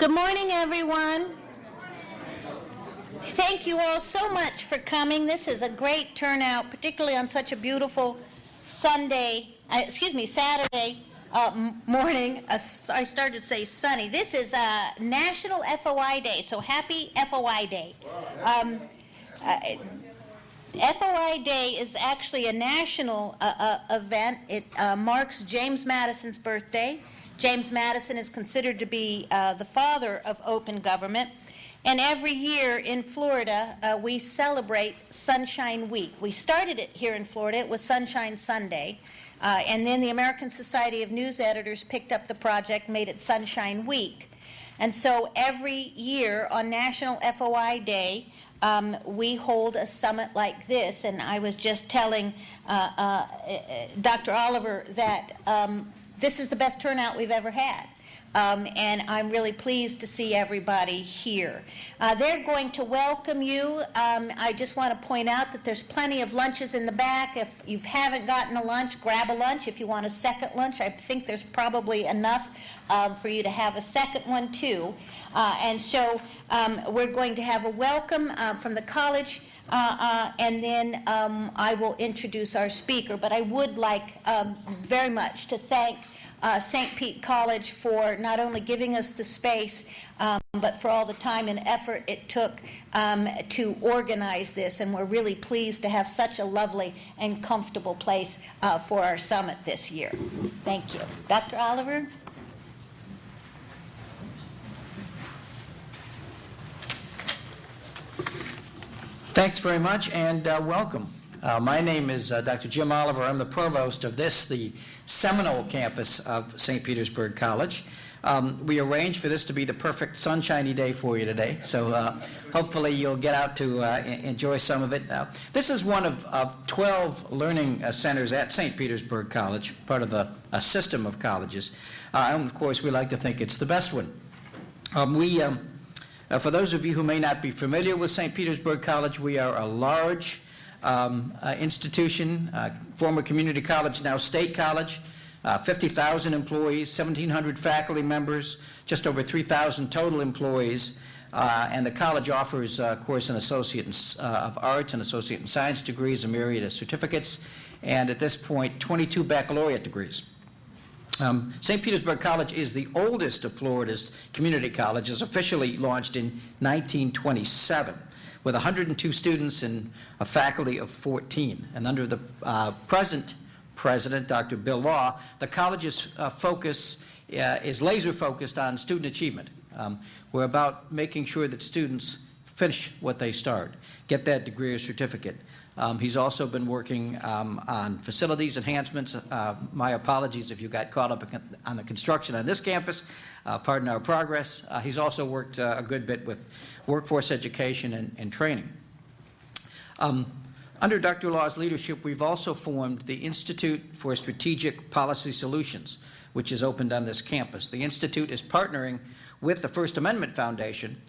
Good morning, everyone. Thank you all so much for coming. This is a great turnout, particularly on such a beautiful Saturday morning. I started to say sunny. This is National FOI Day, so happy FOI Day. FOI Day is actually a national event. It marks James Madison's birthday. James Madison is considered to be the father of open government. And every year in Florida, we celebrate Sunshine Week. We started it here in Florida. It was Sunshine Sunday. And then the American Society of News Editors picked up the project, made it Sunshine Week. And so every year on National FOI Day, we hold a summit like this. And I was just telling Dr. Oliver that this is the best turnout we've ever had. And I'm really pleased to see everybody here. They're going to welcome you. I just want to point out that there's plenty of lunches in the back. If you haven't gotten a lunch, grab a lunch. If you want a second lunch, I think there's probably enough for you to have a second one too. And so we're going to have a welcome from the college, and then I will introduce our speaker. But I would like very much to thank St. Pete College for not only giving us the space, but for all the time and effort it took to organize this. And we're really pleased to have such a lovely and comfortable place for our summit this year. Thank you. Dr. Oliver? Thanks very much, and welcome. My name is Dr. Jim Oliver. I'm the provost of this, the Seminole campus of St. Petersburg College. We arranged for this to be the perfect sunshiny day for you today, so hopefully you'll get out to enjoy some of it. This is one of 12 learning centers at St. Petersburg College, part of a system of colleges. And of course, we like to think it's the best one. For those of you who may not be familiar with St. Petersburg College, we are a large institution, former community college, now state college, 50,000 employees, 1,700 faculty members, just over 3,000 total employees, and the college offers, of course, an Associate of Arts and Associate in Science degrees, a myriad of certificates, and at this point, 22 baccalaureate degrees. St. Petersburg College is the oldest of Florida's community colleges, officially launched in 1927. With 102 students and a faculty of 14. And under the present president, Dr. Bill Law, the college's focus is laser focused on student achievement. We're about making sure that students finish what they start, get that degree or certificate. He's also been working on facilities enhancements. My apologies if you got caught up on the construction on this campus. Pardon our progress. He's also worked a good bit with workforce education and training. Under Dr. Law's leadership, we've also formed the Institute for Strategic Policy Solutions, which is opened on this campus. The Institute is partnering with the First Amendment Foundation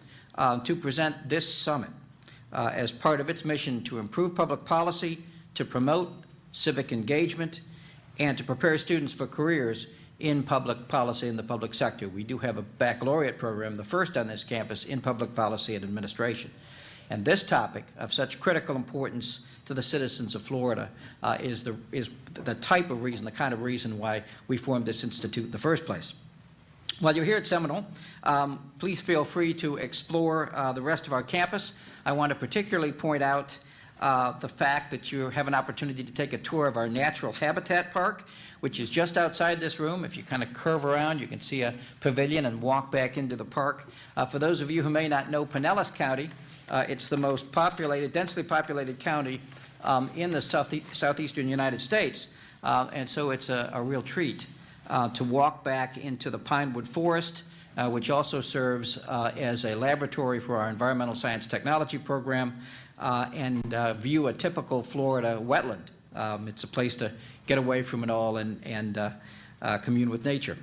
to present this summit as part of its mission to improve public policy, to promote civic engagement, and to prepare students for careers in public policy in the public sector. We do have a baccalaureate program, the first on this campus, in public policy and administration. And this topic of such critical importance to the citizens of Florida is the type of reason, the kind of reason why we formed this institute in the first place. While you're here at Seminole, please feel free to explore the rest of our campus. I want to particularly point out the fact that you have an opportunity to take a tour of our natural habitat park, which is just outside this room. If you kind of curve around, you can see a pavilion and walk back into the park. For those of you who may not know Pinellas County, it's the most populated, densely populated county in the southeastern United States, and so it's a real treat to walk back into the Pinewood Forest, which also serves as a laboratory for our environmental science technology program, and view a typical Florida wetland. It's a place to get away from it all and commune with nature.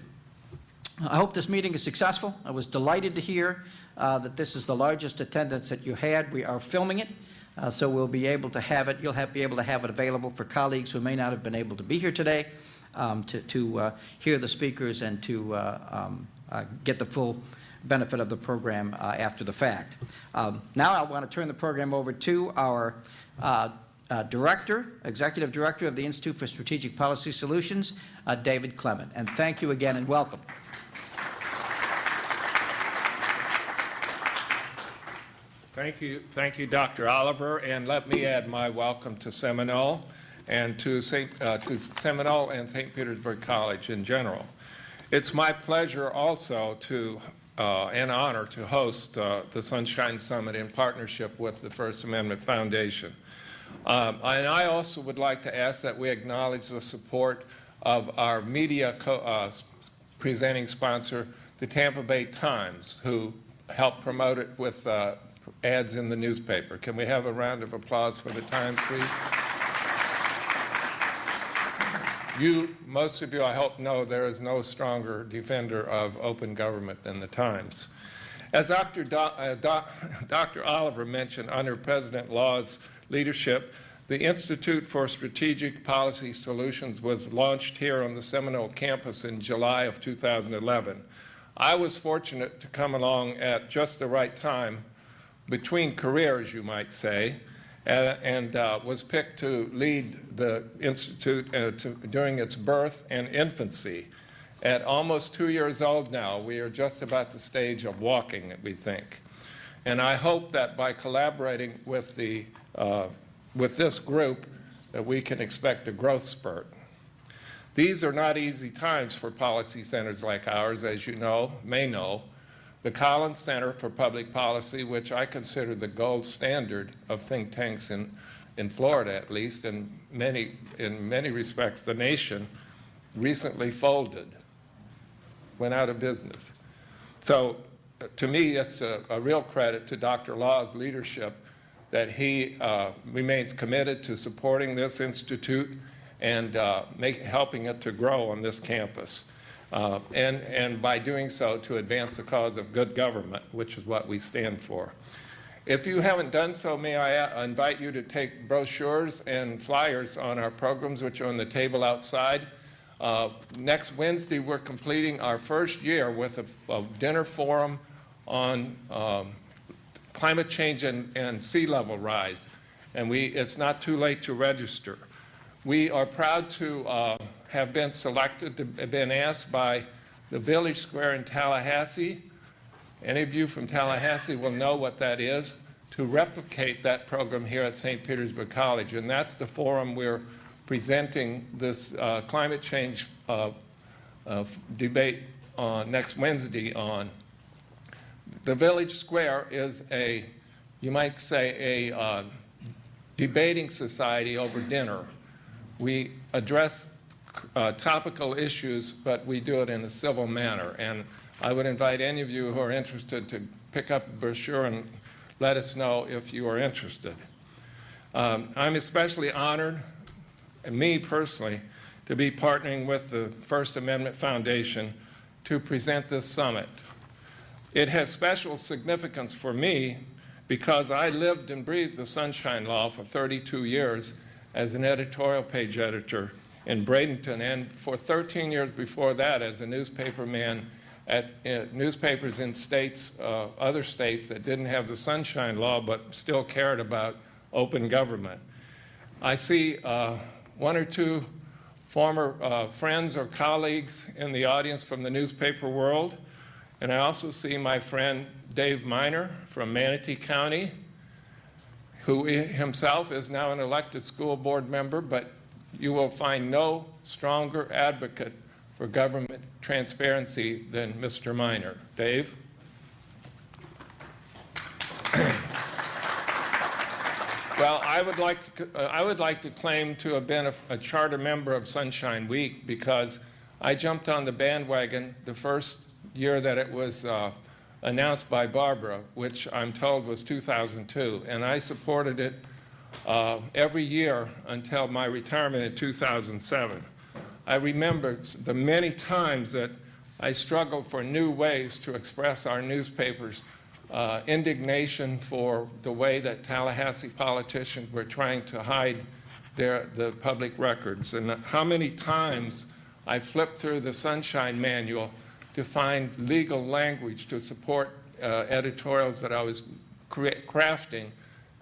I hope this meeting is successful. I was delighted to hear that this is the largest attendance that you had. We are filming it, so we'll be able to have it. You'll be able to have it available for colleagues who may not have been able to be here today to hear the speakers and to get the full benefit of the program after the fact. Now I want to turn the program over to our Executive Director of the Institute for Strategic Policy Solutions, David Clement. And thank you again and welcome. Thank you, Dr. Oliver, and let me add my welcome to Seminole and to Seminole and St. Petersburg College in general. It's my pleasure also and honor to host the Sunshine Summit in partnership with the First Amendment Foundation. And I also would like to ask that we acknowledge the support of our media presenting sponsor, the Tampa Bay Times, who helped promote it with ads in the newspaper. Can we have a round of applause for the Times, please? Most of you, I hope, know there is no stronger defender of open government than the Times. As Dr. Oliver mentioned, under President Law's leadership, the Institute for Strategic Policy Solutions was launched here on the Seminole campus in July of 2011. I was fortunate to come along at just the right time, between careers, you might say, and was picked to lead the Institute during its birth and infancy. At almost 2 years old now, we are just about the stage of walking, we think. And I hope that by collaborating with this group, that we can expect a growth spurt. These are not easy times for policy centers like ours, as you may know. The Collins Center for Public Policy, which I consider the gold standard of think tanks in Florida, at least, in many respects the nation, recently folded, went out of business. So to me, it's a real credit to Dr. Law's leadership that he remains committed to supporting this institute and helping it to grow on this campus. And by doing so, to advance the cause of good government, which is what we stand for. If you haven't done so, may I invite you to take brochures and flyers on our programs, which are on the table outside. Next Wednesday, we're completing our first year with a dinner forum on climate change and sea level rise. And it's not too late to register. We are proud to have been asked by the Village Square in Tallahassee. Any of you from Tallahassee will know what that is, to replicate that program here at St. Petersburg College. And that's the forum we're presenting this climate change debate next Wednesday on. The Village Square is you might say, a debating society over dinner. We address topical issues, but we do it in a civil manner. And I would invite any of you who are interested to pick up a brochure and let us know if you are interested. I'm especially honored, and me personally, to be partnering with the First Amendment Foundation to present this summit. It has special significance for me because I lived and breathed the Sunshine Law for 32 years as an editorial page editor in Bradenton, and for 13 years before that as a newspaperman at newspapers in other states that didn't have the Sunshine Law but still cared about open government. I see one or two former friends or colleagues in the audience from the newspaper world, and I also see my friend Dave Miner from Manatee County, who himself is now an elected school board member, but you will find no stronger advocate for government transparency than Mr. Miner. Dave? Well, I would like to claim to have been a charter member of Sunshine Week because I jumped on the bandwagon the first year that it was announced by Barbara, which I'm told was 2002, and I supported it every year until my retirement in 2007. I remember the many times that I struggled for new ways to express our newspapers' indignation for the way that Tallahassee politicians were trying to hide the public records, and how many times I flipped through the Sunshine Manual to find legal language to support editorials that I was crafting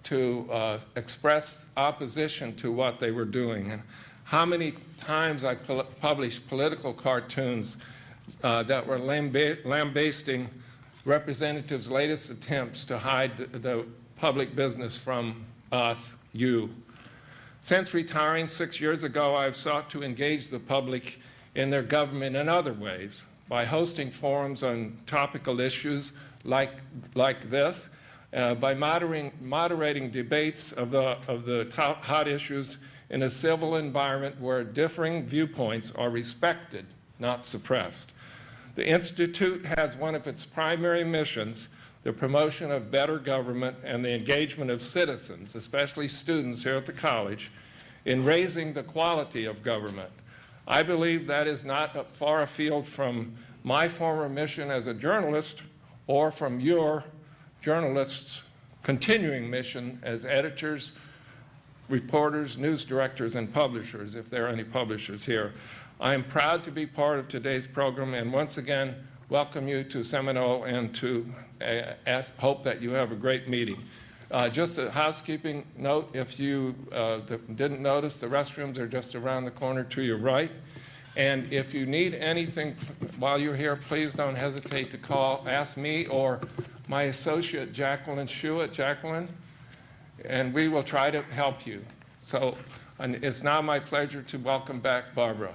to express opposition to what they were doing. And how many times I published political cartoons that were lambasting representatives' latest attempts to hide the public business from us, you. Since retiring 6 years ago, I've sought to engage the public in their government in other ways by hosting forums on topical issues like this, by moderating debates of the top hot issues in a civil environment where differing viewpoints are respected, not suppressed. The Institute has one of its primary missions, the promotion of better government and the engagement of citizens, especially students here at the college, in raising the quality of government. I believe that is not far afield from my former mission as a journalist or from your journalists' continuing mission as editors, reporters, news directors, and publishers, if there are any publishers here. I am proud to be part of today's program and once again welcome you to Seminole and to hope that you have a great meeting. Just a housekeeping note, if you didn't notice, the restrooms are just around the corner to your right. And if you need anything while you're here, please don't hesitate to ask me or my associate, Jacqueline Schuett. Jacqueline, and we will try to help you. So it's now my pleasure to welcome back Barbara.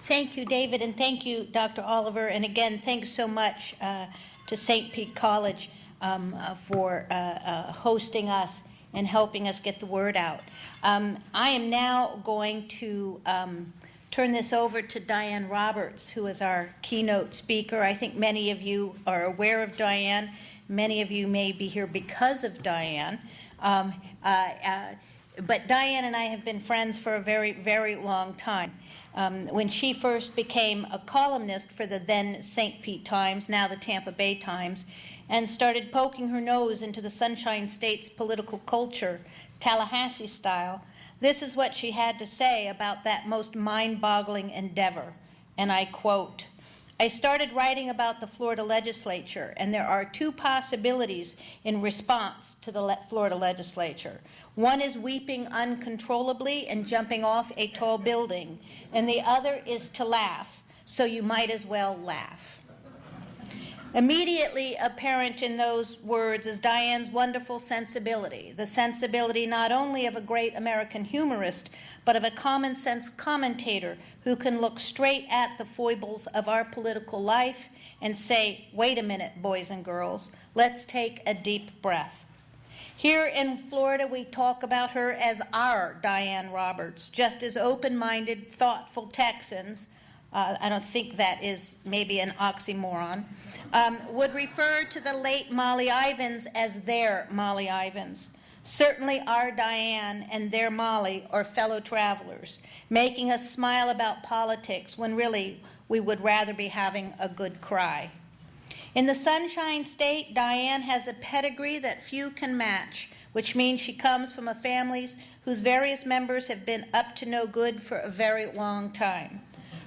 Thank you, David, and thank you, Dr. Oliver. And again, thanks so much to St. Pete College for hosting us and helping us get the word out. I am now going to turn this over to Diane Roberts, who is our keynote speaker. I think many of you are aware of Diane. Many of you may be here because of Diane. But Diane and I have been friends for a very, very long time. When she first became a columnist for the then St. Pete Times, now the Tampa Bay Times, and started poking her nose into the Sunshine State's political culture, Tallahassee style, this is what she had to say about that most mind-boggling endeavor, and I quote, "I started writing about the Florida legislature, and there are two possibilities in response to the Florida legislature. One is weeping uncontrollably and jumping off a tall building, and the other is to laugh, so you might as well laugh." Immediately apparent in those words is Diane's wonderful sensibility, the sensibility not only of a great American humorist, but of a common sense commentator who can look straight at the foibles of our political life and say, wait a minute, boys and girls, let's take a deep breath. Here in Florida, we talk about her as our Diane Roberts, just as open-minded, thoughtful Texans, I don't think that is maybe an oxymoron, would refer to the late Molly Ivins as their Molly Ivins. Certainly our Diane and their Molly are fellow travelers, making us smile about politics when really we would rather be having a good cry. In the Sunshine State, Diane has a pedigree that few can match, which means she comes from a family whose various members have been up to no good for a very long time.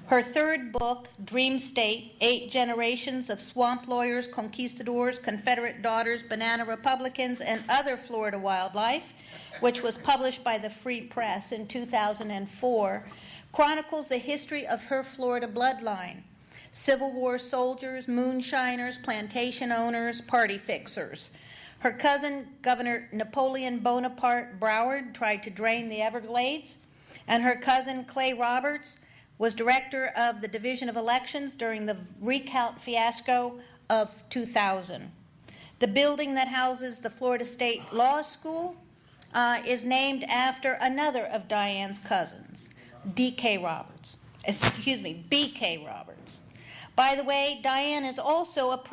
Her third book, Dream State, 8 Generations of Swamp Lawyers, Conquistadors, Confederate Daughters, Banana Republicans, and Other Florida Wildlife, which was published by the Free Press in 2004, chronicles the history of her Florida bloodline. Civil War soldiers, moonshiners, plantation owners, party fixers. Her cousin, Governor Napoleon Bonaparte Broward, tried to drain the Everglades, and her cousin, Clay Roberts, was director of the Division of Elections during the recount fiasco of 2000. The building that houses the Florida State Law School is named after another of Diane's cousins, BK Roberts. By the way, Diane is also a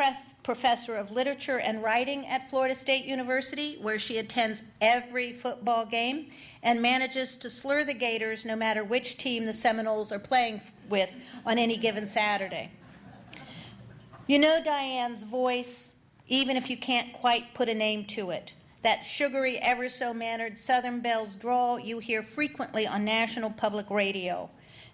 professor of literature and writing at Florida State University, where she attends every football game and manages to slur the Gators no matter which team the Seminoles are playing with on any given Saturday. You know Diane's voice, even if you can't quite put a name to it. That sugary, ever-so-mannered Southern Belle's drawl you hear frequently on National Public Radio.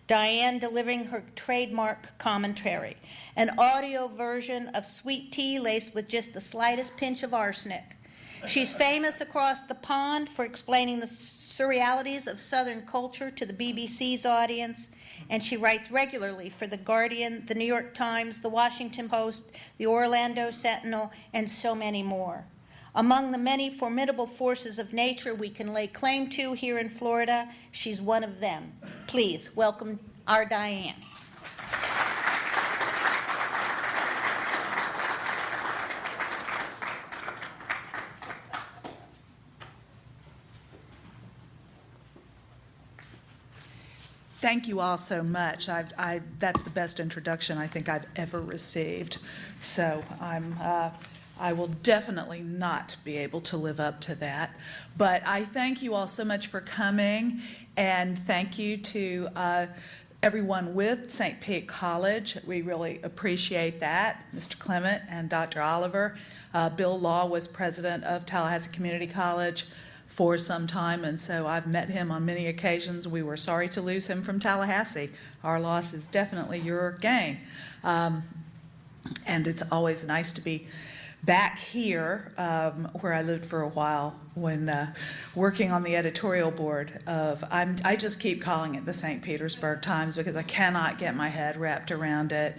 Diane delivering her trademark commentary, an audio version of sweet tea laced with just the slightest pinch of arsenic. She's famous across the pond for explaining the surrealities of Southern culture to the BBC's audience, and she writes regularly for The Guardian, The New York Times, The Washington Post, The Orlando Sentinel, and so many more. Among the many formidable forces of nature we can lay claim to here in Florida, she's one of them. Please welcome our Diane. Thank you all so much. That's the best introduction I think I've ever received. So I will definitely not be able to live up to that. But I thank you all so much for coming, and thank you to everyone with St. Pete College. We really appreciate that, Mr. Clement and Dr. Oliver. Bill Law was president of Tallahassee Community College for some time, and so I've met him on many occasions. We were sorry to lose him from Tallahassee. Our loss is definitely your gain. And it's always nice to be back here, where I lived for a while when working on the editorial board of, I just keep calling it the St. Petersburg Times because I cannot get my head wrapped around it.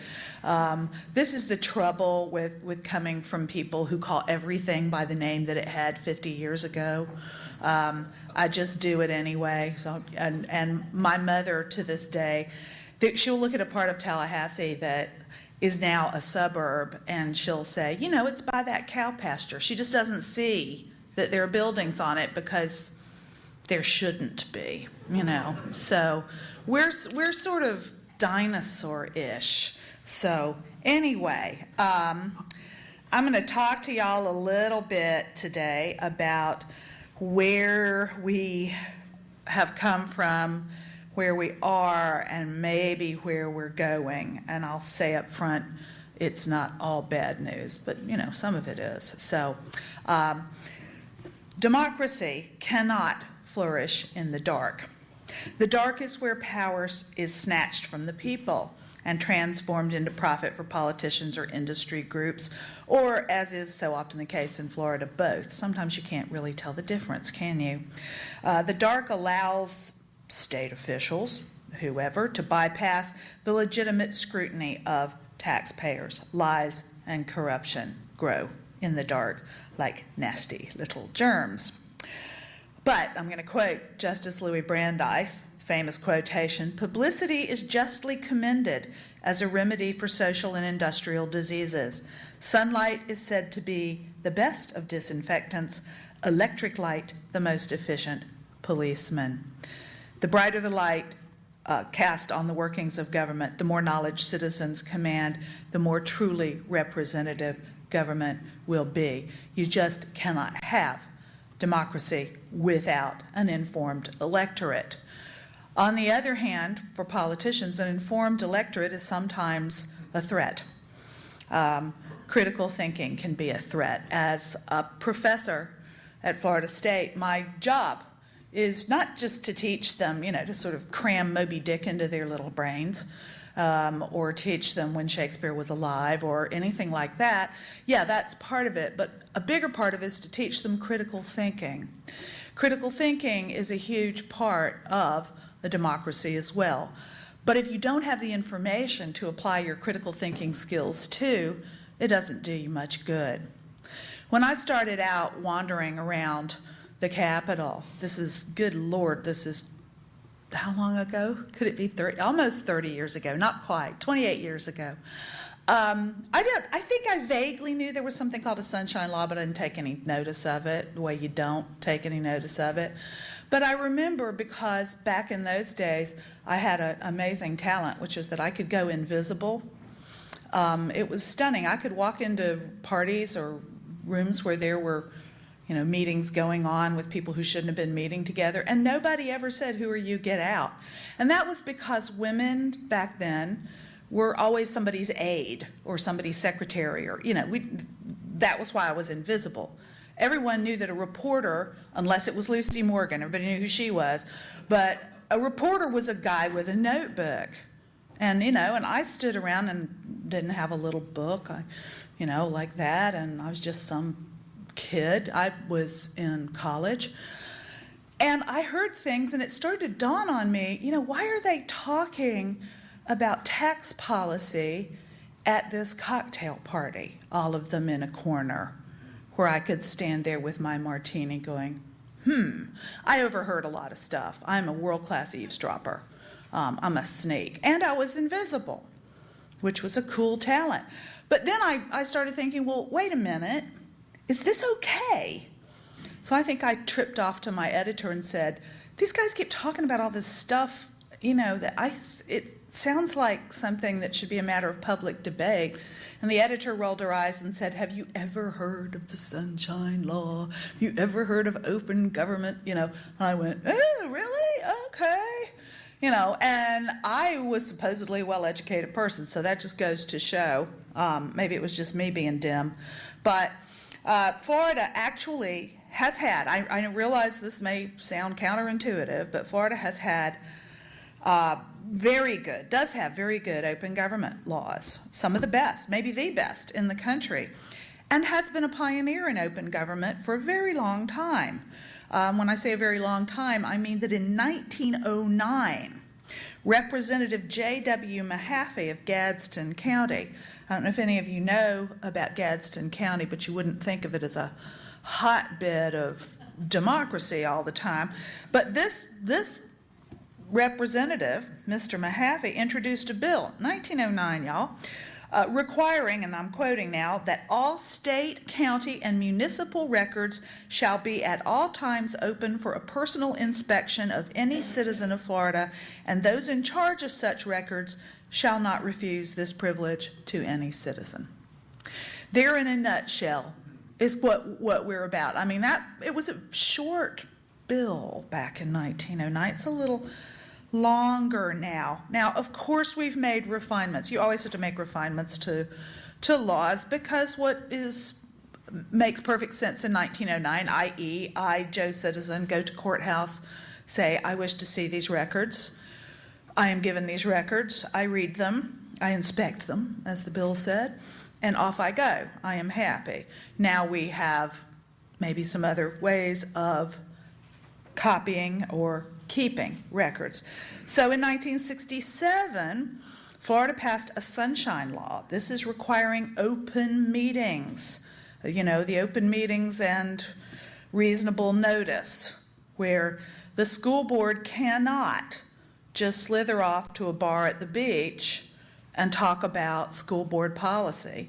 This is the trouble with coming from people who call everything by the name that it had 50 years ago. I just do it anyway. So, and my mother to this day, she'll look at a part of Tallahassee that is now a suburb, and she'll say, you know, it's by that cow pasture. She just doesn't see that there are buildings on it because there shouldn't be, you know. So we're sort of dinosaur-ish. So anyway, I'm going to talk to y'all a little bit today about where we have come from, where we are, and maybe where we're going. And I'll say up front, it's not all bad news, but you know, some of it is. So democracy cannot flourish in the dark. The dark is where power is snatched from the people and transformed into profit for politicians or industry groups, or, as is so often the case in Florida, both. Sometimes you can't really tell the difference, can you? The dark allows state officials, whoever, to bypass the legitimate scrutiny of taxpayers. Lies and corruption grow in the dark like nasty little germs. But I'm going to quote Justice Louis Brandeis' famous quotation, "Publicity is justly commended as a remedy for social and industrial diseases. Sunlight is said to be the best of disinfectants, electric light the most efficient policeman." The brighter the light cast on the workings of government, the more knowledge citizens command, the more truly representative government will be. You just cannot have democracy without an informed electorate. On the other hand, for politicians, an informed electorate is sometimes a threat. Critical thinking can be a threat. As a professor at Florida State, my job is not just to teach them, you know, to sort of cram Moby Dick into their little brains, or teach them when Shakespeare was alive or anything like that. Yeah, that's part of it, but a bigger part of it is to teach them critical thinking. Critical thinking is a huge part of a democracy as well. But if you don't have the information to apply your critical thinking skills to, it doesn't do you much good. When I started out wandering around the Capitol, this is, good Lord, this is, how long ago? Could it be 30? Almost 30 years ago, not quite, 28 years ago. I think I vaguely knew there was something called a sunshine law, but I didn't take any notice of it, the way you don't take any notice of it. But I remember, because back in those days, I had an amazing talent, which is that I could go invisible. It was stunning. I could walk into parties or rooms where there were, you know, meetings going on with people who shouldn't have been meeting together, and nobody ever said, "Who are you? Get out." And that was because women back then were always somebody's aide or somebody's secretary, or, you know, that was why I was invisible. everyone knew that a reporter, unless it was Lucy Morgan, everybody knew who she was, but a reporter was a guy with a notebook. And, and I stood around and didn't have a little book, like that, and I was just some kid. I was in college. And I heard things, and it started to dawn on me, why are they talking about tax policy at this cocktail party, all of them in a corner, where I could stand there with my martini going, I overheard a lot of stuff. I'm a world-class eavesdropper. I'm a snake. And I was invisible, which was a cool talent. But then I started thinking, well, wait a minute, is this okay? So I think I tripped off to my editor and said, these guys keep talking about all this stuff, it sounds like something that should be a matter of public debate. And the editor rolled her eyes and said, have you ever heard of the Sunshine Law? Have you ever heard of open government? And I went, oh, really? Okay. And I was supposedly a well-educated person, so that just goes to show, maybe it was just me being dim. But Florida actually has had, I realize this may sound counterintuitive, but Florida has had does have very good open government laws, some of the best, maybe the best in the country, and has been a pioneer in open government for a very long time. When I say a very long time, I mean that in 1909, Representative J.W. Mahaffey of Gadsden County, I don't know if any of you know about Gadsden County, but you wouldn't think of it as a hotbed of democracy all the time. But this representative, Mr. Mahaffey, introduced a bill, 1909, y'all, requiring, and I'm quoting now, that all state, county, and municipal records shall be at all times open for a personal inspection of any citizen of Florida, and those in charge of such records shall not refuse this privilege to any citizen. There, in a nutshell, is what we're about. I mean, it was a short bill back in 1909. It's a little longer now. Now, of course, we've made refinements. You always have to make refinements to laws, because makes perfect sense in 1909, i.e., I, Joe Citizen, go to courthouse, say, I wish to see these records. I am given these records. I read them. I inspect them, as the bill said, and off I go. I am happy. Now we have maybe some other ways of copying or keeping records. So in 1967, Florida passed a Sunshine Law. This is requiring open meetings, the open meetings and reasonable notice, where the school board cannot just slither off to a bar at the beach and talk about school board policy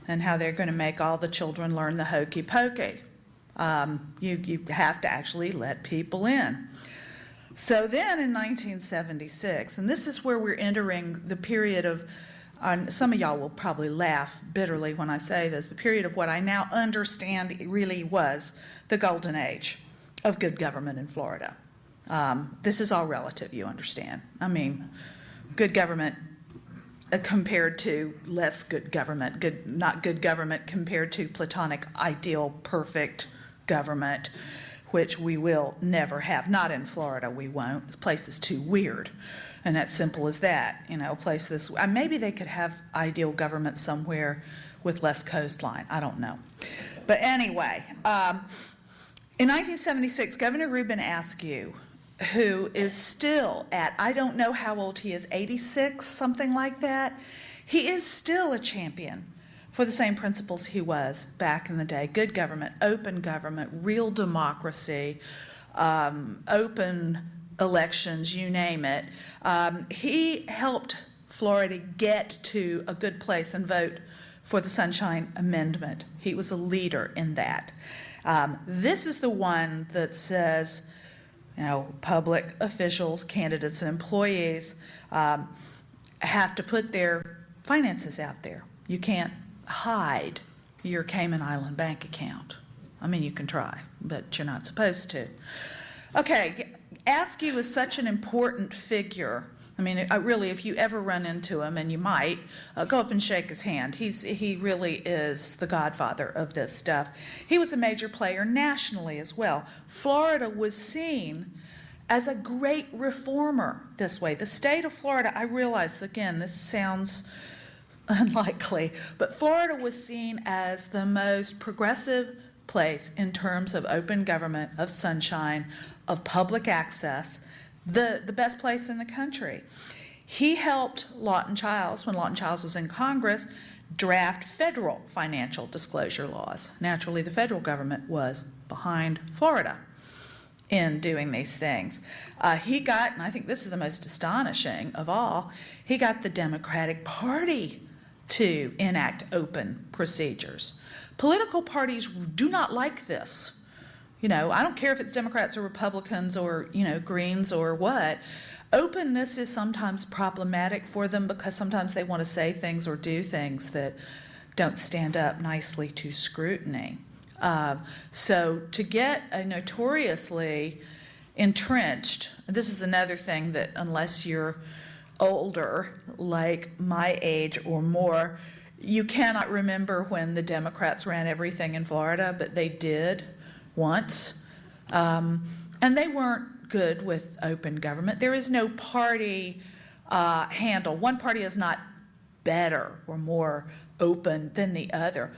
and how they're going to make all the children learn the hokey pokey. You have to actually let people in. So then in 1976, and this is where we're entering the period of, some of y'all will probably laugh bitterly when I say this, the period of what I now understand really was the golden age of good government in Florida. This is all relative, you understand. I mean, good government compared to less good government, not good government compared to platonic, ideal, perfect government, which we will never have. Not in Florida, we won't. The place is too weird, and that's simple as that. Places, maybe they could have ideal government somewhere with less coastline. I don't know. But anyway, in 1976, Governor Rubin Askew, who is still at, I don't know how old he is, 86, something like that, he is still a champion for the same principles he was back in the day. Good government, real democracy, open elections, you name it. He helped Florida get to a good place and vote for the Sunshine Amendment. He was a leader in that. This is the one that says, public officials, candidates, and employees have to put their finances out there. You can't hide your Cayman Island bank account. I mean, you can try, but you're not supposed to. Okay, Askew is such an important figure I mean, really, if you ever run into him, and you might, go up and shake his hand. He really is the godfather of this stuff. He was a major player nationally as well. Florida was seen as a great reformer this way. The state of Florida, I realize, again, this sounds unlikely, but Florida was seen as the most progressive place in terms of open government, of sunshine, of public access, the best place in the country. He helped Lawton Chiles, when Lawton Chiles was in Congress, draft federal financial disclosure laws. Naturally, the federal government was behind Florida in doing these things. He got, and I think this is the most astonishing of all, he got the Democratic Party to enact open procedures. Political parties do not like this. You know, I don't care if it's Democrats or Republicans or, Greens or what. Openness is sometimes problematic for them because sometimes they want to say things or do things that don't stand up nicely to scrutiny. So to get a notoriously entrenched, this is another thing that unless you're older, like my age or more, you cannot remember when the Democrats ran everything in Florida, but they did once. And they weren't good with open government. There is no party handle. One party is not better or more open than the other.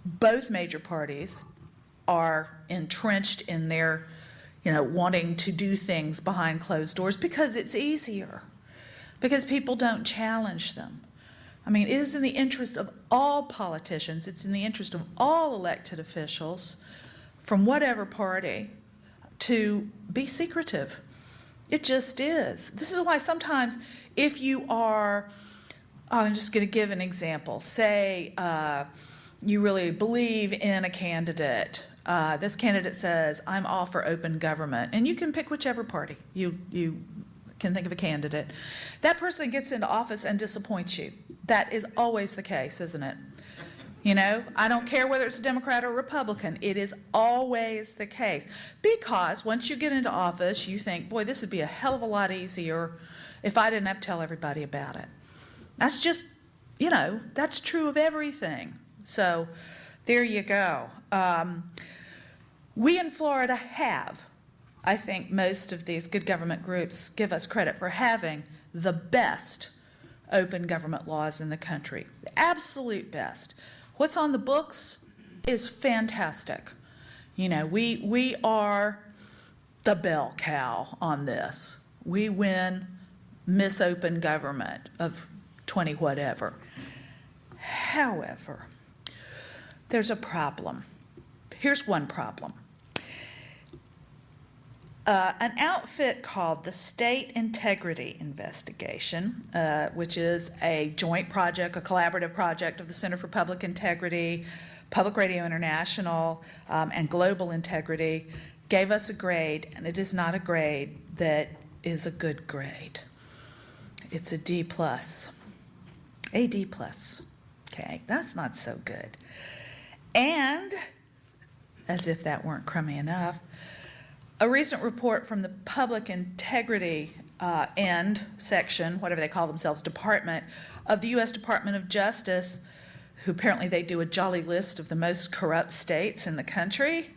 Both major parties are entrenched in their, wanting to do things behind closed doors because it's easier, because people don't challenge them. I mean, it is in the interest of all politicians, it's in the interest of all elected officials from whatever party to be secretive. It just is. This is why sometimes if you are, I'm just going to give an example. Say you really believe in a candidate. This candidate says, I'm all for open government. And you can pick whichever party you can think of a candidate. That person gets into office and disappoints you. That is always the case, isn't it? I don't care whether it's a Democrat or Republican. It is always the case. Because once you get into office, you think, boy, this would be a hell of a lot easier if I didn't have to tell everybody about it. That's just, that's true of everything. So there you go. We in Florida have, I think most of these good government groups give us credit for having the best open government laws in the country. The absolute best. What's on the books is fantastic. We are the bell cow on this. We win Miss Open Government of 20 whatever. However, there's a problem. Here's one problem. An outfit called the State Integrity Investigation, which is a joint project, a collaborative project of the Center for Public Integrity, Public Radio International, and Global Integrity, gave us a grade, and it is not a grade that is a good grade. It's a D+. A D+. Okay, that's not so good. And, as if that weren't crummy enough, a recent report from the Public Integrity End section, whatever they call themselves, department of the U.S. Department of Justice, who apparently they do a jolly list of the most corrupt states in the country.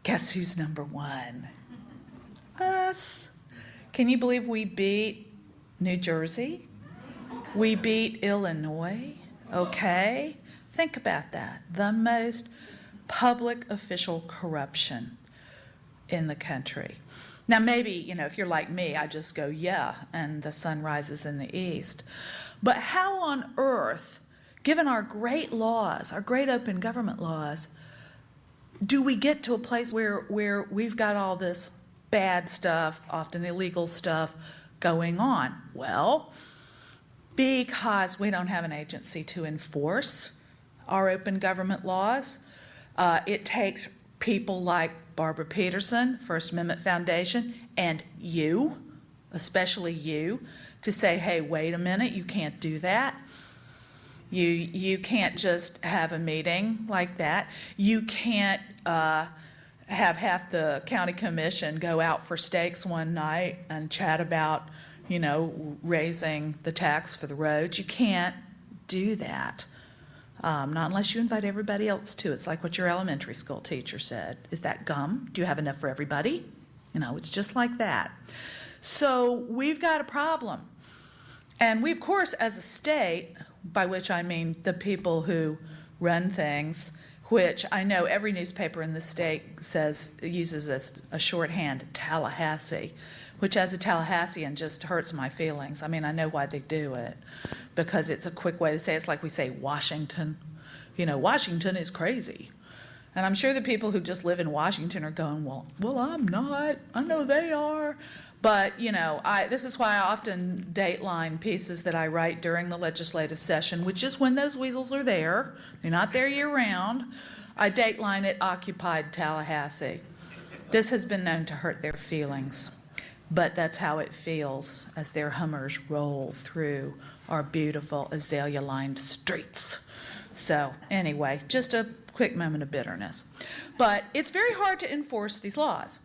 Guess who's number one? Us. Can you believe we beat New Jersey? We beat Illinois. Okay? Think about that. The most public official corruption in the country. Now maybe, if you're like me, I just go, yeah, and the sun rises in the east. But how on earth, given our great laws, our great open government laws, do we get to a place where we've got all this bad stuff, often illegal stuff, going on? Well, because we don't have an agency to enforce our open government laws. It takes people like Barbara Peterson, First Amendment Foundation, and you, especially you, to say, hey, wait a minute, you can't do that. You can't just have a meeting like that. You can't have half the county commission go out for steaks one night and chat about, raising the tax for the roads. You can't do that. Not unless you invite everybody else to. It's like what your elementary school teacher said. Is that gum? Do you have enough for everybody? It's just like that. So we've got a problem. And we, of course, as a state, by which I mean the people who run things, which I know every newspaper in the state uses as a shorthand, Tallahassee, which as a Tallahassean just hurts my feelings. I mean, I know why they do it, because it's a quick way to say it. It's like we say Washington. Washington is crazy. And I'm sure the people who just live in Washington are going, well, I'm not. I know they are. But, this is why I often dateline pieces that I write during the legislative session, which is when those weasels are there. They're not there year-round. I dateline it, Occupied Tallahassee. This has been known to hurt their feelings, but that's how it feels as their Hummers roll through our beautiful azalea-lined streets. So anyway, just a quick moment of bitterness. But it's very hard to enforce these laws.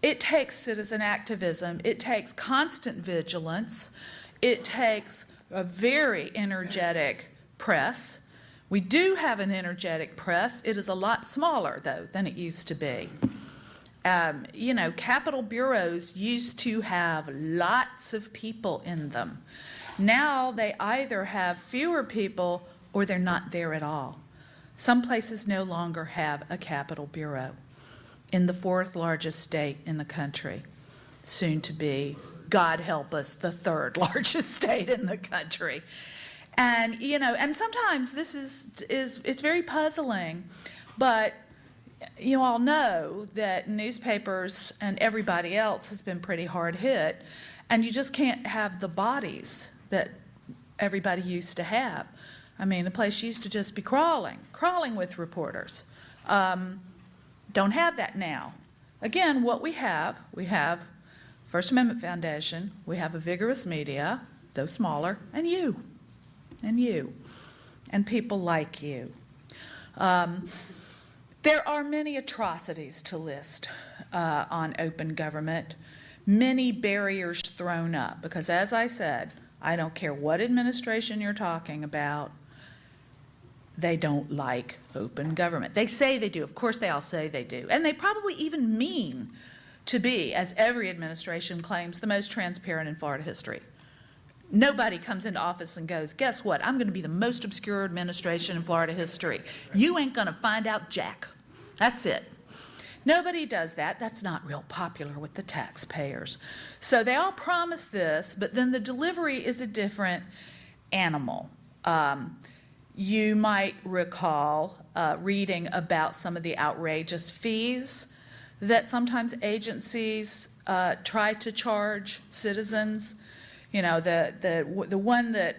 It takes citizen activism. It takes constant vigilance. It takes a very energetic press. We do have an energetic press. It is a lot smaller, though, than it used to be. Capitol bureaus used to have lots of people in them. Now they either have fewer people or they're not there at all. Some places no longer have a Capitol bureau. In the fourth largest state in the country, soon to be, God help us, the third largest state in the country. And, and sometimes this it's very puzzling, but you all know that newspapers and everybody else has been pretty hard hit, and you just can't have the bodies that everybody used to have. I mean, the place used to just be crawling with reporters. Don't have that now. Again, what we have First Amendment Foundation, we have a vigorous media, though smaller, and you, and people like you. There are many atrocities to list on open government, many barriers thrown up, because as I said, I don't care what administration you're talking about, they don't like open government. They say they do. Of course, they all say they do. And they probably even mean to be, as every administration claims, the most transparent in Florida history. Nobody comes into office and goes, guess what? I'm going to be the most obscure administration in Florida history. You ain't going to find out jack. That's it. Nobody does that. That's not real popular with the taxpayers. So they all promise this, but then the delivery is a different animal. You might recall reading about some of the outrageous fees that sometimes agencies try to charge citizens. The one that,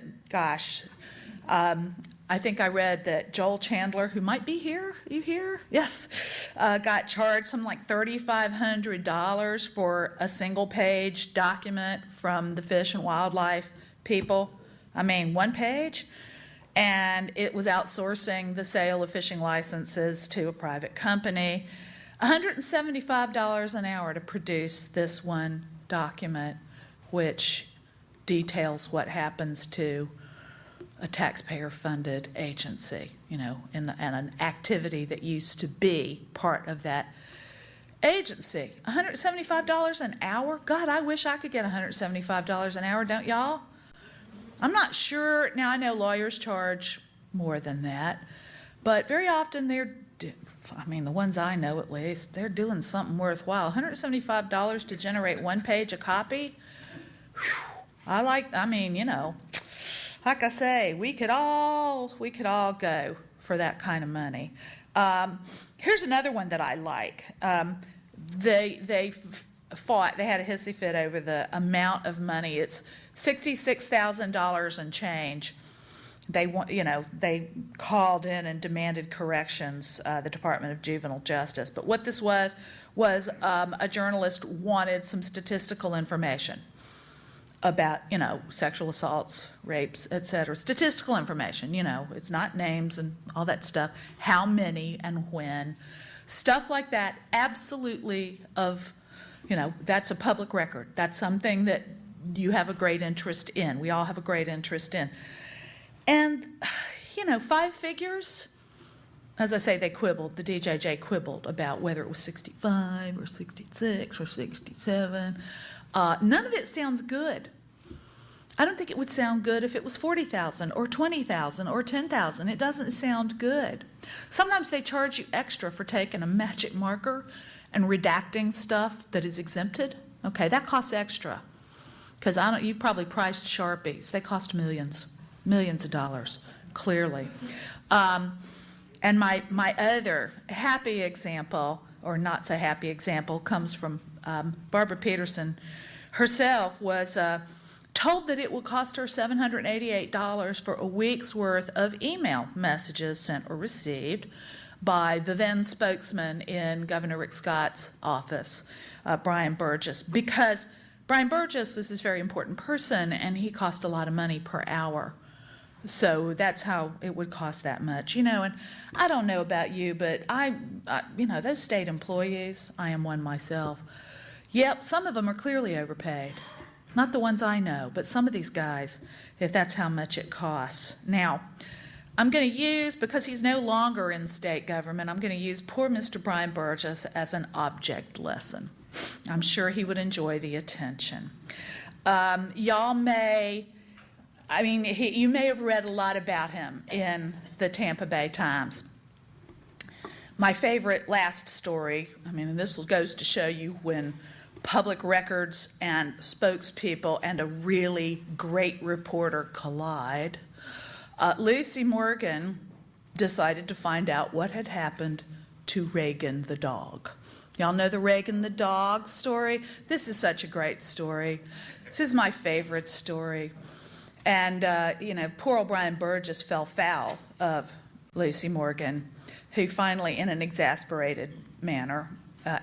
I think I read that Joel Chandler, who might be here, you here? Yes, got charged something like $3,500 for a single-page document from the Fish and Wildlife people. I mean, one page. And it was outsourcing the sale of fishing licenses to a private company. $175 an hour to produce this one document, which details what happens to a taxpayer-funded agency, and an activity that used to be part of that agency. $175 an hour? God, I wish I could get $175 an hour, don't y'all? I'm not sure. Now, I know lawyers charge more than that, but very often the ones I know at least, they're doing something worthwhile. $175 to generate one page a copy? Whew. Like I say, we could all go for that kind of money. Here's another one that I like. They fought, they had a hissy fit over the amount of money. It's $66,000 and change. They called in and demanded corrections, the Department of Juvenile Justice. But what this was a journalist wanted some statistical information about, sexual assaults, rapes, et cetera. Statistical information, it's not names and all that stuff, how many and when, stuff like that, absolutely that's a public record. That's something that you have a great interest in. We all have a great interest in. And, 5 figures, as I say, they quibbled, the DJJ quibbled about whether it was 65 or 66 or 67. None of it sounds good. I don't think it would sound good if it was 40,000 or 20,000 or 10,000. It doesn't sound good. Sometimes they charge you extra for taking a magic marker and redacting stuff that is exempted. Okay, that costs extra. Because you've probably priced Sharpies. They cost millions of dollars, clearly. And my other happy example, or not so happy example, comes from Barbara Peterson herself, was told that it would cost her $788 for a week's worth of email messages sent or received by the then spokesman in Governor Rick Scott's office, Brian Burgess, because Brian Burgess is this very important person, and he cost a lot of money per hour. So that's how it would cost that much, and I don't know about you, but those state employees, I am one myself. Yep, some of them are clearly overpaid. Not the ones I know, but some of these guys, if that's how much it costs. Now, I'm going to use, because he's no longer in state government, I'm going to use poor Mr. Brian Burgess as an object lesson. I'm sure he would enjoy the attention. You may have read a lot about him in the Tampa Bay Times. My favorite last story, and this goes to show you when public records and spokespeople and a really great reporter collide. Lucy Morgan decided to find out what had happened to Reagan the dog. Y'all know the Reagan the dog story? This is such a great story. This is my favorite story. And, poor old Brian Burgess fell foul of Lucy Morgan, who finally, in an exasperated manner,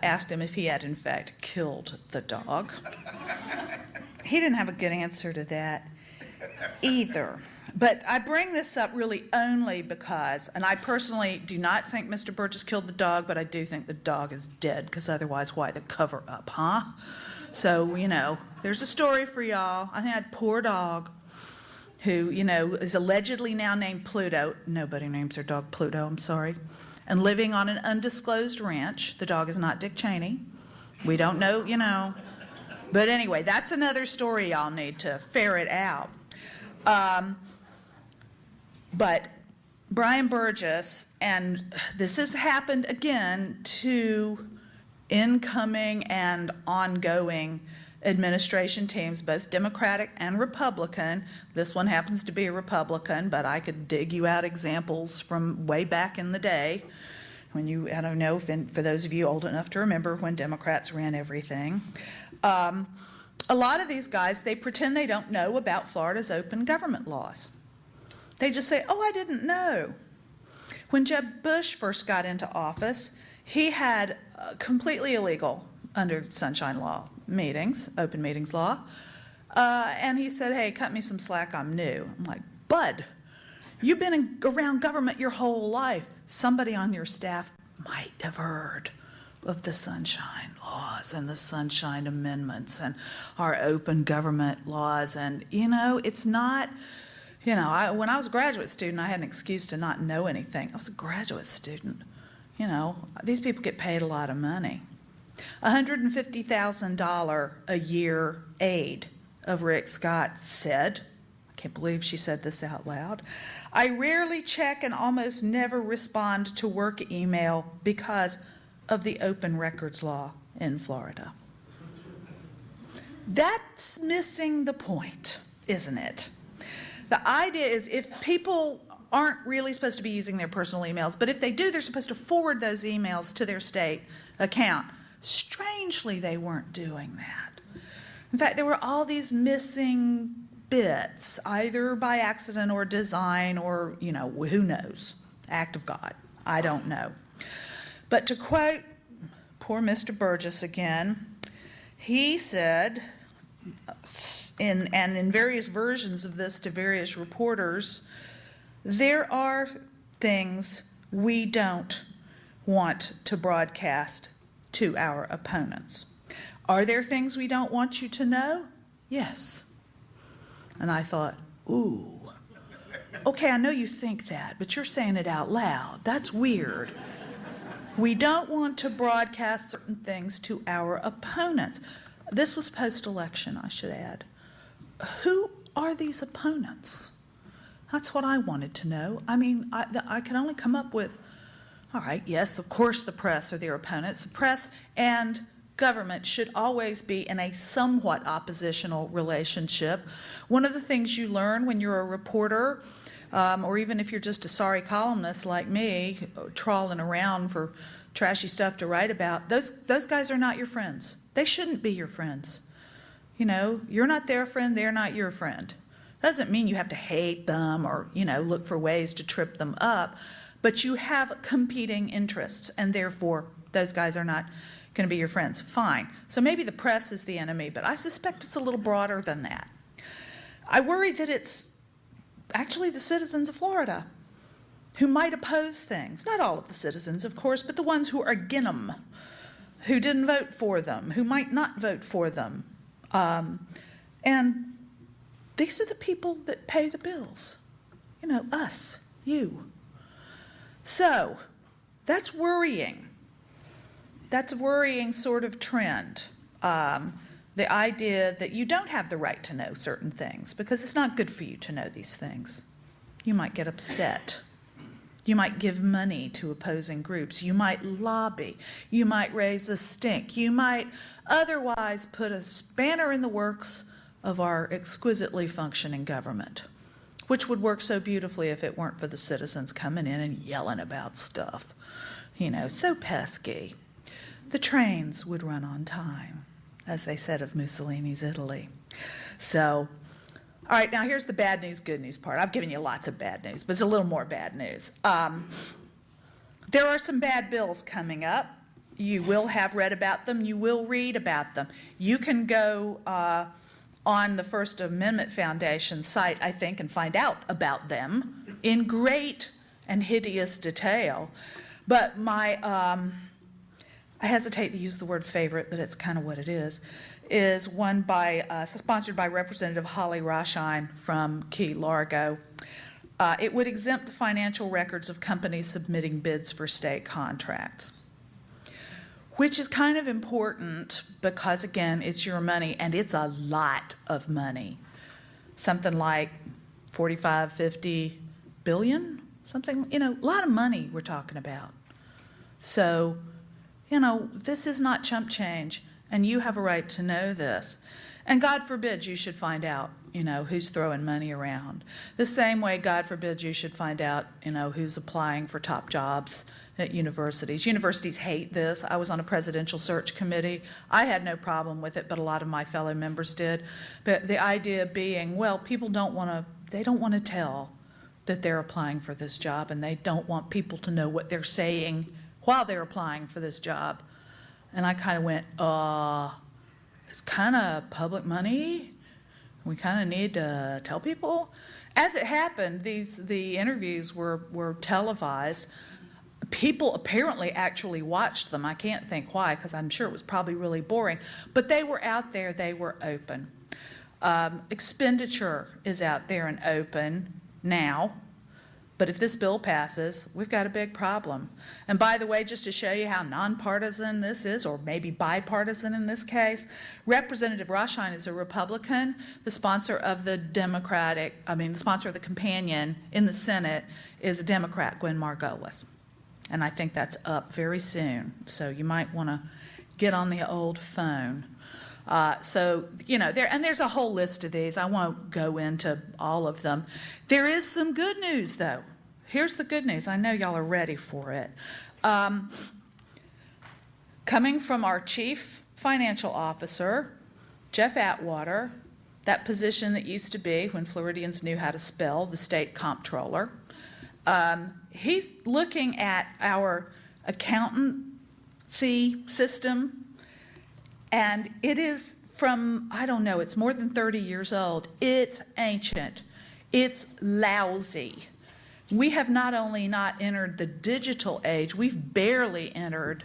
asked him if he had, in fact, killed the dog. He didn't have a good answer to that either. But I bring this up really only because, and I personally do not think Mr. Burgess killed the dog, but I do think the dog is dead, because otherwise, why the cover up, huh? So, there's a story for y'all. I think that poor dog who, is allegedly now named Pluto. Nobody names their dog Pluto, I'm sorry. And living on an undisclosed ranch. The dog is not Dick Cheney. We don't know, But anyway, that's another story y'all need to ferret out. But Brian Burgess, and this has happened again to incoming and ongoing administration teams, both Democratic and Republican. This one happens to be a Republican, but I could dig you out examples from way back in the day when I don't know, for those of you old enough to remember when Democrats ran everything. A lot of these guys, they pretend they don't know about Florida's open government laws. They just say, I didn't know. When Jeb Bush first got into office, he had completely illegal, under Sunshine Law, meetings, open meetings law. And he said, hey, cut me some slack, I'm new. I'm like, bud, you've been around government your whole life. Somebody on your staff might have heard of the Sunshine Laws and the Sunshine Amendments and our open government laws. And, it's not, when I was a graduate student, I had an excuse to not know anything. I was a graduate student. These people get paid a lot of money. $150,000 a year aid of Rick Scott said, I can't believe she said this out loud, I rarely check and almost never respond to work email because of the open records law in Florida. That's missing the point, isn't it? The idea is if people aren't really supposed to be using their personal emails, but if they do, they're supposed to forward those emails to their state account. Strangely, they weren't doing that. In fact, there were all these missing bits, either by accident or design or, who knows, act of God. I don't know. But to quote poor Mr. Burgess again, he said, in various versions of this to various reporters, there are things we don't want to broadcast to our opponents. Are there things we don't want you to know? Yes. And I thought, ooh, okay, I know you think that, but you're saying it out loud. That's weird. We don't want to broadcast certain things to our opponents. This was post-election, I should add. Who are these opponents? That's what I wanted to know. I mean, I can only come up with, all right, yes, of course the press are their opponents. The press and government should always be in a somewhat oppositional relationship. One of the things you learn when you're a reporter, or even if you're just a sorry columnist like me, trawling around for trashy stuff to write about, those guys are not your friends. They shouldn't be your friends. You know, you're not their friend, they're not your friend. Doesn't mean you have to hate them or, you know, look for ways to trip them up, but you have competing interests, and therefore those guys are not going to be your friends. Fine. So maybe the press is the enemy, but I suspect it's a little broader than that. I worry that it's actually the citizens of Florida who might oppose things. Not all of the citizens, of course, but the ones who are against them, who didn't vote for them, who might not vote for them. And these are the people that pay the bills. You know, us, you. So that's worrying. That's a worrying sort of trend. The idea that you don't have the right to know certain things because it's not good for you to know these things. You might get upset. You might give money to opposing groups. You might lobby. You might raise a stink. You might otherwise put a spanner in the works of our exquisitely functioning government, which would work so beautifully if it weren't for the citizens coming in and yelling about stuff. You know, so pesky. The trains would run on time, as they said of Mussolini's Italy. So, all right, now here's the bad news, good news part. I've given you lots of bad news, but it's a little more bad news. There are some bad bills coming up. You will have read about them. You will read about them. You can go on the First Amendment Foundation site, I think, and find out about them in great and hideous detail. But I hesitate to use the word favorite, but it's kind of what it is one sponsored by Representative Holly Roshine from Key Largo. It would exempt the financial records of companies submitting bids for state contracts, which is kind of important because, again, it's your money, and it's a lot of money. Something like 45, 50 billion, something, you know, a lot of money we're talking about. So, you know, this is not chump change, and you have a right to know this. And God forbid you should find out, you know, who's throwing money around. The same way, God forbid you should find out, you know, who's applying for top jobs at universities. Universities hate this. I was on a presidential search committee. I had no problem with it, but a lot of my fellow members did. But the idea being, well, people don't want to tell that they're applying for this job, and they don't want people to know what they're saying while they're applying for this job. And I kind of went, it's kind of public money. We kind of need to tell people. As it happened, the interviews were televised. People apparently actually watched them. I can't think why, because I'm sure it was probably really boring. But they were out there. They were open. Expenditure is out there and open now. But if this bill passes, we've got a big problem. And by the way, just to show you how nonpartisan this is, or maybe bipartisan in this case, Representative Roshine is a Republican. The sponsor of the sponsor of the companion in the Senate is a Democrat, Gwen Margolis. And I think that's up very soon. So you might want to get on the old phone. So, you know, there's a whole list of these. I won't go into all of them. There is some good news, though. Here's the good news. I know y'all are ready for it. Coming from our chief financial officer, Jeff Atwater, that position that used to be, when Floridians knew how to spell, the state comptroller. He's looking at our accountancy system. And it is from, I don't know, it's more than 30 years old. It's ancient. It's lousy. We have not only not entered the digital age, we've barely entered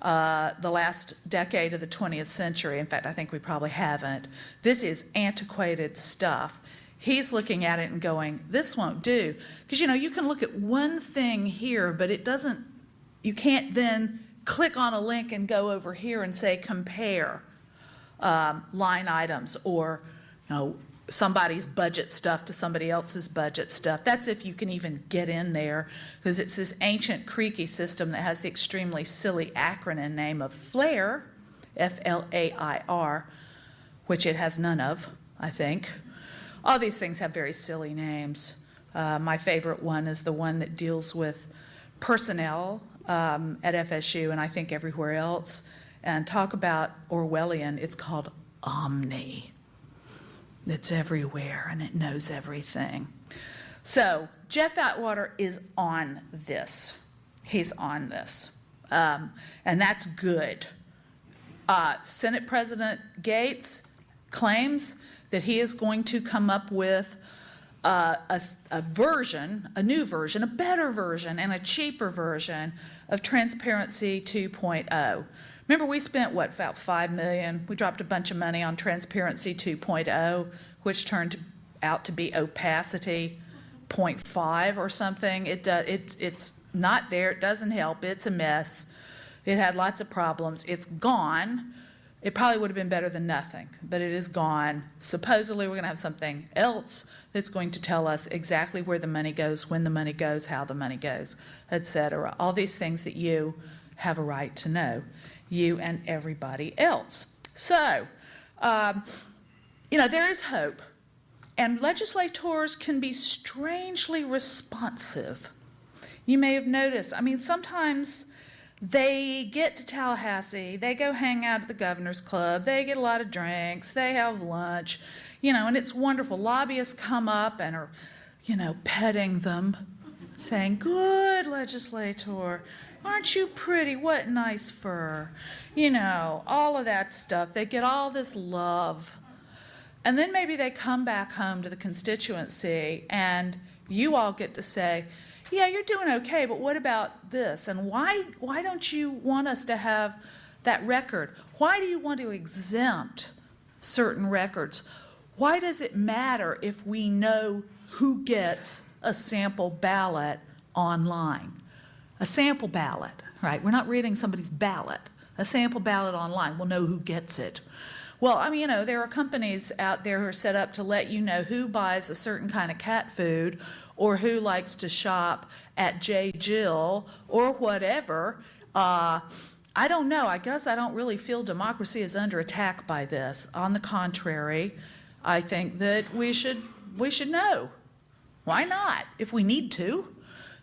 the last decade of the 20th century. In fact, I think we probably haven't. This is antiquated stuff. He's looking at it and going, this won't do. Because, you can look at one thing here, but it doesn't, you can't then click on a link and go over here and say compare line items or, somebody's budget stuff to somebody else's budget stuff. That's if you can even get in there, because it's this ancient creaky system that has the extremely silly acronym name of FLAIR, F-L-A-I-R, which it has none of, I think. All these things have very silly names. My favorite one is the one that deals with personnel at FSU and I think everywhere else. And talk about Orwellian, it's called Omni. It's everywhere and it knows everything. So Jeff Atwater is on this. He's on this. And that's good. Senate President Gates claims that he is going to come up with a new version, a better version, and a cheaper version of Transparency 2.0. Remember, we spent, about $5 million? We dropped a bunch of money on Transparency 2.0, which turned out to be Opacity 0.5 or something. It's not there. It doesn't help. It's a mess. It had lots of problems. It's gone. It probably would have been better than nothing, but it is gone. Supposedly, we're going to have something else that's going to tell us exactly where the money goes, when the money goes, how the money goes, etc. All these things that you have a right to know, you and everybody else. So, there is hope. And legislators can be strangely responsive. You may have noticed, sometimes they get to Tallahassee, they go hang out at the Governor's Club, they get a lot of drinks, they have lunch, and it's wonderful. Lobbyists come up and are, petting them, saying, good legislator, aren't you pretty, what nice fur, all of that stuff. They get all this love. And then maybe they come back home to the constituency and you all get to say, yeah, you're doing okay, but what about this? And why don't you want us to have that record? Why do you want to exempt certain records? Why does it matter if we know who gets a sample ballot online? A sample ballot, right? We're not reading somebody's ballot. A sample ballot online, we'll know who gets it. Well, there are companies out there who are set up to let you know who buys a certain kind of cat food or who likes to shop at J. Jill or whatever. I don't know. I guess I don't really feel democracy is under attack by this. On the contrary, I think that we should know. Why not? If we need to.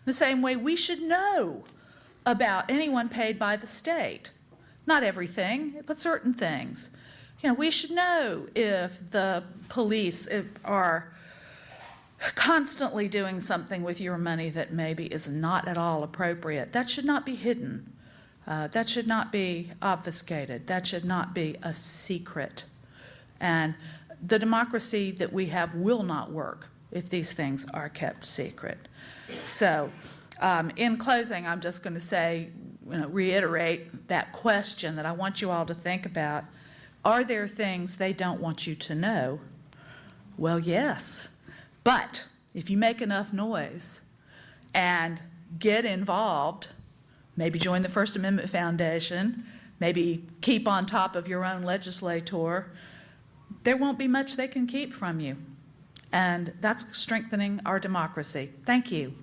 The same way we should know about anyone paid by the state. Not everything, but certain things. We should know if the police are constantly doing something with your money that maybe is not at all appropriate. That should not be hidden. That should not be obfuscated. That should not be a secret. And the democracy that we have will not work if these things are kept secret. So, in closing, I'm just going to say, reiterate that question that I want you all to think about. Are there things they don't want you to know? Well, yes. But if you make enough noise and get involved, maybe join the First Amendment Foundation, maybe keep on top of your own legislator, there won't be much they can keep from you. And that's strengthening our democracy. Thank you.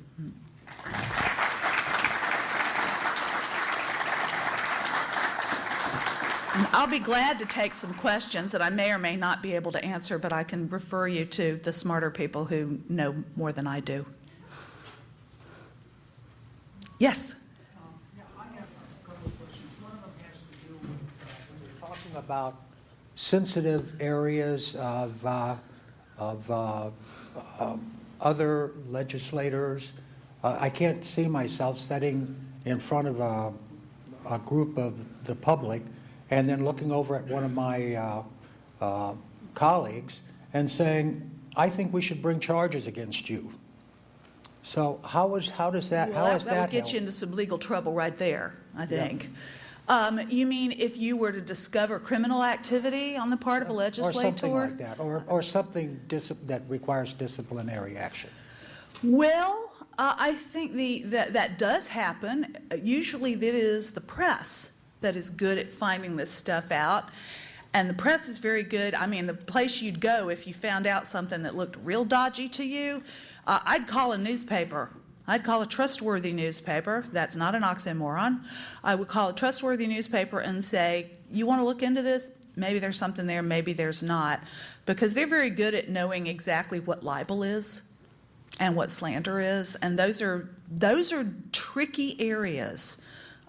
And I'll be glad to take some questions that I may or may not be able to answer, but I can refer you to the smarter people who know more than I do. Yes? Yeah, I have a couple of questions. One of them has to do with when you're talking about sensitive areas of other legislators. I can't see myself sitting in front of a group of the public and then looking over at one of my colleagues and saying, I think we should bring charges against you. So how does that Well, that would get help? you into some legal trouble right there, I think. You mean if you were to discover criminal activity on the part of a legislator? Or something like that, or something that requires disciplinary action. Well, I think that does happen. Usually it is the press that is good at finding this stuff out. And the press is very good. I mean, the place you'd go if you found out something that looked real dodgy to you, I'd call a newspaper. I'd call a trustworthy newspaper. That's not an oxymoron. I would call a trustworthy newspaper and say, you want to look into this? Maybe there's something there, maybe there's not. Because they're very good at knowing exactly what libel is and what slander is. And those are tricky areas.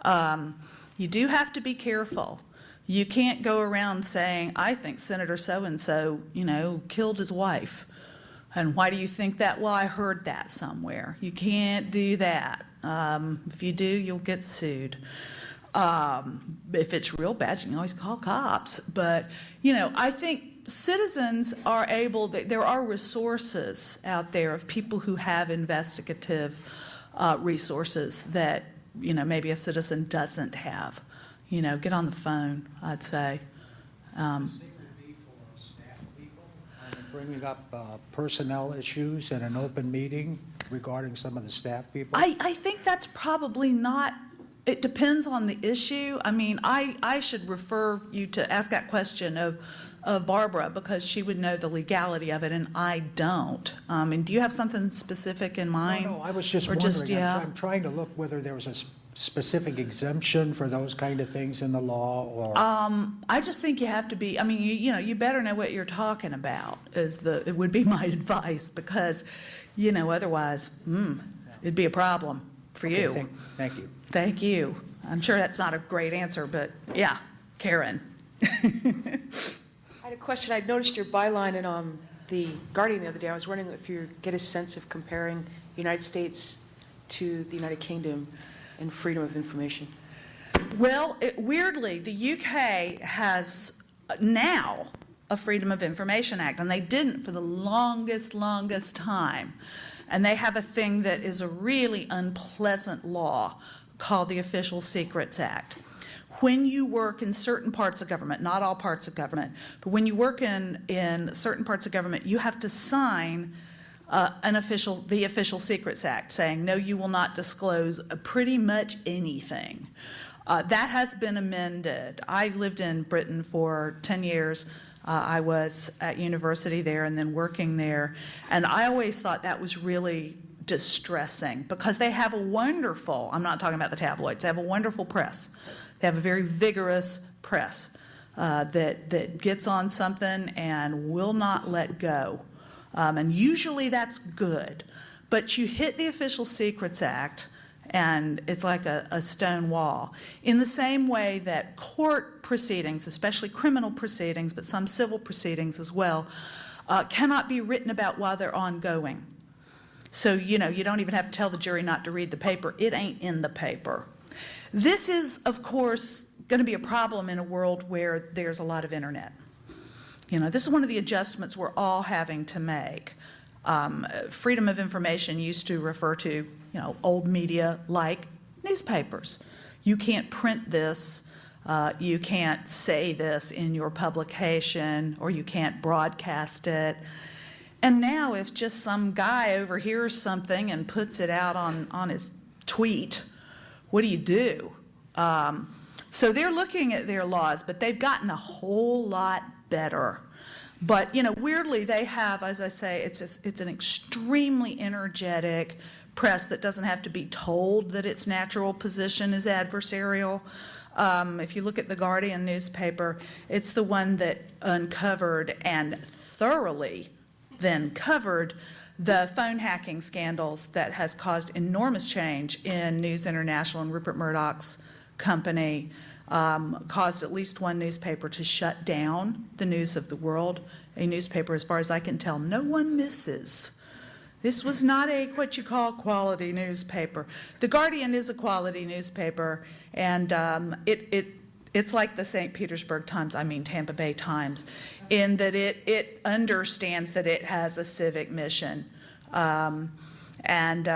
You do have to be careful. You can't go around saying, I think Senator so-and-so, killed his wife. And why do you think that? Well, I heard that somewhere. You can't do that. If you do, you'll get sued. If it's real bad, you can always call cops. But, I think citizens are able, there are resources out there of people who have investigative resources that, maybe a citizen doesn't have. Get on the phone, I'd say. Bringing up personnel issues in an open meeting regarding some of the staff people? I think that's probably not, it depends on the issue. I mean, I should refer you to ask that question of Barbara, because she would know the legality of it, and I don't. And do you have something specific in mind? No, I was just wondering. I'm trying to look whether there was a specific exemption for those kind of things in the law, or? I just think you have to be, you better know what you're talking about, it would be my advice, because, otherwise, it'd be a problem for you. Okay, thank you. Thank you. I'm sure that's not a great answer, but yeah, Karen. I had a question. I noticed your byline in the Guardian the other day. I was wondering if you get a sense of comparing the United States to the United Kingdom in freedom of information. Well, weirdly, the UK has now a Freedom of Information Act, and they didn't for the longest time. And they have a thing that is a really unpleasant law called the Official Secrets Act. When you work in certain parts of government, not all parts of government, but when you work in certain parts of government, you have to sign the Official Secrets Act, saying, no, you will not disclose pretty much anything. That has been amended. I lived in Britain for 10 years. I was at university there and then working there, and I always thought that was really distressing, because they have a wonderful, I'm not talking about the tabloids, they have a wonderful press. They have a very vigorous press that gets on something and will not let go. And usually that's good. But you hit the Official Secrets Act, and it's like a stone wall. In the same way that court proceedings, especially criminal proceedings, but some civil proceedings as well, cannot be written about while they're ongoing. So, you don't even have to tell the jury not to read the paper. It ain't in the paper. This is, of course, going to be a problem in a world where there's a lot of internet. This is one of the adjustments we're all having to make. Freedom of information used to refer to, old media like newspapers. You can't print this, you can't say this in your publication, or you can't broadcast it. And now if just some guy overhears something and puts it out on his tweet, what do? So they're looking at their laws, but they've gotten a whole lot better. But, weirdly, they have, as I say, it's an extremely energetic press that doesn't have to be told that its natural position is adversarial. If you look at the Guardian newspaper, it's the one that uncovered and thoroughly then covered the phone hacking scandals that has caused enormous change in News International and Rupert Murdoch's company, caused at least one newspaper to shut down the News of the World, a newspaper, as far as I can tell, no one misses. This was not what you call quality newspaper. The Guardian is a quality newspaper, and it's like the St. Petersburg Times, Tampa Bay Times, in that it understands that it has a civic mission. And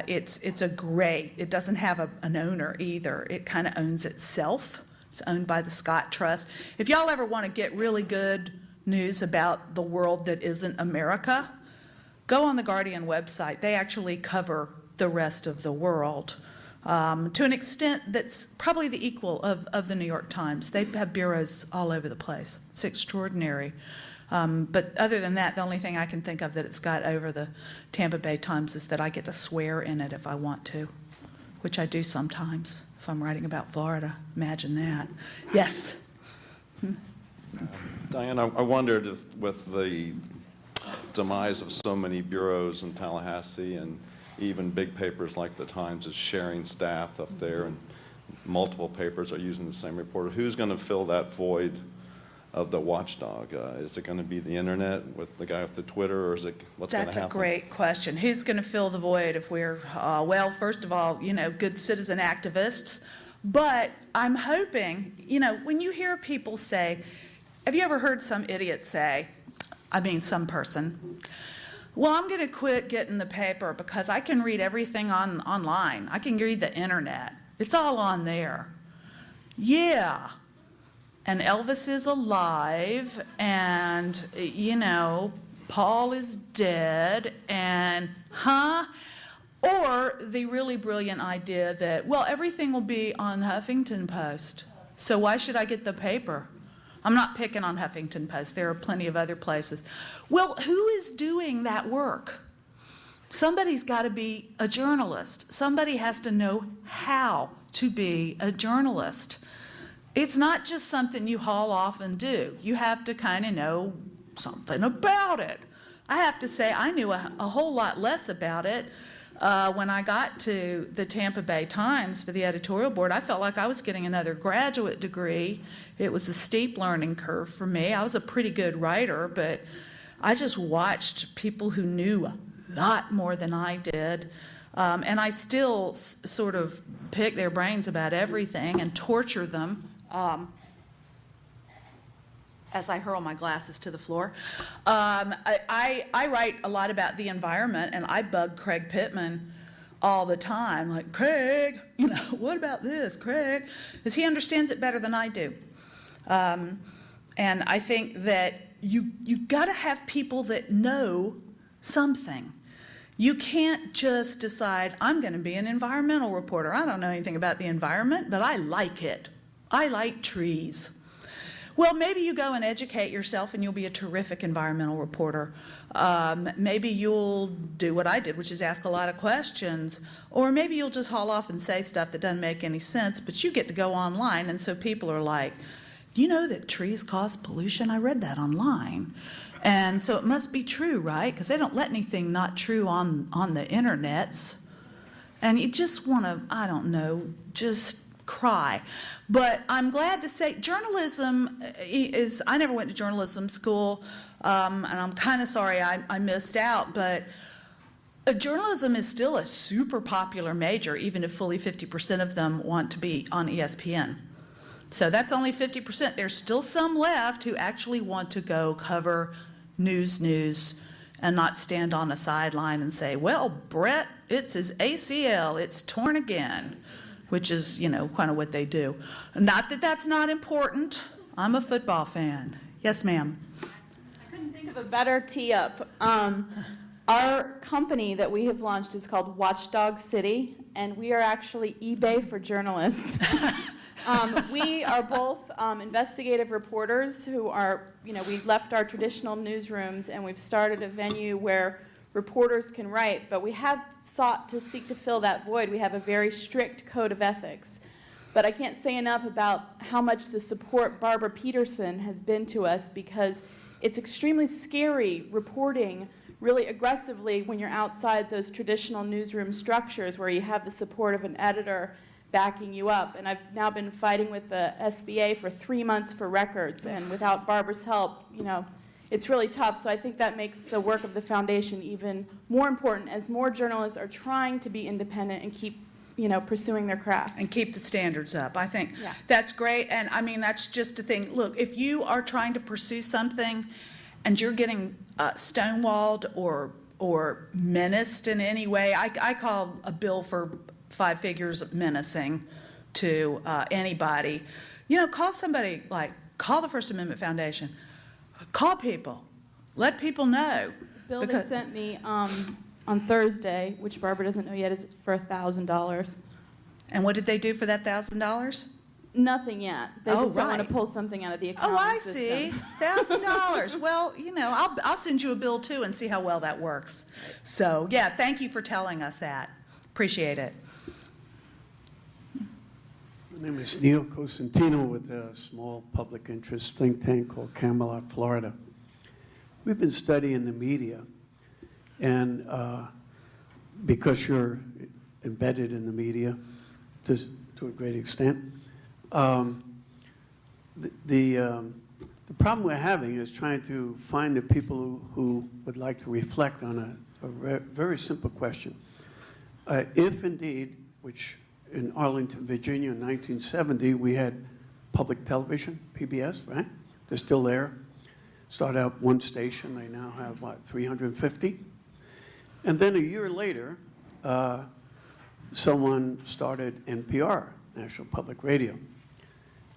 it's a great, it doesn't have an owner either. It kind of owns itself. It's owned by the Scott Trust. If y'all ever want to get really good news about the world that isn't America, go on the Guardian website. They actually cover the rest of the world to an extent that's probably the equal of the New York Times. They have bureaus all over the place. It's extraordinary. But other than that, the only thing I can think of that it's got over the Tampa Bay Times is that I get to swear in it if I want to, which I do sometimes if I'm writing about Florida. Imagine that. Yes? Diane, I wondered if with the demise of so many bureaus in Tallahassee and even big papers like the Times is sharing staff up there and multiple papers are using the same reporter, who's going to fill that void of the watchdog? Is it going to be the internet with the guy with the Twitter, or is it what's going to happen? That's a great question. Who's going to fill the void if we're, well, first of all, good citizen activists. But I'm hoping, when you hear people say, have you ever heard some idiot say, some person, well, I'm going to quit getting the paper because I can read everything online. I can read the internet. It's all on there. Yeah. And Elvis is alive, and, Paul is dead, and, Or the really brilliant idea that, well, everything will be on Huffington Post, so why should I get the paper? I'm not picking on Huffington Post. There are plenty of other places. Well, who is doing that work? Somebody's got to be a journalist. Somebody has to know how to be a journalist. It's not just something you haul off and do. You have to kind of know something about it. I have to say I knew a whole lot less about it when I got to the Tampa Bay Times for the editorial board. I felt like I was getting another graduate degree. It was a steep learning curve for me. I was a pretty good writer, but I just watched people who knew a lot more than I did. And I still sort of pick their brains about everything and torture them as I hurl my glasses to the floor. I write a lot about the environment, and I bug Craig Pittman all the time. Like, Craig, what about this, Craig? Because he understands it better than I do. And I think that you got to have people that know something. You can't just decide, I'm going to be an environmental reporter. I don't know anything about the environment, but I like it. I like trees. Well, maybe you go and educate yourself and you'll be a terrific environmental reporter. Maybe you'll do what I did, which is ask a lot of questions. Or maybe you'll just haul off and say stuff that doesn't make any sense, but you get to go online, and so people are like, do you know that trees cause pollution? I read that online. And so it must be true, right? Because they don't let anything not true on the internets. And you just want to, just cry. But I'm glad to say journalism is, I never went to journalism school, and I'm kind of sorry I missed out, but journalism is still a super popular major, even if fully 50% of them want to be on ESPN. So that's only 50%. There's still some left who actually want to go cover news, and not stand on a sideline and say, well, Brett, it's his ACL, it's torn again, which is, kind of what they do. Not that that's not important. I'm a football fan. Yes, ma'am. I couldn't think of a better tee-up. Our company that we have launched is called Watchdog City, and we are actually eBay for journalists. We are both investigative reporters who are, we've left our traditional newsrooms and we've started a venue where reporters can write, but we have sought to seek to fill that void. We have a very strict code of ethics. But I can't say enough about how much the support Barbara Peterson has been to us, because it's extremely scary reporting really aggressively when you're outside those traditional newsroom structures where you have the support of an editor backing you up. And I've now been fighting with the SBA for 3 months for records, and without Barbara's help, it's really tough. So I think that makes the work of the foundation even more important as more journalists are trying to be independent and keep pursuing their craft. And keep the standards up. I think Yeah. that's great. And that's just the thing. Look, if you are trying to pursue something and you're getting stonewalled or or menaced in any way. I call a bill for 5 figures menacing to anybody. Call somebody, like, call the First Amendment Foundation. Call people. Let people know. The bill they sent me on Thursday, which Barbara doesn't know yet, is for $1,000. And what did they do for that $1,000? Nothing yet. They just don't want right. to pull something out of the account. Oh, I see. $1,000. Well, I'll send you a bill too and see how well that works. So, yeah, thank you for telling us that. Appreciate it. My name is Neil Cosentino with a small public interest think tank called Camelot, Florida. We've been studying the media, and because you're embedded in the media to a great extent, the problem we're having is trying to find the people who would like to reflect on a very simple question. If indeed, which in Arlington, Virginia in 1970, we had public television, PBS, right? They're still there. Started out one station, they now have, 350? And then a year later, someone started NPR, National Public Radio.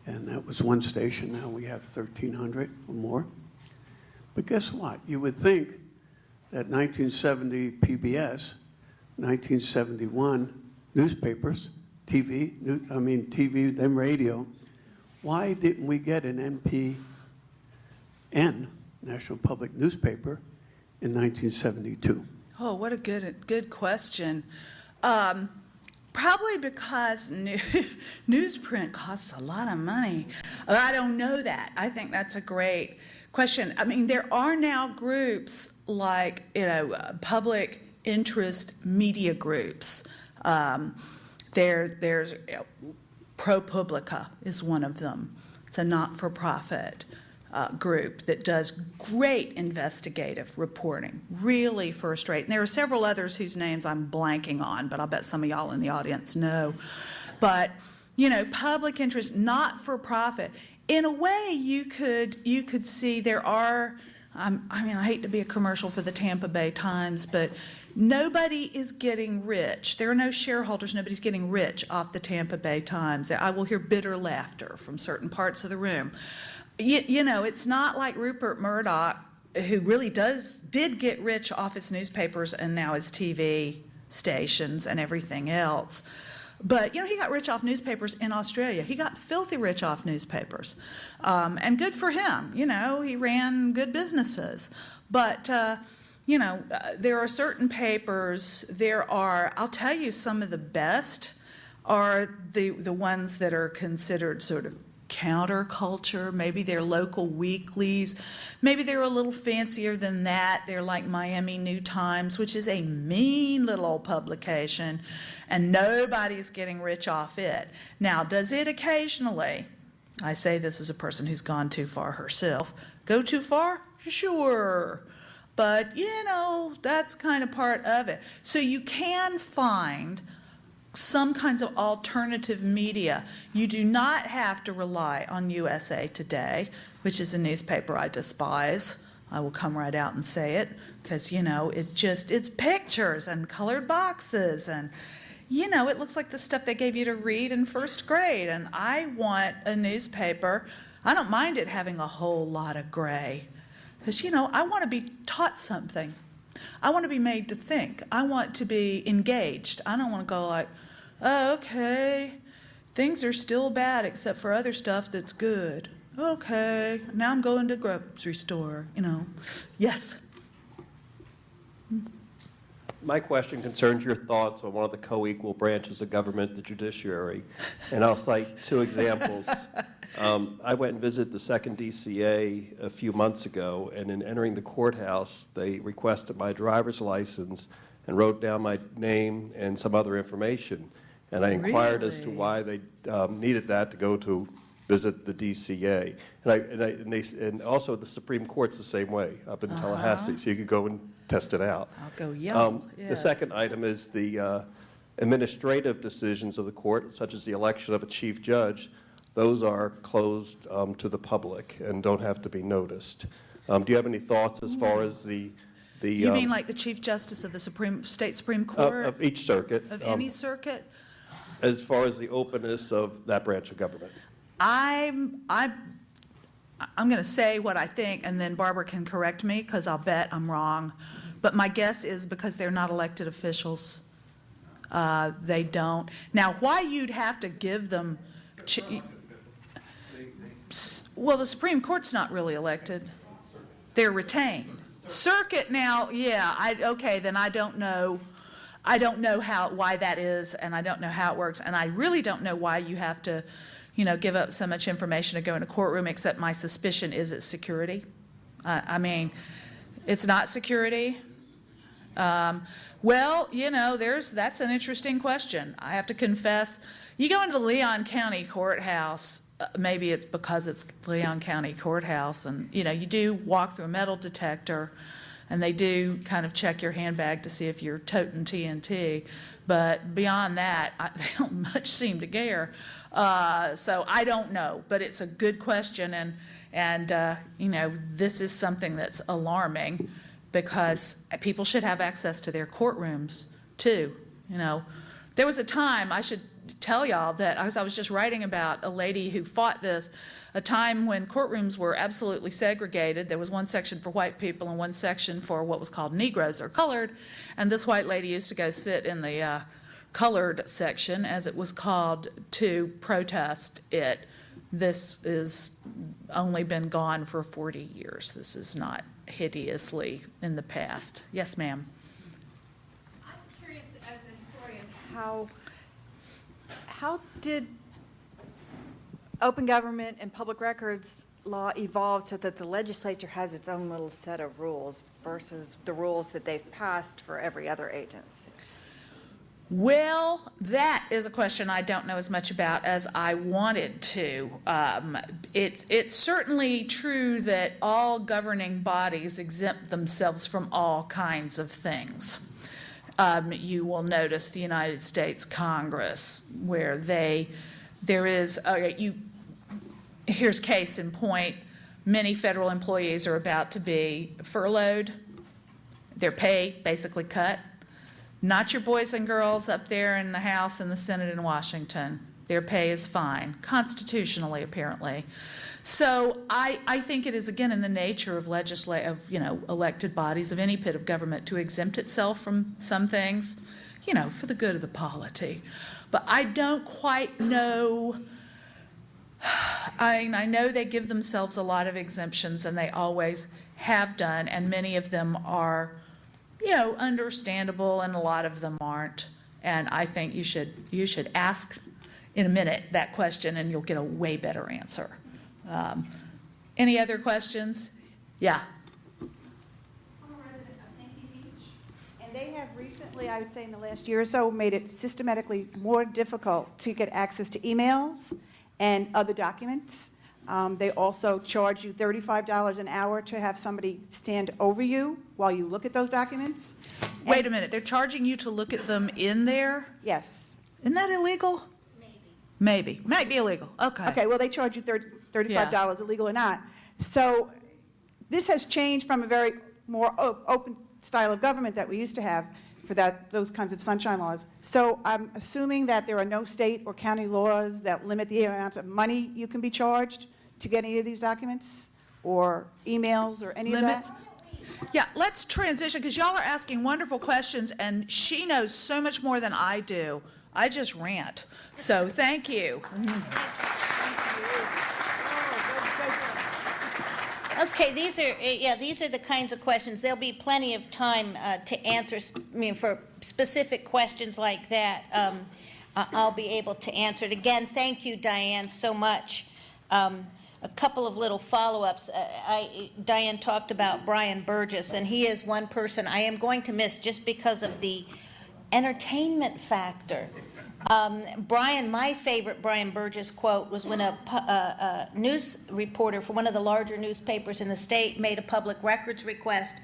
And that was one station, now we have 1,300 or more. But guess what? You would think that 1970 PBS, 1971 newspapers, TV, then radio, why didn't we get an NPN, National Public Newspaper, in 1972? Oh, what a good question. Probably because newsprint costs a lot of money. I don't know that. I think that's a great question. I mean, there are now groups like, public interest media groups. There's ProPublica is one of them. It's a not-for-profit group that does great investigative reporting, really first rate. And there are several others whose names I'm blanking on, but I'll bet some of y'all in the audience know. But, public interest, not-for-profit. In a way, you could see there are, I hate to be a commercial for the Tampa Bay Times, but nobody is getting rich. There are no shareholders. Nobody's getting rich off the Tampa Bay Times. I will hear bitter laughter from certain parts of the room. It's not like Rupert Murdoch, who really did get rich off his newspapers and now his TV stations and everything else. But, he got rich off newspapers in Australia. He got filthy rich off newspapers. And good for him. He ran good businesses. But, there are certain papers, I'll tell you, some of the best are the ones that are considered sort of counterculture. Maybe they're local weeklies. Maybe they're a little fancier than that. They're like Miami New Times, which is a mean little old publication, and nobody's getting rich off it. Now, does it occasionally, I say this as a person who's gone too far herself, go too far? Sure. But, that's kind of part of it. So you can find some kinds of alternative media. You do not have to rely on USA Today, which is a newspaper I despise. I will come right out and say it, because, it's pictures and colored boxes, and, it looks like the stuff they gave you to read in first grade. And I want a newspaper. I don't mind it having a whole lot of gray, because, I want to be taught something. I want to be made to think. I want to be engaged. I don't want to go like, oh, okay, things are still bad except for other stuff that's good. Okay, now I'm going to the grocery store, Yes. My question concerns your thoughts on one of the co-equal branches of government, the judiciary. And I'll cite 2 examples. I went and visited the 2nd DCA a few months ago, and in entering the courthouse, they requested my driver's license and wrote down my name and some other information. And I inquired as to why they needed that to go to visit the DCA. And also the Supreme Court's the same way up in Tallahassee, so you could go and test it out. I'll go yell. The Yes. second item is the administrative decisions of the court, such as the election of a chief judge. Those are closed to the public and don't have to be noticed. Do you have any thoughts as far as the You mean like the Chief Justice of the State Supreme Court? Of each circuit. Of any circuit? As far as the openness of that branch of government. I'm going to say what I think, and then Barbara can correct me, because I'll bet I'm wrong. But my guess is because they're not elected officials, they don't. Now, why you'd have to give them, well, the Supreme Court's not really elected. They're retained. Circuit now, yeah, okay, then I don't know. I don't know why that is, and I don't know how it works, and I really don't know why you have to, give up so much information to go in a courtroom, except my suspicion is it's security. I mean, it's not security. Well, that's an interesting question. I have to confess, you go into the Leon County Courthouse, maybe it's because it's Leon County Courthouse, and, you do walk through a metal detector, and they do kind of check your handbag to see if you're toting TNT. But beyond that, they don't much seem to care. So I don't know, but it's a good question, and this is something that's alarming, because people should have access to their courtrooms too. There was a time, I should tell y'all, that I was just writing about a lady who fought this, a time when courtrooms were absolutely segregated. There was one section for white people and one section for what was called Negroes or colored, and this white lady used to go sit in the colored section, as it was called, to protest it. This has only been gone for 40 years. This is not hideously in the past. Yes, ma'am. I'm curious, as a historian, how did open government and public records law evolve so that the legislature has its own little set of rules versus the rules that they've passed for every other agency? Well, that is a question I don't know as much about as I wanted to. It's certainly true that all governing bodies exempt themselves from all kinds of things. You will notice the United States Congress, where here's case in point, many federal employees are about to be furloughed, their pay basically cut. Not your boys and girls up there in the House and the Senate in Washington. Their pay is fine, constitutionally, apparently. So I think it is, again, in the nature of elected bodies of any pit of government to exempt itself from some things, for the good of the polity. But I don't quite know. I know they give themselves a lot of exemptions, and they always have done, and many of them are understandable, and a lot of them aren't. And I think you should ask in a minute that question, and you'll get a way better answer. Any other questions? Yeah. I'm a resident of St. Pete Beach, and they have recently, I would say in the last year or so, made it systematically more difficult to get access to emails and other documents. They also charge you $35 an hour to have somebody stand over you while you look at those documents. Wait a minute, they're charging you to look at them in there? Yes. Isn't that illegal? Maybe. Might be illegal. Okay. Okay, well, they charge you $35, illegal or not. So this has changed from a very more open style of government that we used to have for those kinds of sunshine laws. So I'm assuming that there are no state or county laws that limit the amount of money you can be charged to get any of these documents or emails or any Limits? of that? Yeah, let's transition, because y'all are asking wonderful questions, and she knows so much more than I do. I just rant. So thank you. Okay, these are the kinds of questions. There'll be plenty of time to answer, for specific questions like that. I'll be able to answer it. Again, thank you, Diane, so much. A couple of little follow-ups. Diane talked about Brian Burgess, and he is one person I am going to miss just because of the entertainment factor. My favorite Brian Burgess quote was when a news reporter for one of the larger newspapers in the state made a public records request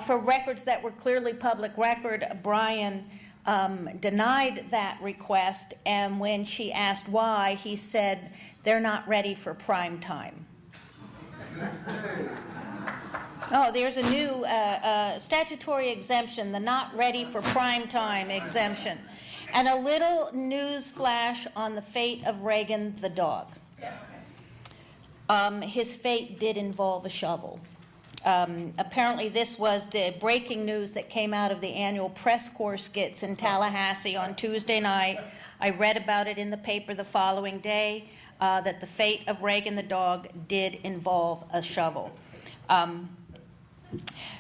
for records that were clearly public record. Brian denied that request, and when she asked why, he said, "They're not ready for prime time." Oh, there's a new statutory exemption, the not ready for prime time exemption. And a little news flash on the fate of Reagan the dog. His fate did involve a shovel. Apparently this was the breaking news that came out of the annual press corps skits in Tallahassee on Tuesday night. I read about it in the paper the following day, that the fate of Reagan the dog did involve a shovel.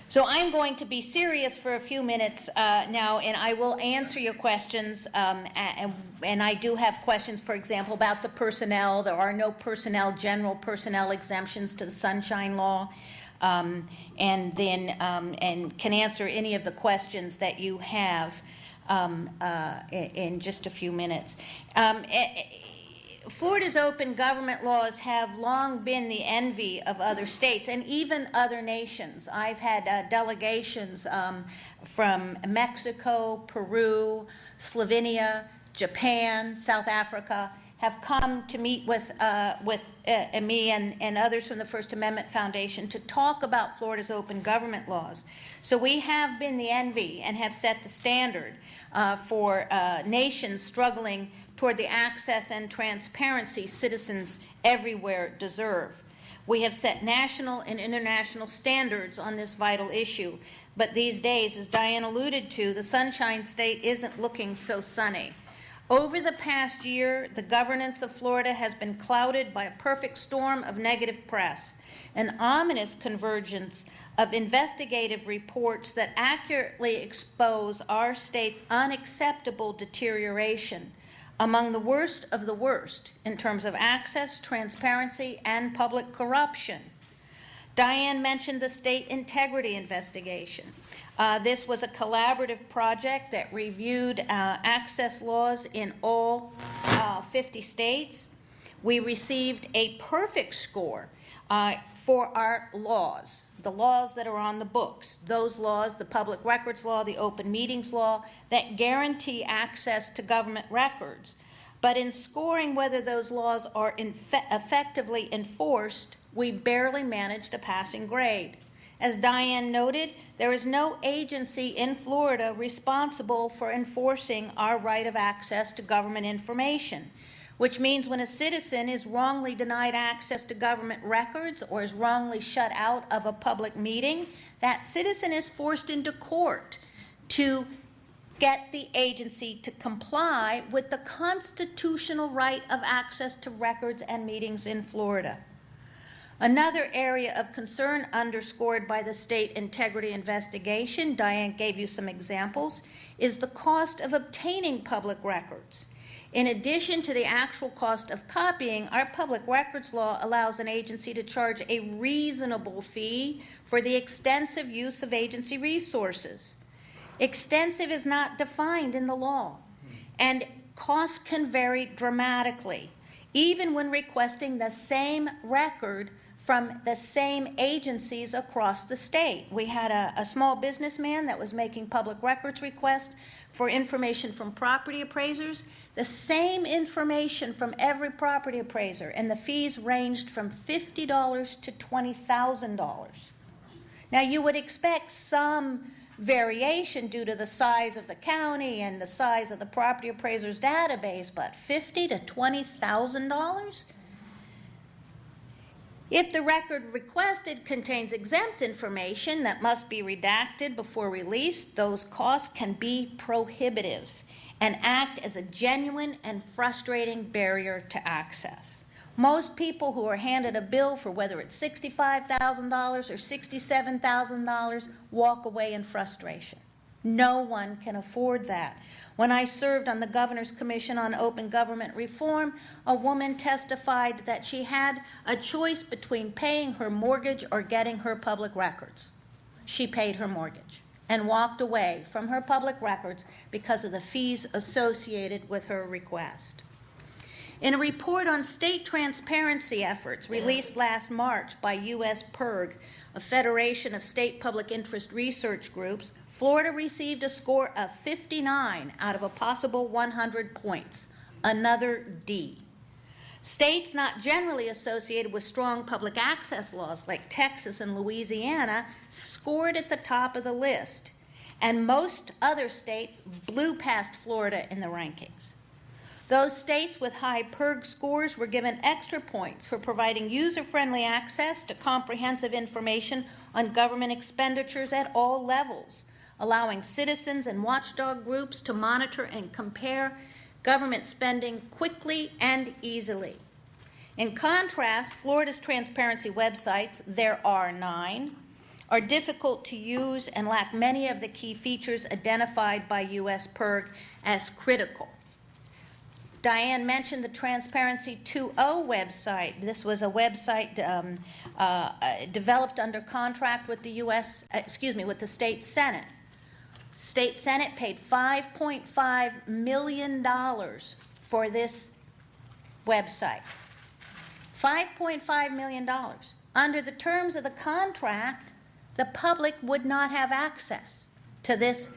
So I'm going to be serious for a few minutes now, and I will answer your questions, and I do have questions, for example, about the personnel. There are no general personnel exemptions to the Sunshine Law, and can answer any of the questions that you have in just a few minutes. Florida's open government laws have long been the envy of other states and even other nations. I've had delegations from Mexico, Peru, Slovenia, Japan, South Africa have come to meet with me and others from the First Amendment Foundation to talk about Florida's open government laws. So we have been the envy and have set the standard for nations struggling toward the access and transparency citizens everywhere deserve. We have set national and international standards on this vital issue, but these days, as Diane alluded to, the Sunshine State isn't looking so sunny. Over the past year, the governance of Florida has been clouded by a perfect storm of negative press, an ominous convergence of investigative reports that accurately expose our state's unacceptable deterioration, among the worst of the worst in terms of access, transparency, and public corruption. Diane mentioned the state integrity investigation. This was a collaborative project that reviewed access laws in all 50 states. We received a perfect score for our laws, the laws that are on the books, those laws, the public records law, the open meetings law, that guarantee access to government records. But in scoring whether those laws are effectively enforced, we barely managed a passing grade. As Diane noted, there is no agency in Florida responsible for enforcing our right of access to government information, which means when a citizen is wrongly denied access to government records or is wrongly shut out of a public meeting, that citizen is forced into court to get the agency to comply with the constitutional right of access to records and meetings in Florida. Another area of concern underscored by the state integrity investigation, Diane gave you some examples, is the cost of obtaining public records. In addition to the actual cost of copying, our public records law allows an agency to charge a reasonable fee for the extensive use of agency resources. Extensive is not defined in the law, and costs can vary dramatically, even when requesting the same record from the same agencies across the state. We had a small businessman that was making public records requests for information from property appraisers, the same information from every property appraiser, and the fees ranged from $50 to $20,000. Now, you would expect some variation due to the size of the county and the size of the property appraiser's database, but $50,000 to $20,000? If the record requested contains exempt information that must be redacted before release, those costs can be prohibitive and act as a genuine and frustrating barrier to access. Most people who are handed a bill for whether it's $65,000 or $67,000 walk away in frustration. No one can afford that. When I served on the Governor's Commission on Open Government Reform, a woman testified that she had a choice between paying her mortgage or getting her public records. She paid her mortgage and walked away from her public records because of the fees associated with her request. In a report on state transparency efforts released last March by U.S. PIRG, a federation of state public interest research groups, Florida received a score of 59 out of a possible 100 points, another D. States not generally associated with strong public access laws like Texas and Louisiana scored at the top of the list, and most other states blew past Florida in the rankings. Those states with high PIRG scores were given extra points for providing user-friendly access to comprehensive information on government expenditures at all levels, allowing citizens and watchdog groups to monitor and compare government spending quickly and easily. In contrast, Florida's transparency websites, there are 9, are difficult to use and lack many of the key features identified by U.S. PIRG as critical. Diane mentioned the Transparency 2.0 website. This was a website developed under contract with the with the state Senate. State Senate paid $5.5 million for this website. $5.5 million. Under the terms of the contract, the public would not have access to this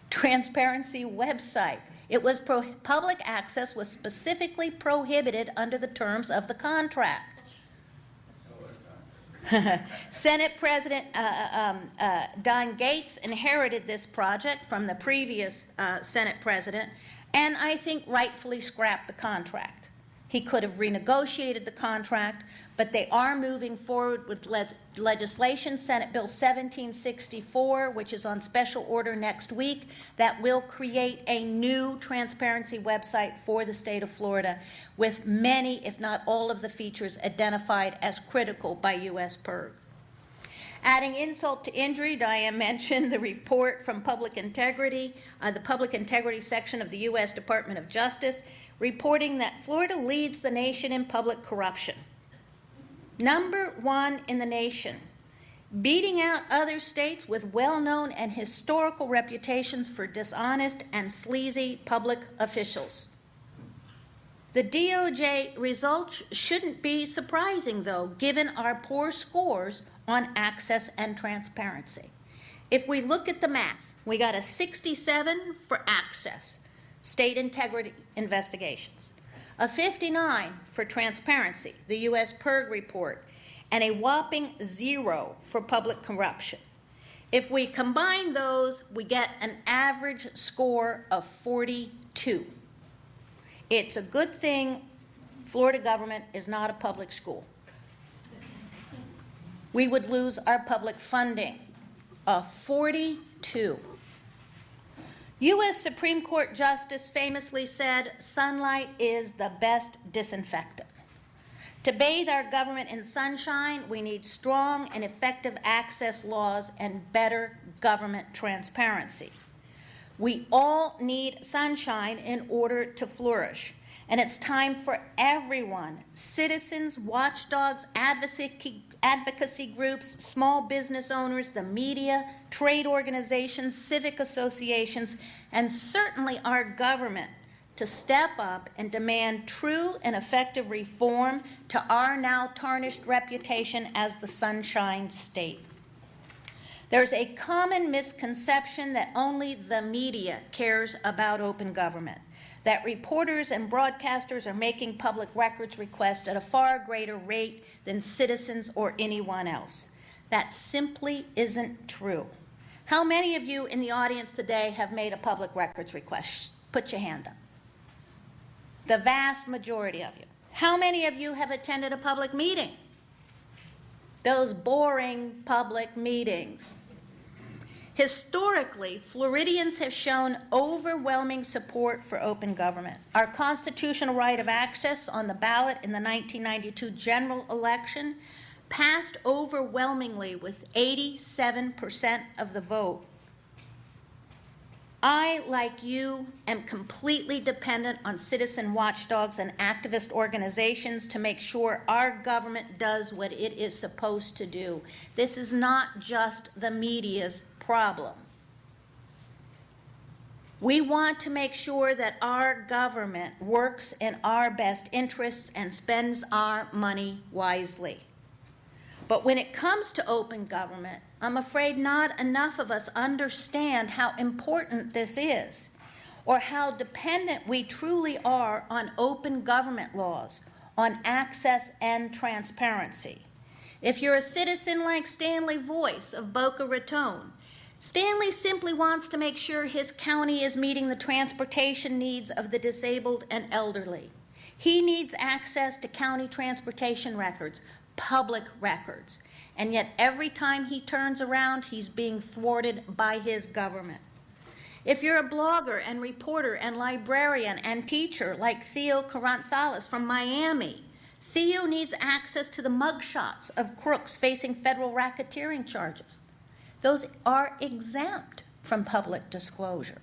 transparency website. It was public access was specifically prohibited under the terms of the contract. Senate President Don Gates inherited this project from the previous Senate President, and I think rightfully scrapped the contract. He could have renegotiated the contract, but they are moving forward with legislation, Senate Bill 1764, which is on special order next week, that will create a new transparency website for the state of Florida with many, if not all, of the features identified as critical by U.S. PIRG. Adding insult to injury, Diane mentioned the report from Public Integrity, the Public Integrity section of the U.S. Department of Justice, reporting that Florida leads the nation in public corruption. Number 1 in the nation, beating out other states with well-known and historical reputations for dishonest and sleazy public officials. The DOJ results shouldn't be surprising, though, given our poor scores on access and transparency. If we look at the math, we got a 67 for access, state integrity investigations, a 59 for transparency, the U.S. PIRG report, and a whopping 0 for public corruption. If we combine those, we get an average score of 42. It's a good thing Florida government is not a public school. We would lose our public funding of 42. U.S. Supreme Court Justice famously said, "Sunlight is the best disinfectant." To bathe our government in sunshine, we need strong and effective access laws and better government transparency. We all need sunshine in order to flourish, and it's time for everyone, citizens, watchdogs, advocacy groups, small business owners, the media, trade organizations, civic associations, and certainly our government to step up and demand true and effective reform to our now tarnished reputation as the Sunshine State. There's a common misconception that only the media cares about open government, that reporters and broadcasters are making public records requests at a far greater rate than citizens or anyone else. That simply isn't true. How many of you in the audience today have made a public records request? Put your hand up. The vast majority of you. How many of you have attended a public meeting? Those boring public meetings. Historically, Floridians have shown overwhelming support for open government. Our constitutional right of access on the ballot in the 1992 general election passed overwhelmingly with 87% of the vote. I, like you, am completely dependent on citizen watchdogs and activist organizations to make sure our government does what it is supposed to do. This is not just the media's problem. We want to make sure that our government works in our best interests and spends our money wisely. But when it comes to open government, I'm afraid not enough of us understand how important this is. or how dependent we truly are on open government laws, on access and transparency. If you're a citizen like Stanley Voice of Boca Raton, Stanley simply wants to make sure his county is meeting the transportation needs of the disabled and elderly. He needs access to county transportation records, public records, and yet every time he turns around, he's being thwarted by his government. If you're a blogger and reporter and librarian and teacher like Theo Carranzales from Miami, Theo needs access to the mugshots of crooks facing federal racketeering charges. Those are exempt from public disclosure.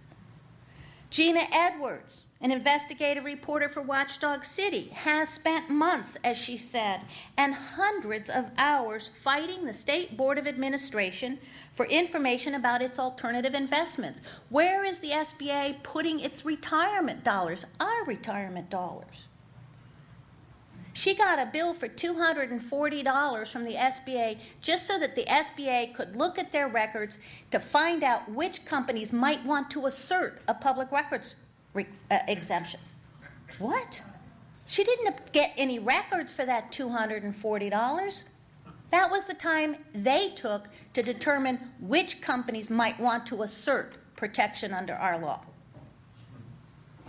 Gina Edwards, an investigative reporter for Watchdog City, has spent months, as she said, and hundreds of hours fighting the State Board of Administration for information about its alternative investments. Where is the SBA putting its retirement dollars, our retirement dollars? She got a bill for $240 from the SBA just so that the SBA could look at their records to find out which companies might want to assert a public records exemption. What? She didn't get any records for that $240. That was the time they took to determine which companies might want to assert protection under our law.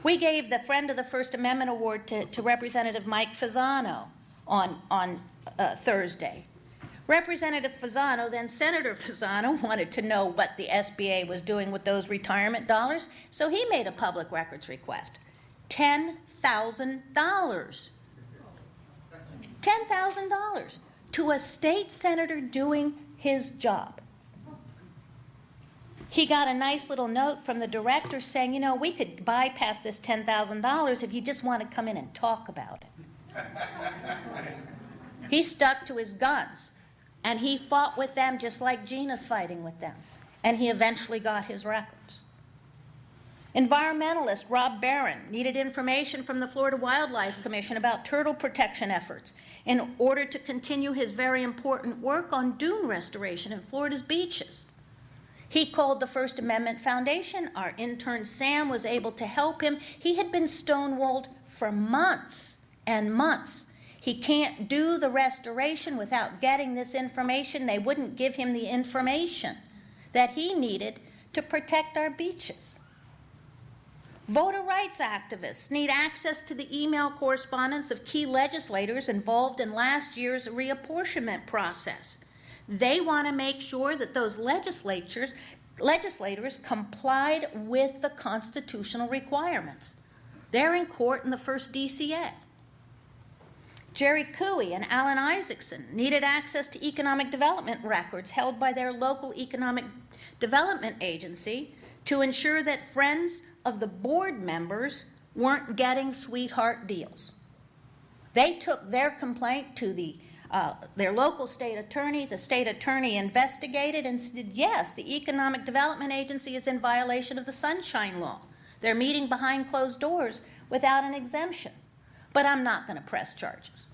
We gave the Friend of the First Amendment Award to Representative Mike Fasano on Thursday. Representative Fasano, then Senator Fasano, wanted to know what the SBA was doing with those retirement dollars, so he made a public records request. $10,000. $10,000 to a state senator doing his job. He got a nice little note from the director saying, you know, we could bypass this $10,000 if you just want to come in and talk about it. He stuck to his guns, and he fought with them just like Gina's fighting with them, and he eventually got his records. Environmentalist Rob Barron needed information from the Florida Wildlife Commission about turtle protection efforts in order to continue his very important work on dune restoration in Florida's beaches. He called the First Amendment Foundation. Our intern Sam was able to help him. He had been stonewalled for months and months. He can't do the restoration without getting this information. They wouldn't give him the information that he needed to protect our beaches. Voter rights activists need access to the email correspondence of key legislators involved in last year's reapportionment process. They want to make sure that those legislators complied with the constitutional requirements. They're in court in the first DCA. Jerry Cooey and Alan Isaacson needed access to economic development records held by their local economic development agency to ensure that friends of the board members weren't getting sweetheart deals. They took their complaint to their local state attorney. The state attorney investigated and said, yes, the Economic Development Agency is in violation of the Sunshine Law. They're meeting behind closed doors without an exemption. But I'm not going to press charges.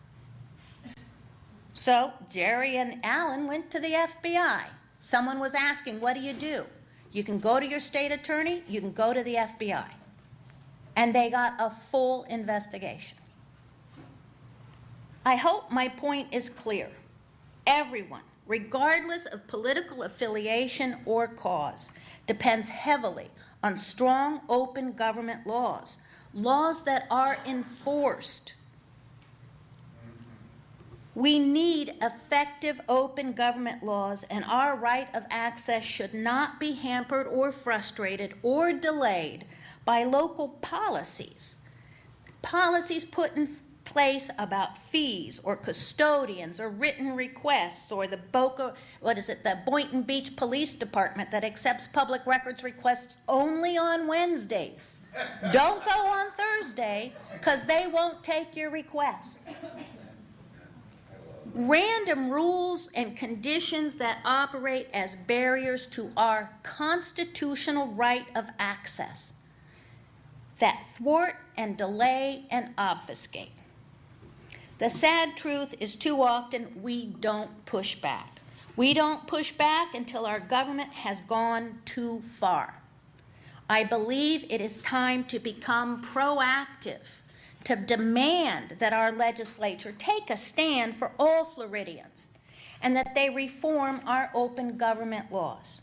So Jerry and Alan went to the FBI. Someone was asking, what do you do? You can go to your state attorney, you can go to the FBI. And they got a full investigation. I hope my point is clear. Everyone, regardless of political affiliation or cause, depends heavily on strong, open government laws, laws that are enforced. We need effective open government laws, and our right of access should not be hampered or frustrated or delayed by local policies. Policies put in place about fees or custodians or written requests, or the Boynton Beach Police Department that accepts public records requests only on Wednesdays. Don't go on Thursday because they won't take your request. Random rules and conditions that operate as barriers to our constitutional right of access that thwart and delay and obfuscate. The sad truth is too often we don't push back. We don't push back until our government has gone too far. I believe it is time to become proactive, to demand that our legislature take a stand for all Floridians and that they reform our open government laws.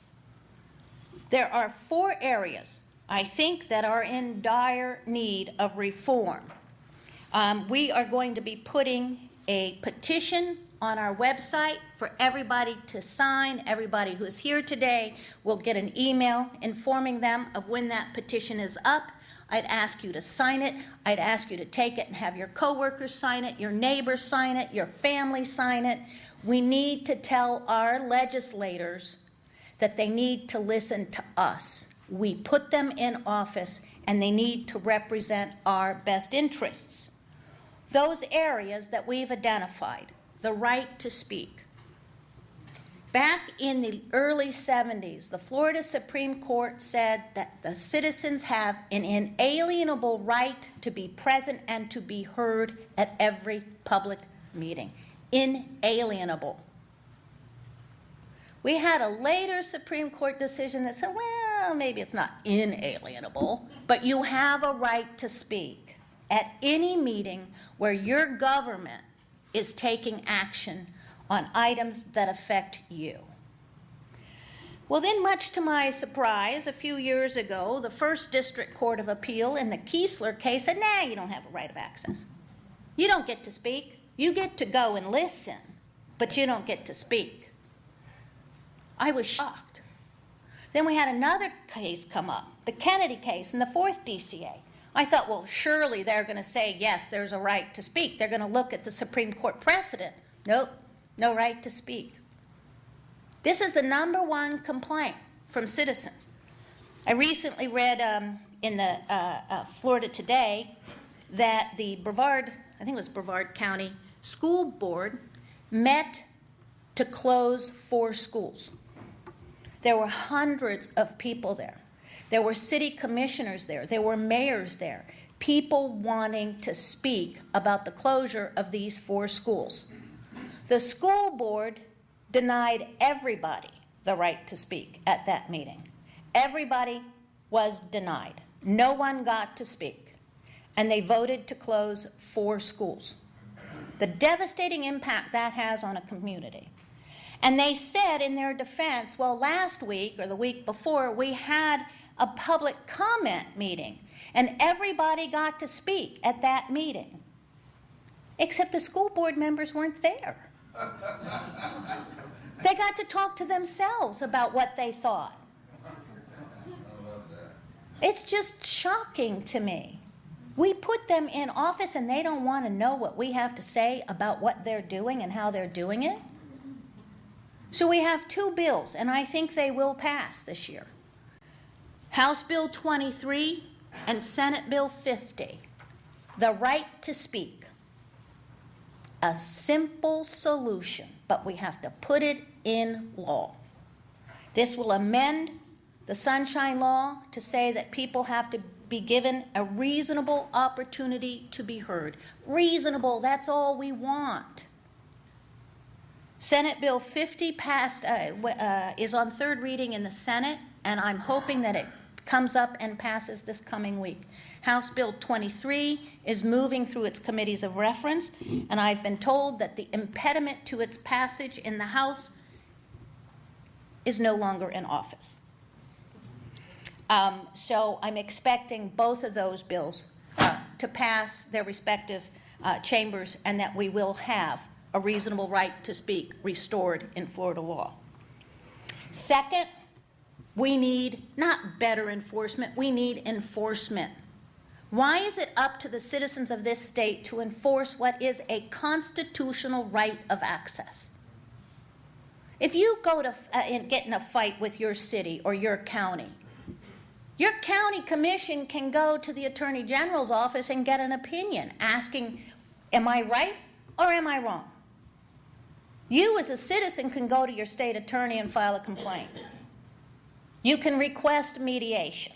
There are 4 areas, I think, that are in dire need of reform. We are going to be putting a petition on our website for everybody to sign. Everybody who is here today will get an email informing them of when that petition is up. I'd ask you to sign it. I'd ask you to take it and have your coworkers sign it, your neighbors sign it, your family sign it. We need to tell our legislators that they need to listen to us. We put them in office, and they need to represent our best interests. Those areas that we've identified, the right to speak. Back in the early 70s, the Florida Supreme Court said that the citizens have an inalienable right to be present and to be heard at every public meeting. Inalienable. We had a later Supreme Court decision that said, well, maybe it's not inalienable, but you have a right to speak at any meeting where your government is taking action on items that affect you. Well, then, much to my surprise, a few years ago, the First District Court of Appeal in the Keesler case said, nah, you don't have a right of access. You don't get to speak. You get to go and listen, but you don't get to speak. I was shocked. Then we had another case come up, the Kennedy case in the 4th DCA. I thought, well, surely they're going to say, yes, there's a right to speak. They're going to look at the Supreme Court precedent. Nope, no right to speak. This is the #1 complaint from citizens. I recently read in the Florida Today that the Brevard, I think it was Brevard County School Board, met to close 4 schools. There were hundreds of people there. There were city commissioners there. There were mayors there. People wanting to speak about the closure of these 4 schools. The school board denied everybody the right to speak at that meeting. Everybody was denied. No one got to speak. And they voted to close 4 schools. The devastating impact that has on a community. And they said in their defense, well, last week or the week before, we had a public comment meeting, and everybody got to speak at that meeting, except the school board members weren't there. They got to talk to themselves about what they thought. It's just shocking to me. We put them in office, and they don't want to know what we have to say about what they're doing and how they're doing it. So we have 2 bills, and I think they will pass this year. House Bill 23 and Senate Bill 50, the right to speak. A simple solution, but we have to put it in law. This will amend the Sunshine Law to say that people have to be given a reasonable opportunity to be heard. Reasonable, that's all we want. Senate Bill 50 passed, is on 3rd reading in the Senate, and I'm hoping that it comes up and passes this coming week. House Bill 23 is moving through its committees of reference, and I've been told that the impediment to its passage in the House is no longer in office. So I'm expecting both of those bills to pass their respective chambers, and that we will have a reasonable right to speak restored in Florida law. Second, we need not better enforcement, we need enforcement. Why is it up to the citizens of this state to enforce what is a constitutional right of access? If you go to and get in a fight with your city or your county commission can go to the Attorney General's office and get an opinion asking, am I right or am I wrong? You as a citizen can go to your state attorney and file a complaint. You can request mediation.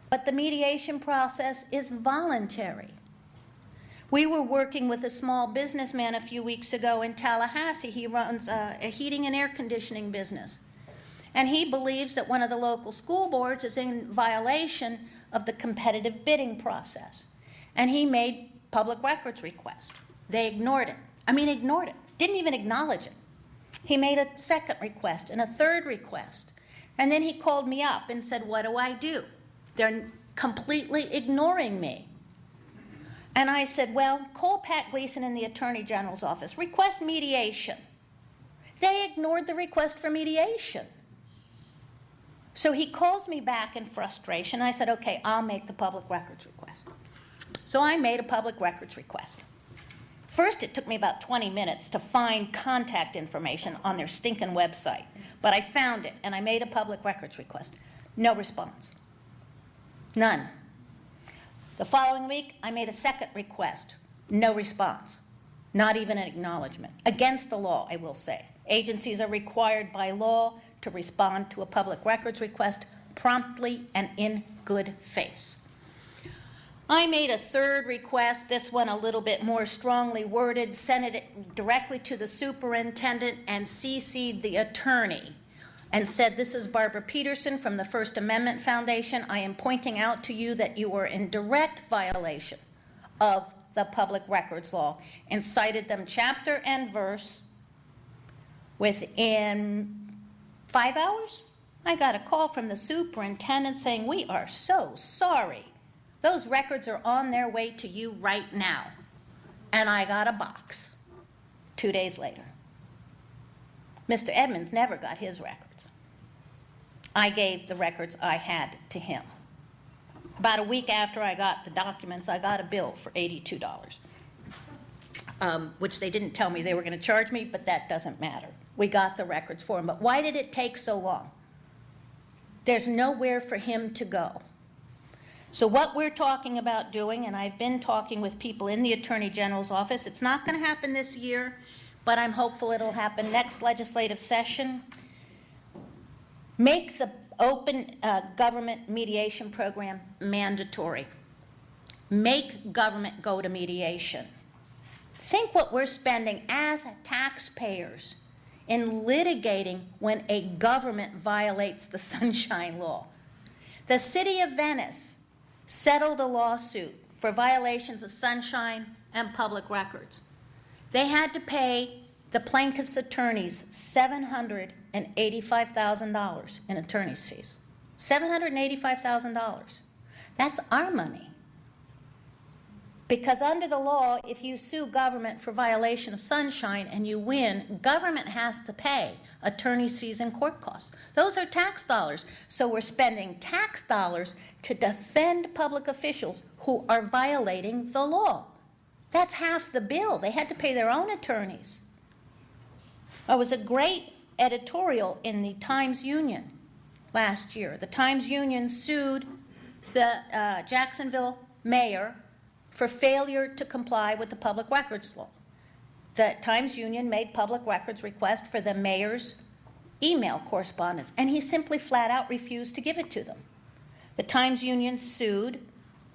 But the mediation process is voluntary. We were working with a small businessman a few weeks ago in Tallahassee. He runs a heating and air conditioning business. And he believes that one of the local school boards is in violation of the competitive bidding process. And he made public records request. They ignored it. Ignored it. Didn't even acknowledge it. He made a second request and a third request. And then he called me up and said, what do I do? They're completely ignoring me. And I said, well, call Pat Gleason in the Attorney General's office. Request mediation. They ignored the request for mediation. So he calls me back in frustration. I said, okay, I'll make the public records request. So I made a public records request. First, it took me about 20 minutes to find contact information on their stinking website. But I found it, and I made a public records request. No response. None. The following week, I made a second request. No response. Not even an acknowledgement. Against the law, I will say. Agencies are required by law to respond to a public records request promptly and in good faith. I made a third request, this one a little bit more strongly worded, sent it directly to the superintendent and CC'd the attorney and said, this is Barbara Peterson from the First Amendment Foundation. I am pointing out to you that you are in direct violation of the public records law, and cited them chapter and verse. Within 5 hours, I got a call from the superintendent saying, we are so sorry. Those records are on their way to you right now. And I got a box 2 days later. Mr. Edmonds never got his records. I gave the records I had to him. About a week after I got the documents, I got a bill for $82, which they didn't tell me they were going to charge me, but that doesn't matter. We got the records for him. But why did it take so long? There's nowhere for him to go. So what we're talking about doing, and I've been talking with people in the Attorney General's office, it's not going to happen this year, but I'm hopeful it'll happen next legislative session. Make the open government mediation program mandatory. Make government go to mediation. Think what we're spending as taxpayers in litigating when a government violates the Sunshine Law. The City of Venice settled a lawsuit for violations of Sunshine and public records. They had to pay the plaintiff's attorneys $785,000 in attorney's fees. $785,000. That's our money. Because under the law, if you sue government for violation of Sunshine and you win, government has to pay attorney's fees and court costs. Those are tax dollars. So we're spending tax dollars to defend public officials who are violating the law. That's half the bill. They had to pay their own attorneys. There was a great editorial in the Times-Union last year. The Times-Union sued the Jacksonville mayor for failure to comply with the public records law. The Times-Union made public records request for the mayor's email correspondence, and he simply flat out refused to give it to them. The Times-Union sued.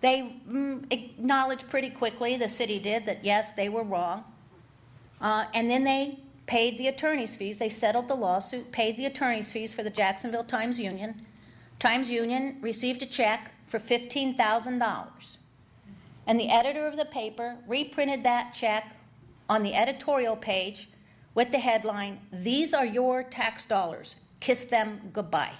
They acknowledged pretty quickly, the city did, that yes, they were wrong. And then they paid the attorney's fees. They settled the lawsuit, paid the attorney's fees for the Jacksonville Times-Union. Times-Union received a check for $15,000. And the editor of the paper reprinted that check on the editorial page with the headline, "These are your tax dollars. Kiss them goodbye."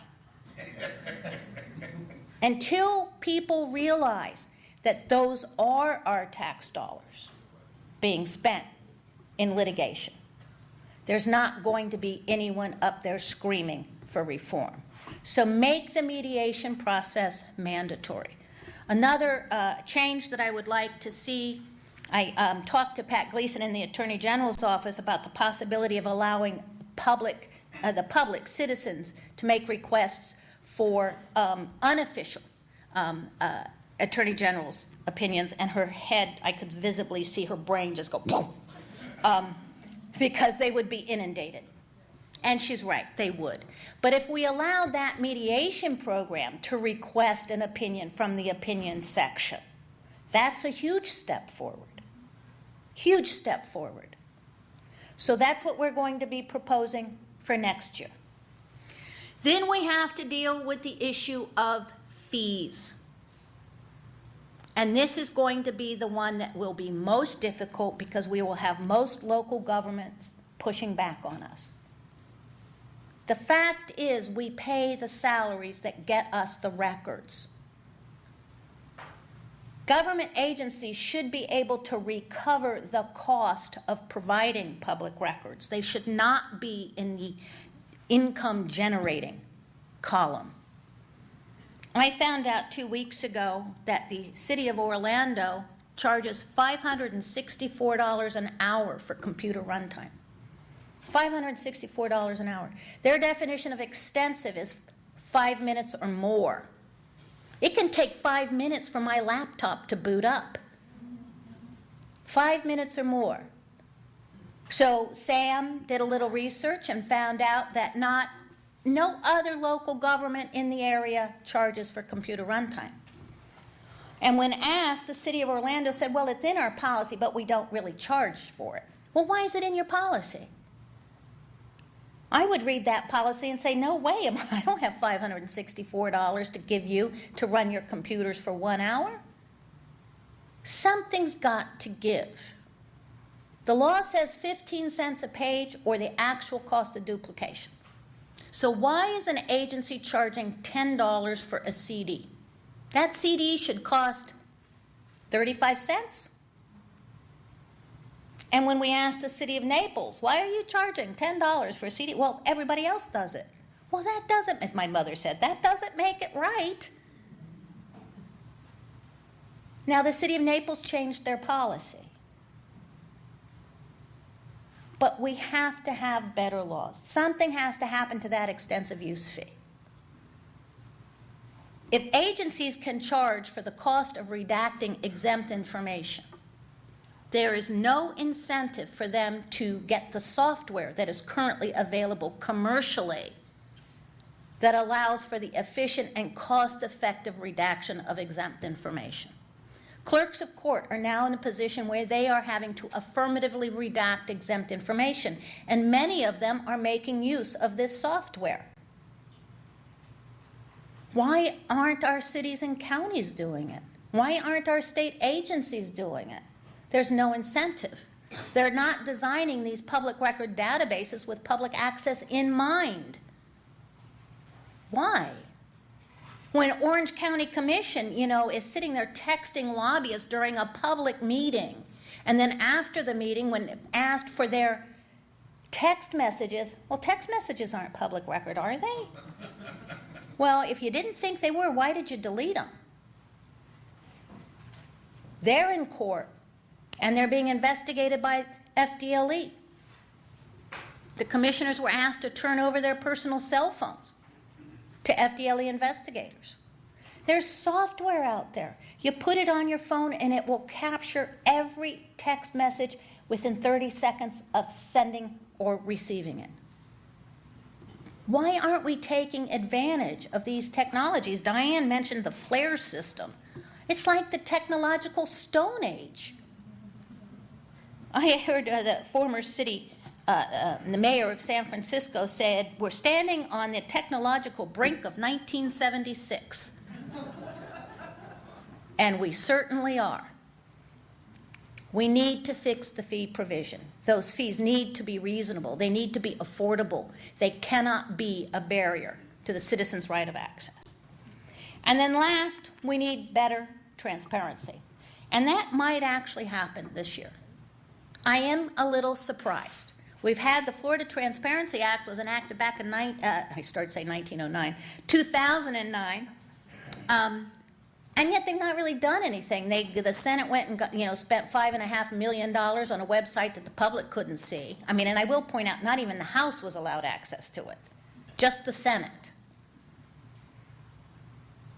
Until people realize that those are our tax dollars being spent in litigation, there's not going to be anyone up there screaming for reform. So make the mediation process mandatory. Another change that I would like to see, I talked to Pat Gleason in the Attorney General's office about the possibility of allowing the public, citizens, to make requests for unofficial Attorney General's opinions, and her head, I could visibly see her brain just go boom, because they would be inundated. And she's right, they would. But if we allowed that mediation program to request an opinion from the opinion section, that's a huge step forward. Huge step forward. So that's what we're going to be proposing for next year. Then we have to deal with the issue of fees. And this is going to be the one that will be most difficult because we will have most local governments pushing back on us. The fact is, we pay the salaries that get us the records. Government agencies should be able to recover the cost of providing public records. They should not be in the income generating column. I found out 2 weeks ago that the city of Orlando charges $564 an hour for computer runtime. $564 an hour. Their definition of extensive is 5 minutes or more. It can take 5 minutes for my laptop to boot up. 5 minutes or more. So Sam did a little research and found out that no other local government in the area charges for computer runtime. And when asked, the city of Orlando said, well, it's in our policy, but we don't really charge for it. Well, why is it in your policy? I would read that policy and say, no way, I don't have $564 to give you to run your computers for 1 hour. Something's got to give. The law says 15 cents a page or the actual cost of duplication. So why is an agency charging $10 for a CD? That CD should cost 35 cents. And when we asked the city of Naples, why are you charging $10 for a CD? Well, everybody else does it. Well, that doesn't, as my mother said, that doesn't make it right. Now, the city of Naples changed their policy. But we have to have better laws. Something has to happen to that extensive use fee. If agencies can charge for the cost of redacting exempt information, there is no incentive for them to get the software that is currently available commercially that allows for the efficient and cost-effective redaction of exempt information. Clerks of court are now in a position where they are having to affirmatively redact exempt information, and many of them are making use of this software. Why aren't our cities and counties doing it? Why aren't our state agencies doing it? There's no incentive. They're not designing these public record databases with public access in mind. Why? When Orange County Commission, is sitting there texting lobbyists during a public meeting, and then after the meeting, when asked for their text messages, well, text messages aren't public record, are they? Well, if you didn't think they were, why did you delete them? They're in court, and they're being investigated by FDLE. The commissioners were asked to turn over their personal cell phones to FDLE investigators. There's software out there. You put it on your phone and it will capture every text message within 30 seconds of sending or receiving it. Why aren't we taking advantage of these technologies? Diane mentioned the FLAIR system. It's like the technological Stone Age. I heard the former the mayor of San Francisco said, we're standing on the technological brink of 1976. And we certainly are. We need to fix the fee provision. Those fees need to be reasonable. They need to be affordable. They cannot be a barrier to the citizen's right of access. And then last, we need better transparency. And that might actually happen this year. I am a little surprised. We've had the Florida Transparency Act was enacted back in 2009, and yet they've not really done anything. The Senate went and spent $5.5 million on a website that the public couldn't see. And I will point out, not even the House was allowed access to it, just the Senate.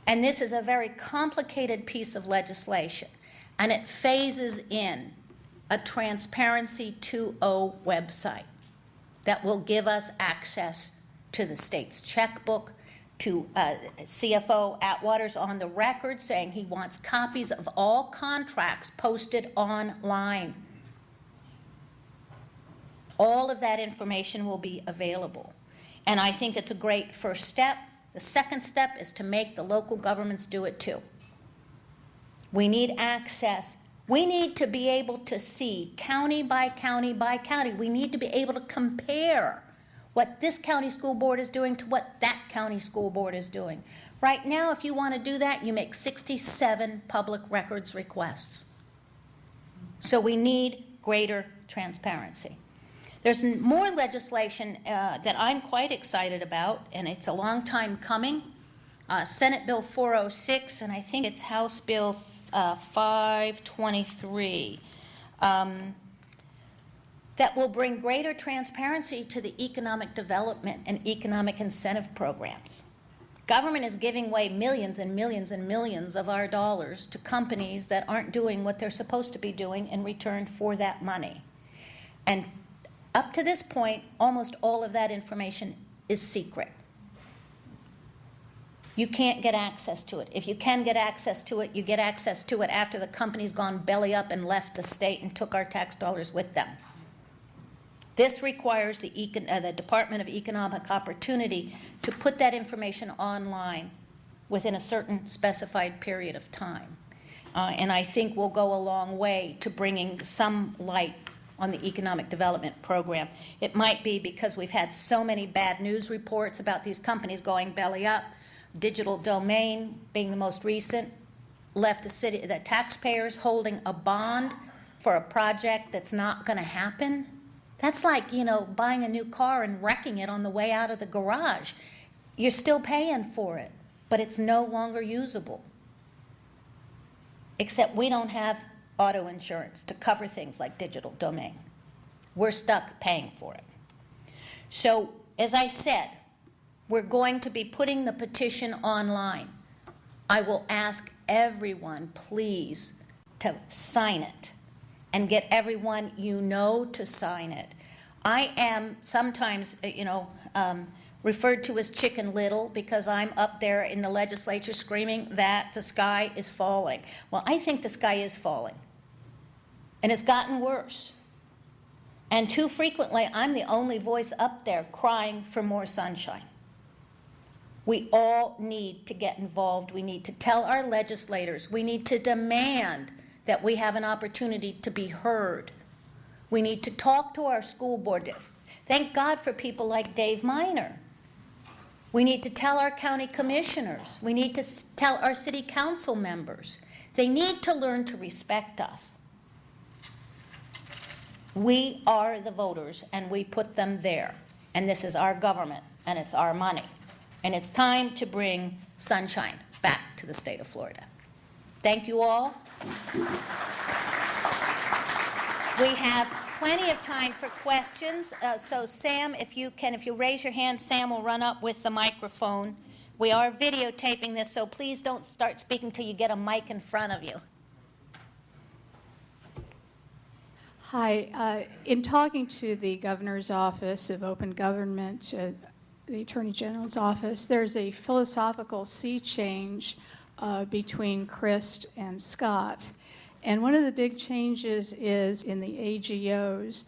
And this is a very complicated piece of legislation, and it phases in a Transparency 2.0 website that will give us access to the state's checkbook, to CFO Atwater's on the record saying he wants copies of all contracts posted online. All of that information will be available. And I think it's a great first step. The second step is to make the local governments do it too. We need access. We need to be able to see county by county by county. We need to be able to compare what this county school board is doing to what that county school board is doing. Right now, if you want to do that, you make 67 public records requests. So we need greater transparency. There's more legislation that I'm quite excited about, and it's a long time coming. Senate Bill 406, and I think it's House Bill 523, that will bring greater transparency to the economic development and economic incentive programs. Government is giving away millions and millions and millions of our dollars to companies that aren't doing what they're supposed to be doing in return for that money. And up to this point, almost all of that information is secret. You can't get access to it. If you can get access to it, you get access to it after the company's gone belly up and left the state and took our tax dollars with them. This requires the Department of Economic Opportunity to put that information online within a certain specified period of time. And I think we'll go a long way to bringing some light on the economic development program. It might be because we've had so many bad news reports about these companies going belly up. Digital Domain being the most recent, left the taxpayers holding a bond for a project that's not going to happen. That's like, buying a new car and wrecking it on the way out of the garage. You're still paying for it, but it's no longer usable. Except we don't have auto insurance to cover things like Digital Domain. We're stuck paying for it. So, as I said, we're going to be putting the petition online. I will ask everyone, please, to sign it and get everyone you know to sign it. I am sometimes, referred to as Chicken Little because I'm up there in the legislature screaming that the sky is falling. Well, I think the sky is falling, and it's gotten worse. And too frequently, I'm the only voice up there crying for more sunshine. We all need to get involved. We need to tell our legislators. We need to demand that we have an opportunity to be heard. We need to talk to our school board. Thank God for people like Dave Miner. We need to tell our county commissioners. We need to tell our city council members. They need to learn to respect us. We are the voters, and we put them there. And this is our government, and it's our money. And it's time to bring sunshine back to the state of Florida. Thank you all. We have plenty of time for questions. So Sam, if you raise your hand, Sam will run up with the microphone. We are videotaping this, so please don't start speaking till you get a mic in front of you. Hi. In talking to the Governor's Office of Open Government, the Attorney General's office, there's a philosophical sea change between Christ and Scott. And one of the big changes is in the AGOs.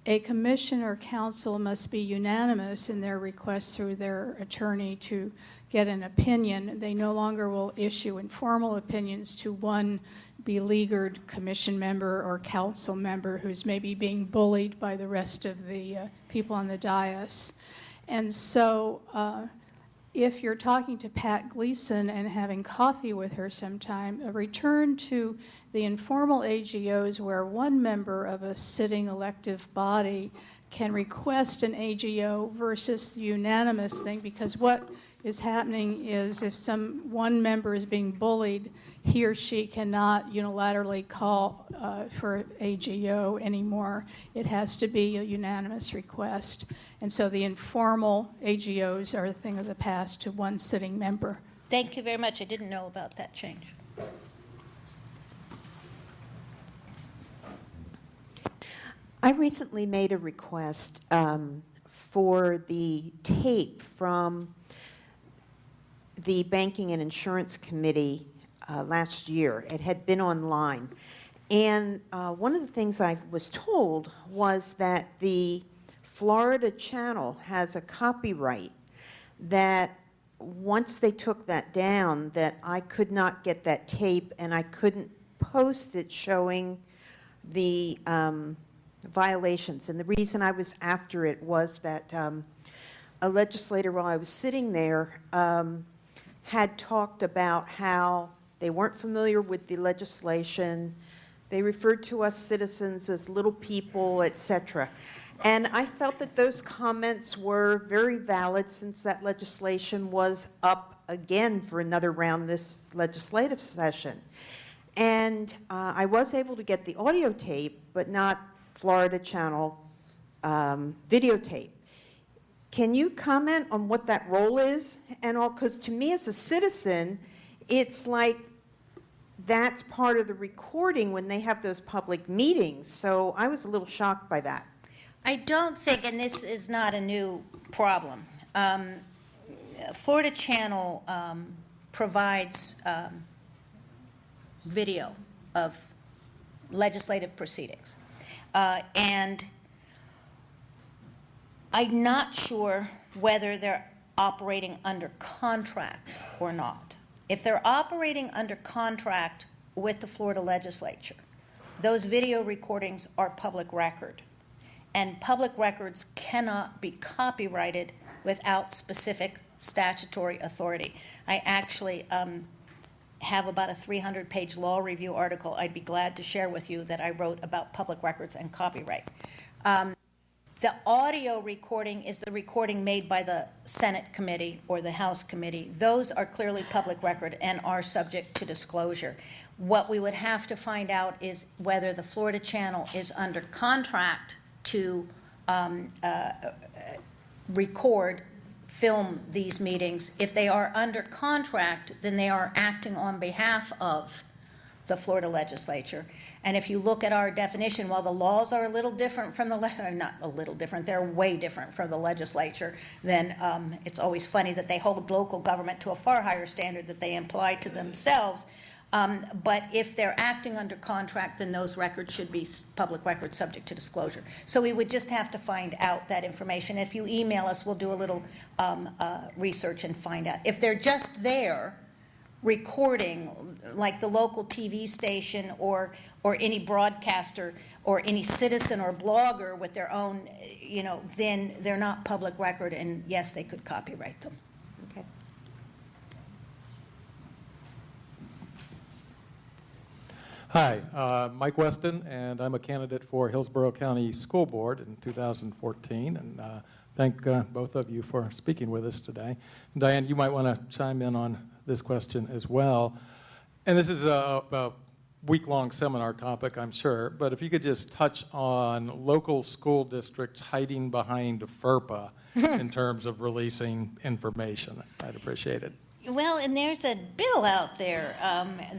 A commission or council must be unanimous in their request through their attorney to get an opinion. They no longer will issue informal opinions to one beleaguered commission member or council member who's maybe being bullied by the rest of the people on the dais. And so if you're talking to Pat Gleason and having coffee with her sometime, a return to the informal AGOs where one member of a sitting elective body can request an AGO versus the unanimous thing, because what is happening is if one member is being bullied, he or she cannot unilaterally call for AGO anymore. It has to be a unanimous request. And so the informal AGOs are a thing of the past to one sitting member. Thank you very much. I didn't know about that change. I recently made a request for the tape from the Banking and Insurance Committee last year. It had been online. And one of the things I was told was that the Florida Channel has a copyright that once they took that down, that I could not get that tape and I couldn't post it showing the violations. And the reason I was after it was that a legislator, while I was sitting there, had talked about how they weren't familiar with the legislation. They referred to us citizens as little people, etc. And I felt that those comments were very valid since that legislation was up again for another round this legislative session. And I was able to get the audio tape, but not Florida Channel videotape. Can you comment on what that role is? And all, because to me as a citizen, it's like that's part of the recording when they have those public meetings. So I was a little shocked by that. I don't think, and this is not a new problem, Florida Channel provides video of legislative proceedings. And I'm not sure whether they're operating under contract or not. If they're operating under contract with the Florida legislature, those video recordings are public record. And public records cannot be copyrighted without specific statutory authority. I actually have about a 300-page law review article I'd be glad to share with you that I wrote about public records and copyright. The audio recording is the recording made by the Senate committee or the House committee. Those are clearly public record and are subject to disclosure. What we would have to find out is whether the Florida Channel is under contract to film these meetings. If they are under contract, then they are acting on behalf of the Florida legislature. And if you look at our definition, while the laws are a little different from not a little different, they're way different from the legislature, then it's always funny that they hold local government to a far higher standard that they imply to themselves. But if they're acting under contract, then those records should be public records subject to disclosure. So we would just have to find out that information. If you email us, we'll do a little research and find out. If they're just there recording, like the local TV station or any broadcaster or any citizen or blogger with their own, then they're not public record, and yes, they could copyright them. Okay. Hi, Mike Weston, and I'm a candidate for Hillsborough County School Board in 2014, and thank both of you for speaking with us today. And Diane, you might want to chime in on this question as well. And this is a week-long seminar topic, I'm sure, but if you could just touch on local school districts hiding behind FERPA in terms of releasing information, I'd appreciate it. Well, and there's a bill out there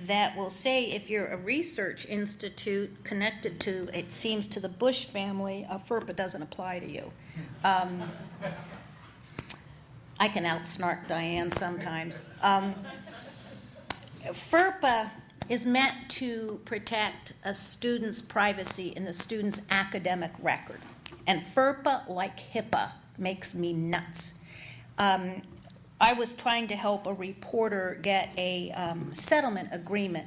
that will say if you're a research institute connected to, it seems, to the Bush family, FERPA doesn't apply to you. I can outsnark Diane sometimes. FERPA is meant to protect a student's privacy in the student's academic record. And FERPA, like HIPAA, makes me nuts. I was trying to help a reporter get a settlement agreement.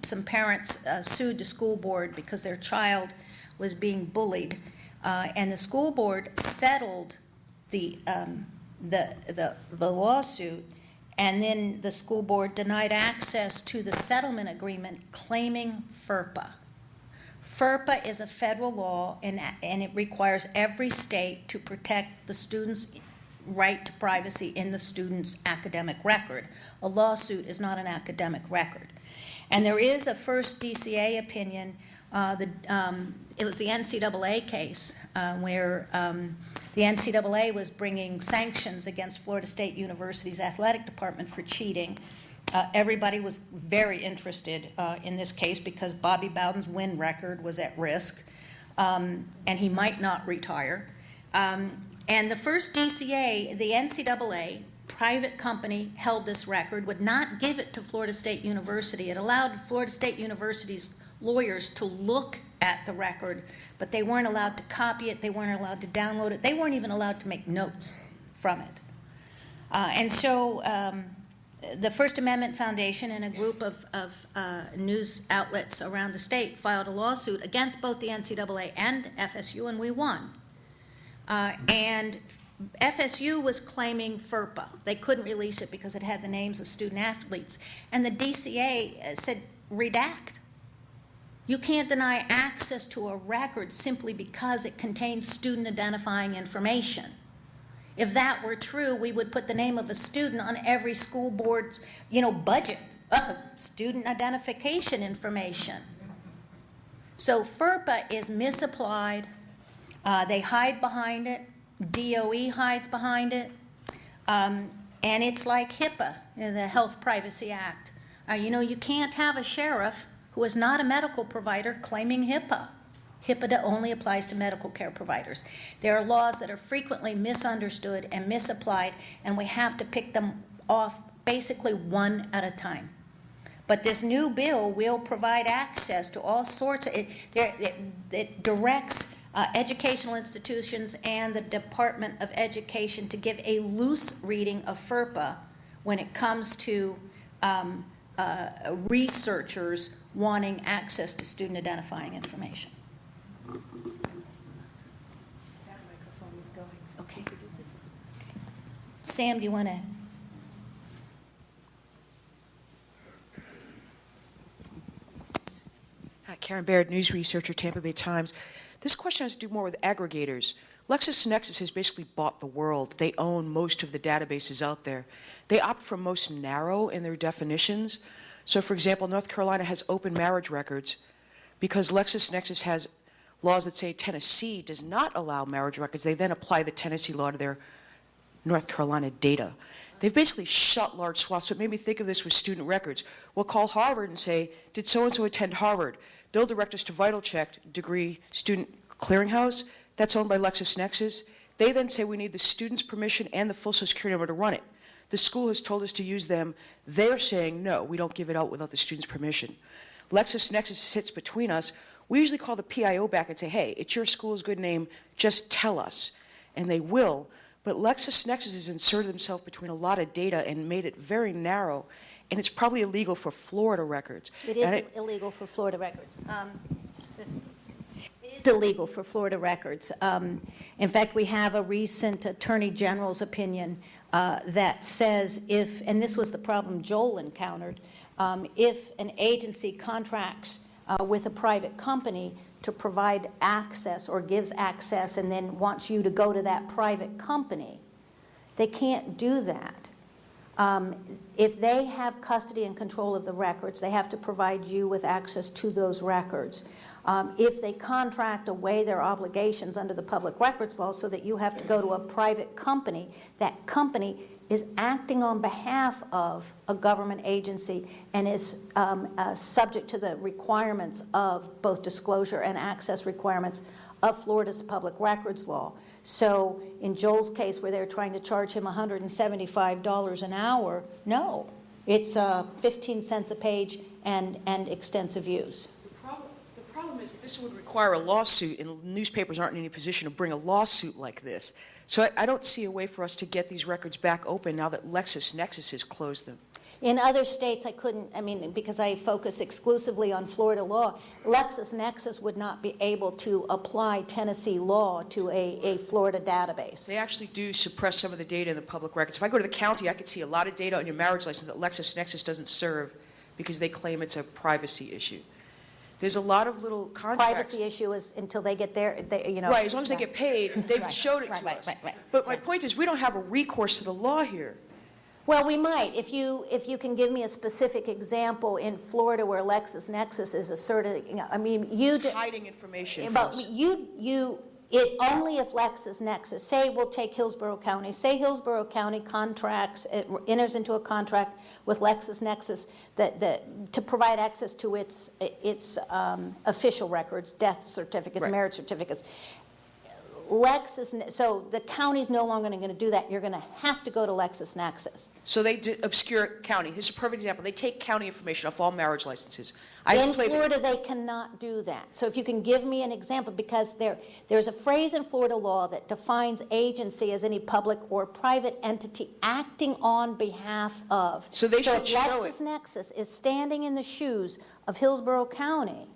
Some parents sued the school board because their child was being bullied, and the school board settled the lawsuit, and then the school board denied access to the settlement agreement, claiming FERPA. FERPA is a federal law, and it requires every state to protect the student's right to privacy in the student's academic record. A lawsuit is not an academic record. And there is a first DCA opinion. It was the NCAA case where the NCAA was bringing sanctions against Florida State University's athletic department for cheating. Everybody was very interested in this case because Bobby Bowden's win record was at risk, and he might not retire. And the first DCA, the NCAA, private company, held this record, would not give it to Florida State University. It allowed Florida State University's lawyers to look at the record, but they weren't allowed to copy it, they weren't allowed to download it, they weren't even allowed to make notes from it. And so the First Amendment Foundation and a group of news outlets around the state filed a lawsuit against both the NCAA and FSU, and we won. And FSU was claiming FERPA. They couldn't release it because it had the names of student athletes. And the DCA said, redact. You can't deny access to a record simply because it contains student identifying information. If that were true, we would put the name of a student on every school board's, budget. Student identification information. So FERPA is misapplied. They hide behind it. DOE hides behind it. And it's like HIPAA, the Health Privacy Act. You can't have a sheriff who is not a medical provider claiming HIPAA. HIPAA only applies to medical care providers. There are laws that are frequently misunderstood and misapplied, and we have to pick them off basically one at a time. But this new bill will provide access to all sorts of, it directs educational institutions and the Department of Education to give a loose reading of FERPA when it comes to researchers wanting access to student identifying information. That microphone is going. Okay. Sam, do you want to? Hi, Karen Baird, news researcher, Tampa Bay Times. This question has to do more with aggregators. LexisNexis has basically bought the world. They own most of the databases out there. They opt for most narrow in their definitions. So, for example, North Carolina has open marriage records because LexisNexis has laws that say Tennessee does not allow marriage records. They then apply the Tennessee law to their North Carolina data. They've basically shut large swaths. So it made me think of this with student records. We'll call Harvard and say, did so-and-so attend Harvard? They'll direct us to Vital Check, degree student clearinghouse. That's owned by LexisNexis. They then say we need the student's permission and the full Social Security number to run it. The school has told us to use them. They're saying, no, we don't give it out without the student's permission. LexisNexis sits between us. We usually call the PIO back and say, hey, it's your school's good name, just tell us. And they will. But LexisNexis has inserted themselves between a lot of data and made it very narrow. And it's probably illegal for Florida records. It is illegal for Florida records. It is illegal for Florida records. In fact, we have a recent Attorney General's opinion that says if, and this was the problem Joel encountered, if an agency contracts with a private company to provide access or gives access and then wants you to go to that private company, they can't do that. If they have custody and control of the records, they have to provide you with access to those records. If they contract away their obligations under the public records law so that you have to go to a private company, that company is acting on behalf of a government agency and is subject to the requirements of both disclosure and access requirements of Florida's public records law. So in Joel's case where they're trying to charge him $175 an hour, no, it's 15 cents a page and extensive use. The problem is that this would require a lawsuit, and newspapers aren't in any position to bring a lawsuit like this. So I don't see a way for us to get these records back open now that LexisNexis has closed them. In other states, because I focus exclusively on Florida law, LexisNexis would not be able to apply Tennessee law to a Florida database. They actually do suppress some of the data in the public records. If I go to the county, I could see a lot of data on your marriage license that LexisNexis doesn't serve because they claim it's a privacy issue. There's a lot of little contracts. Privacy issue is until they get there, Right, as long as they get paid, they've showed it to us. Right. But my point is, we don't have a recourse to the law here. Well, we might. If you can give me a specific example in Florida where LexisNexis is asserted, It's hiding information from us. Only if LexisNexis, say we'll take Hillsborough County, say Hillsborough County contracts, it enters into a contract with LexisNexis to provide access to its official records, death certificates, Right. marriage certificates. so the county's no longer going to do that. You're going to have to go to LexisNexis. So they obscure county. Here's a perfect example. They take county information off all marriage licenses. In Florida, they cannot do that. So if you can give me an example, because there's a phrase in Florida law that defines agency as any public or private entity acting on behalf of. So they should if show it. LexisNexis is standing in the shoes of Hillsborough County,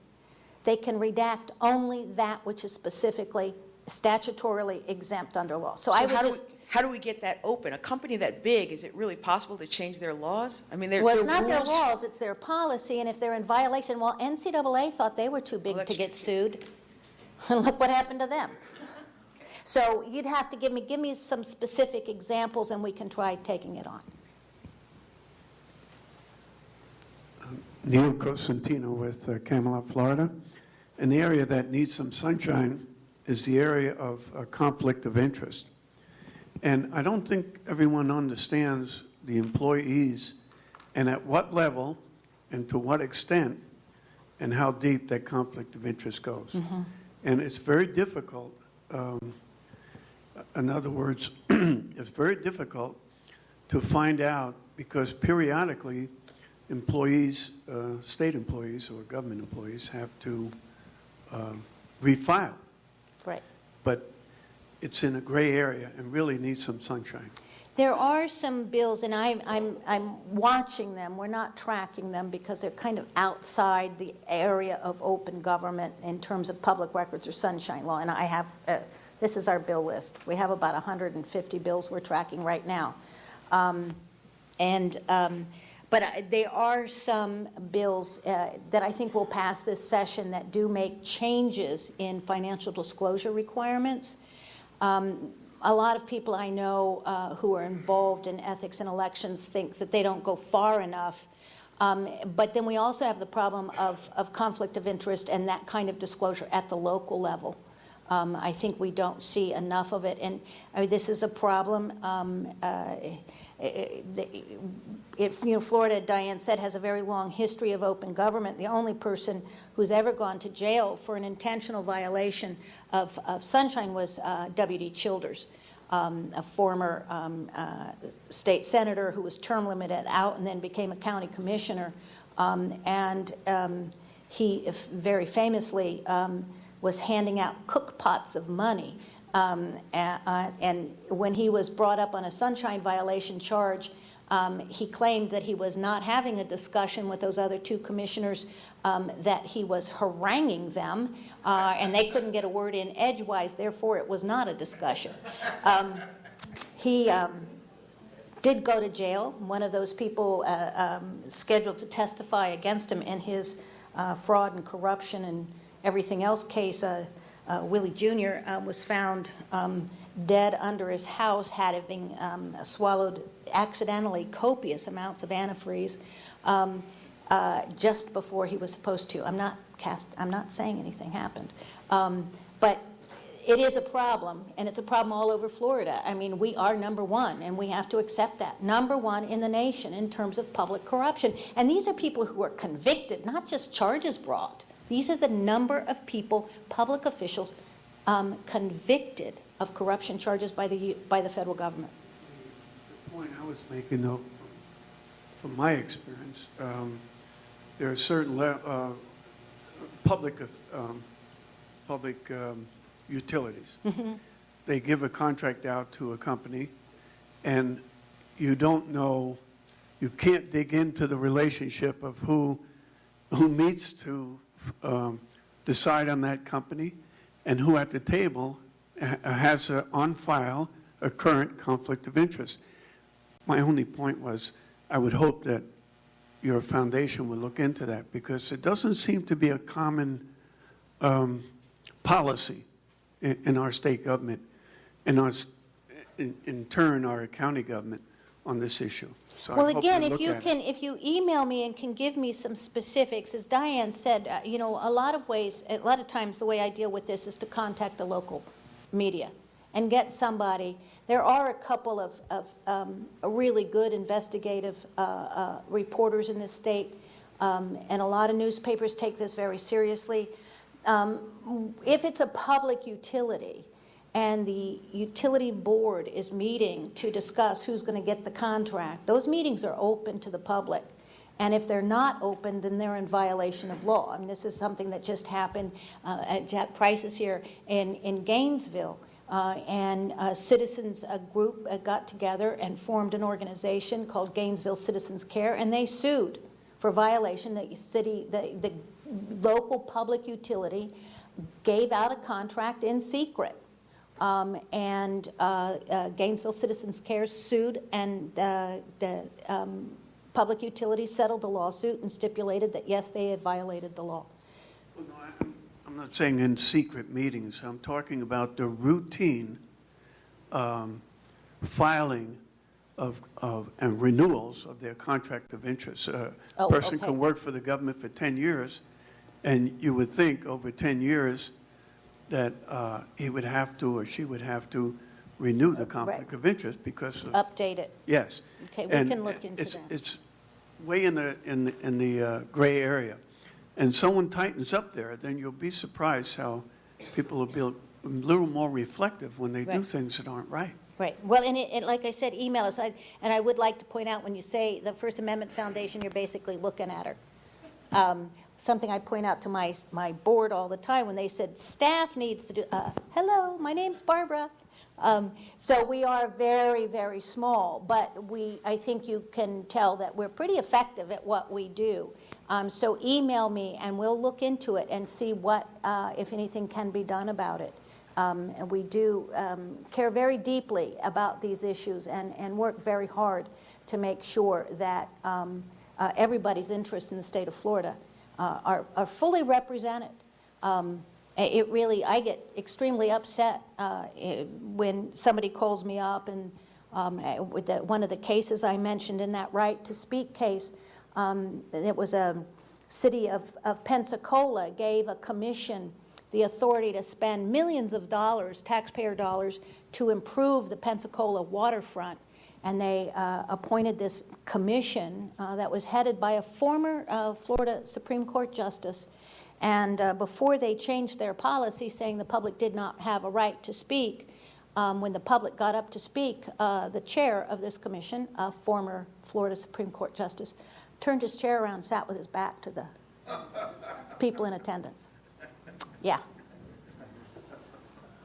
they can redact only that which is specifically statutorily exempt under law. So I would how do we get that open? A company that big, is it really possible to change their laws? I mean, well, it's not their laws, it's their policy, and if they're in violation, well, NCAA thought they were too big to get sued. And look what happened to them. So you'd have to give me some specific examples, and we can try taking it on. Neil Cosentino with Camelot, Florida. An area that needs some sunshine is the area of conflict of interest. And I don't think everyone understands the employees and at what level and to what extent and how deep that conflict of interest goes. Mm-hmm. And it's very difficult. In other words, it's very difficult to find out because periodically employees, state employees or government employees have to refile. Right. But it's in a gray area and really needs some sunshine. There are some bills, and I'm watching them. We're not tracking them because they're kind of outside the area of open government in terms of public records or sunshine law. And I have, this is our bill list. We have about 150 bills we're tracking right now. But there are some bills that I think will pass this session that do make changes in financial disclosure requirements. A lot of people I know who are involved in ethics and elections think that they don't go far enough. But then we also have the problem of conflict of interest and that kind of disclosure at the local level. I think we don't see enough of it. And this is a problem. Florida, Diane said, has a very long history of open government. The only person who's ever gone to jail for an intentional violation of sunshine was W.D. Childers, a former state senator who was term limited out and then became a county commissioner. He very famously was handing out cook pots of money. And when he was brought up on a sunshine violation charge, he claimed that he was not having a discussion with those other two commissioners, that he was haranguing them, and they couldn't get a word in edgewise, therefore it was not a discussion. He did go to jail. One of those people scheduled to testify against him in his fraud and corruption and everything else case, Willie Jr. Was found dead under his house, having swallowed accidentally copious amounts of antifreeze just before he was supposed to. I'm not saying anything happened, but it is a problem, and it's a problem all over Florida. I mean, we are number one, and we have to accept that. Number one in the nation in terms of public corruption. And these are people who are convicted, not just charges brought. These are the number of people, public officials, convicted of corruption charges by the federal government. The point I was making, though, from my experience, there are certain public utilities. Mm-hmm. They give a contract out to a company, and you don't know, you can't dig into the relationship of who meets to decide on that company and who at the table has on file a current conflict of interest. My only point was I would hope that your foundation would look into that because it doesn't seem to be a common policy in our state government and in turn our county government on this issue. So Well, I hope again, you look at it. if you email me and can give me some specifics, as Diane said, a lot of times the way I deal with this is to contact the local media and get somebody. There are a couple of really good investigative reporters in this state, and a lot of newspapers take this very seriously. If it's a public utility, and the utility board is meeting to discuss who's going to get the contract, those meetings are open to the public. And if they're not open, then they're in violation of law. I mean, this is something that just happened at Jack Price's here in Gainesville. And citizens, a group got together and formed an organization called Gainesville Citizens Care, and they sued for violation. The local public utility gave out a contract in secret. And Gainesville Citizens Care sued, and the public utility settled the lawsuit and stipulated that, yes, they had violated the law. Well, no, I'm not saying in secret meetings. I'm talking about the routine filing of and renewals of their contract of interest. A person okay. can work for the government for 10 years, and you would think over 10 years that he would have to or she would have to renew the conflict of interest because of... Update it. Yes. Okay, we And can look into that. It's way in the gray area. And someone tightens up there, then you'll be surprised how people will be a little more reflective when they do Right. things that aren't right. Right. Well, and like I said, email us. And I would like to point out, when you say the First Amendment Foundation, you're basically looking at her. Something I point out to my board all the time when they said staff needs to do, hello, my name's Barbara. So we are very, very small, but I think you can tell that we're pretty effective at what we do. So email me and we'll look into it and see what, if anything, can be done about it. And we do care very deeply about these issues and work very hard to make sure that everybody's interests in the state of Florida are fully represented. It really, I get extremely upset when somebody calls me up, and with one of the cases I mentioned in that right to speak case, it was a city of Pensacola gave a commission the authority to spend millions of dollars, taxpayer dollars, to improve the Pensacola waterfront. And they appointed this commission that was headed by a former Florida Supreme Court justice. And before they changed their policy saying the public did not have a right to speak, when the public got up to speak, the chair of this commission, a former Florida Supreme Court justice, turned his chair around and sat with his back to the people in attendance. Yeah.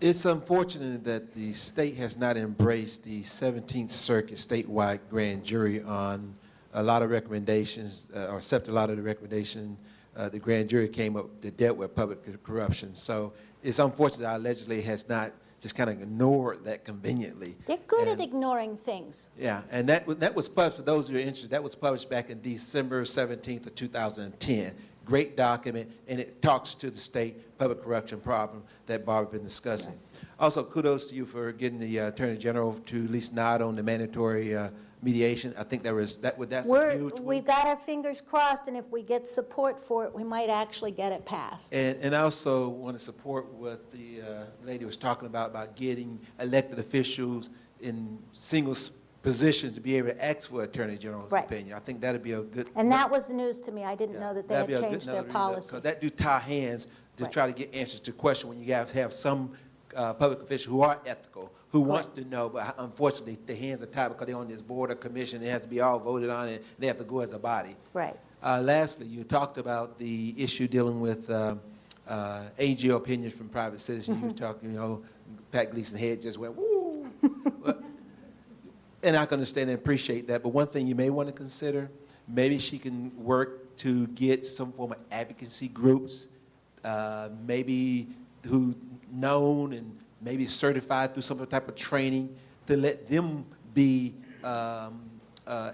It's unfortunate that the state has not embraced the 17th Circuit statewide grand jury on a lot of recommendations, or accepted a lot of the recommendations the grand jury came up that dealt with public corruption. So it's unfortunate our legislature has not just kind of ignored that conveniently. They're good at ignoring things. Yeah, and that was published, for those who are interested, that was published back in December 17th of 2010. Great document, and it talks to the state public corruption problem that Barbara's been discussing. Also, kudos to you for getting the Attorney General to at least nod on the mandatory mediation. I think that's a huge one. We've got our fingers crossed, and if we get support for it, we might actually get it passed. And I also want to support what the lady was talking about getting elected officials in single positions to be able to ask for Attorney General's opinion. I think that would be a good... And that was news to me. I didn't know that they had changed their policy. Because that do tie hands to try to get answers to questions when you have some public officials who are ethical, who wants to know, but unfortunately the hands are tied because they're on this board or commission. It has to be all voted on, and they have to go as a body. Right. Lastly, you talked about the issue dealing with AGO opinions from private citizens. You were talking, Pat Gleason's head just went, woo! And I can understand and appreciate that, but one thing you may want to consider, maybe she can work to get some form of advocacy groups, maybe who known and maybe certified through some type of training, to let them be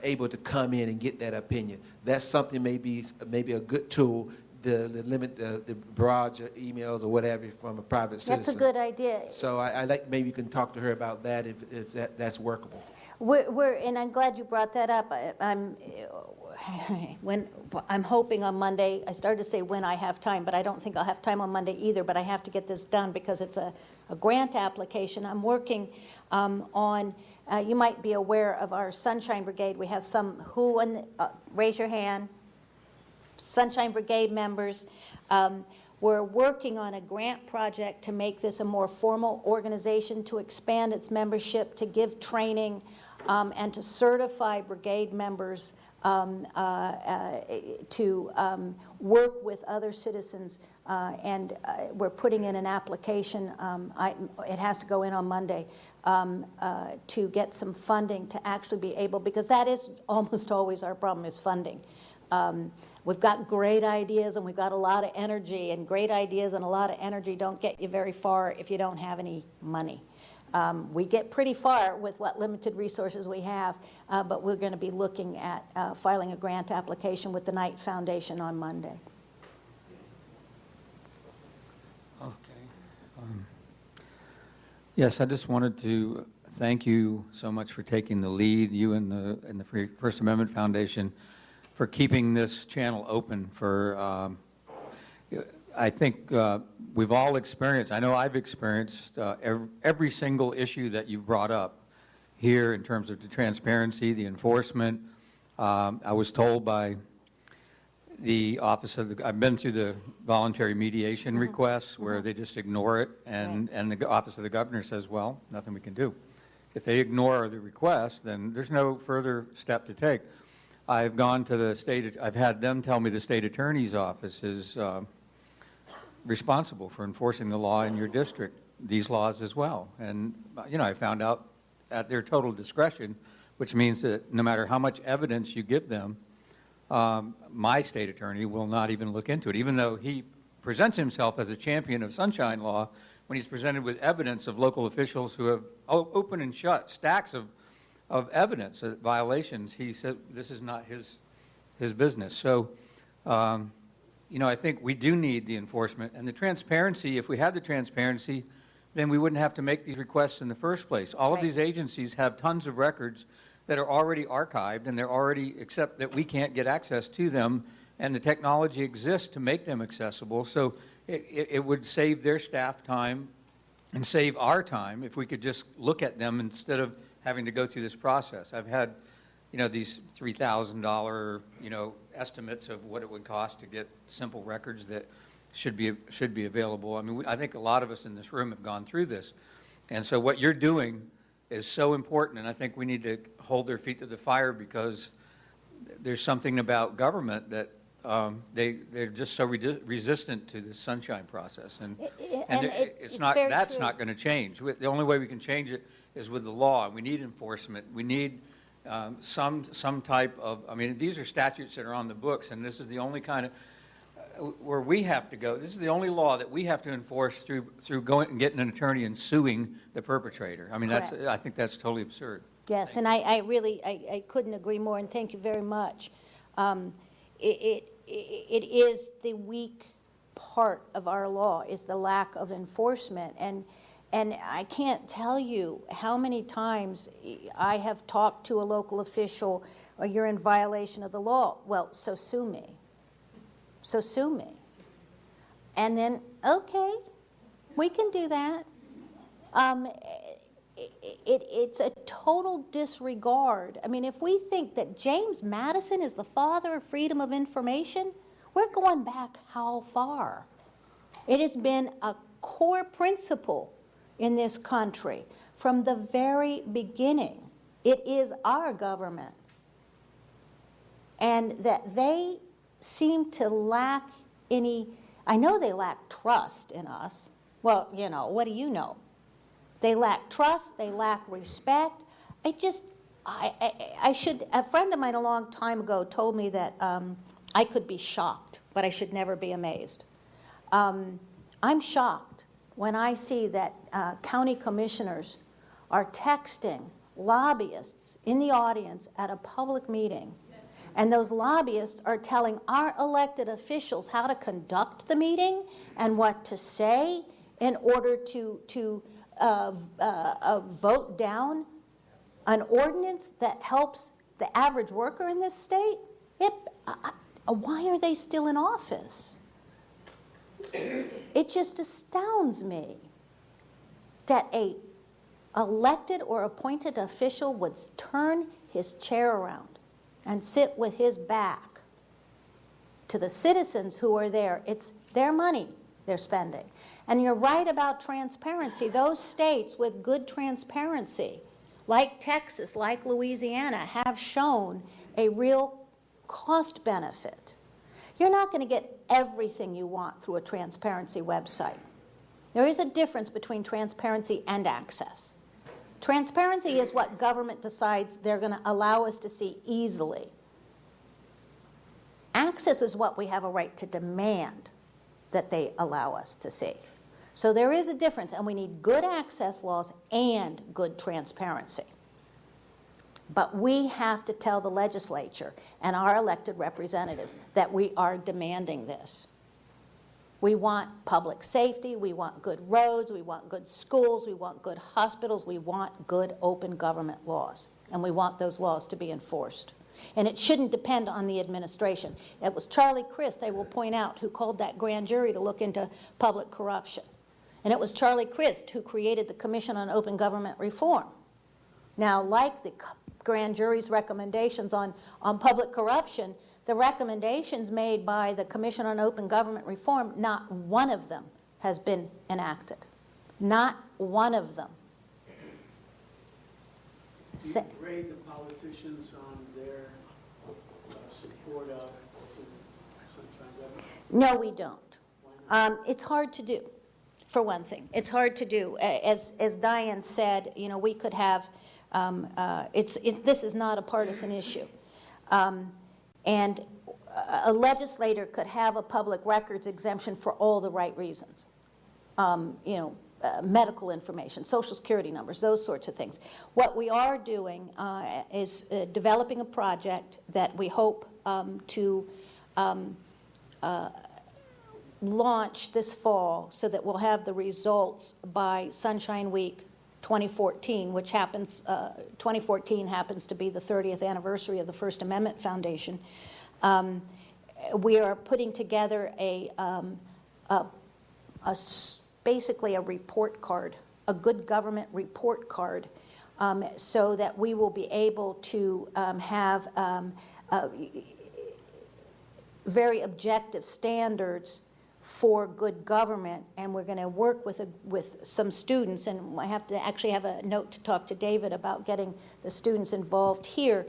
able to come in and get that opinion. That's something maybe a good tool to limit the barrage of emails or whatever from a private citizen. That's a good idea. So I like, maybe you can talk to her about that if that's workable. And I'm glad you brought that up. I'm hoping on Monday, I started to say when I have time, but I don't think I'll have time on Monday either, but I have to get this done because it's a grant application. I'm working on, you might be aware of our Sunshine Brigade. We have some raise your hand, Sunshine Brigade members. We're working on a grant project to make this a more formal organization, to expand its membership, to give training, and to certify brigade members to work with other citizens. And we're putting in an application, it has to go in on Monday, to get some funding to actually be able, because that is almost always our problem, is funding. We've got great ideas and we've got a lot of energy, and great ideas and a lot of energy don't get you very far if you don't have any money. We get pretty far with what limited resources we have, but we're going to be looking at filing a grant application with the Knight Foundation on Monday. Okay. Yes, I just wanted to thank you so much for taking the lead, you and the First Amendment Foundation, for keeping this channel open for, I think we've all experienced, I know I've experienced every single issue that you brought up here in terms of the transparency, the enforcement. I was told by the Office of the, I've been through the voluntary mediation requests where they just ignore it, and the Office of the Governor says, well, nothing we can do. If they ignore the request, then there's no further step to take. I've gone to the state, I've had them tell me the state attorney's office is responsible for enforcing the law in your district, these laws as well. And, you know, I found out at their total discretion, which means that no matter how much evidence you give them, my state attorney will not even look into it, even though he presents himself as a champion of sunshine law. When he's presented with evidence of local officials who have open and shut stacks of evidence of violations, he said this is not his business. So, you know, I think we do need the enforcement and the transparency. If we had the transparency, then we wouldn't have to make these requests in the first place. All of these agencies have tons of records that are already archived, and they're already, except that we can't get access to them, and the technology exists to make them accessible. So it would save their staff time and save our time if we could just look at them instead of having to go through this process. I've had, you know, these $3,000, you know, estimates of what it would cost to get simple records that should be available. I mean, I think a lot of us in this room have gone through this. And so what you're doing is so important, and I think we need to hold their feet to the fire, because there's something about government that they're just so resistant to the sunshine process, and it's not, that's not going to change. The only way we can change it is with the law. We need enforcement. We need some type of, I mean, these are statutes that are on the books, and this is the only kind of where we have to go. This is the only law that we have to enforce through going and getting an attorney and suing the perpetrator. I mean, that's, I think that's totally absurd. Yes, and I really couldn't agree more, and thank you very much. It is the weak part of our law, is the lack of enforcement, and I can't tell you how many times I have talked to a local official, or you're in violation of the law. Well, so sue me. So sue me. And then, okay, we can do that. It's a total disregard. I mean, if we think that James Madison is the father of freedom of information, we're going back how far? It has been a core principle in this country from the very beginning. It is our government. And that they seem to lack any, I know they lack trust in us. Well, you know, what do you know? They lack trust, they lack respect. A friend of mine a long time ago told me that I could be shocked, but I should never be amazed. I'm shocked when I see that county commissioners are texting lobbyists in the audience at a public meeting, and those lobbyists are telling our elected officials how to conduct the meeting and what to say in order to vote down an ordinance that helps the average worker in this state. Why are they still in office? It just astounds me that a elected or appointed official would turn his chair around and sit with his back to the citizens who are there. It's their money. they're spending. And you're right about transparency. Those states with good transparency, like Texas, like Louisiana, have shown a real cost benefit. You're not going to get everything you want through a transparency website. There is a difference between transparency and access. Transparency is what government decides they're going to allow us to see easily. Access is what we have a right to demand that they allow us to see. So there is a difference, and we need good access laws and good transparency. But we have to tell the legislature and our elected representatives that we are demanding this. We want public safety, we want good roads, we want good schools, we want good hospitals, we want good open government laws, and we want those laws to be enforced. And it shouldn't depend on the administration. It was Charlie Crist, I will point out, who called that grand jury to look into public corruption. And it was Charlie Crist who created the Commission on Open Government Reform. Now, like the grand jury's recommendations on public corruption, the recommendations made by the Commission on Open Government Reform, not one of them has been enacted. Not one of them. Do you grade the politicians on their support of sunshine government? No, we don't. It's hard to do, for one thing. It's hard to do. As Diane said, you know, we could have, this is not a partisan issue. And a legislator could have a public records exemption for all the right reasons. Medical information, social security numbers, those sorts of things. What we are doing is developing a project that we hope to launch this fall so that we'll have the results by Sunshine Week 2014, which happens, 2014 happens to be the 30th anniversary of the First Amendment Foundation. We are putting together basically a report card, a good government report card, so that we will be able to have very objective standards for good government, and we're going to work with some students, and I have to actually have a note to talk to David about getting the students involved here,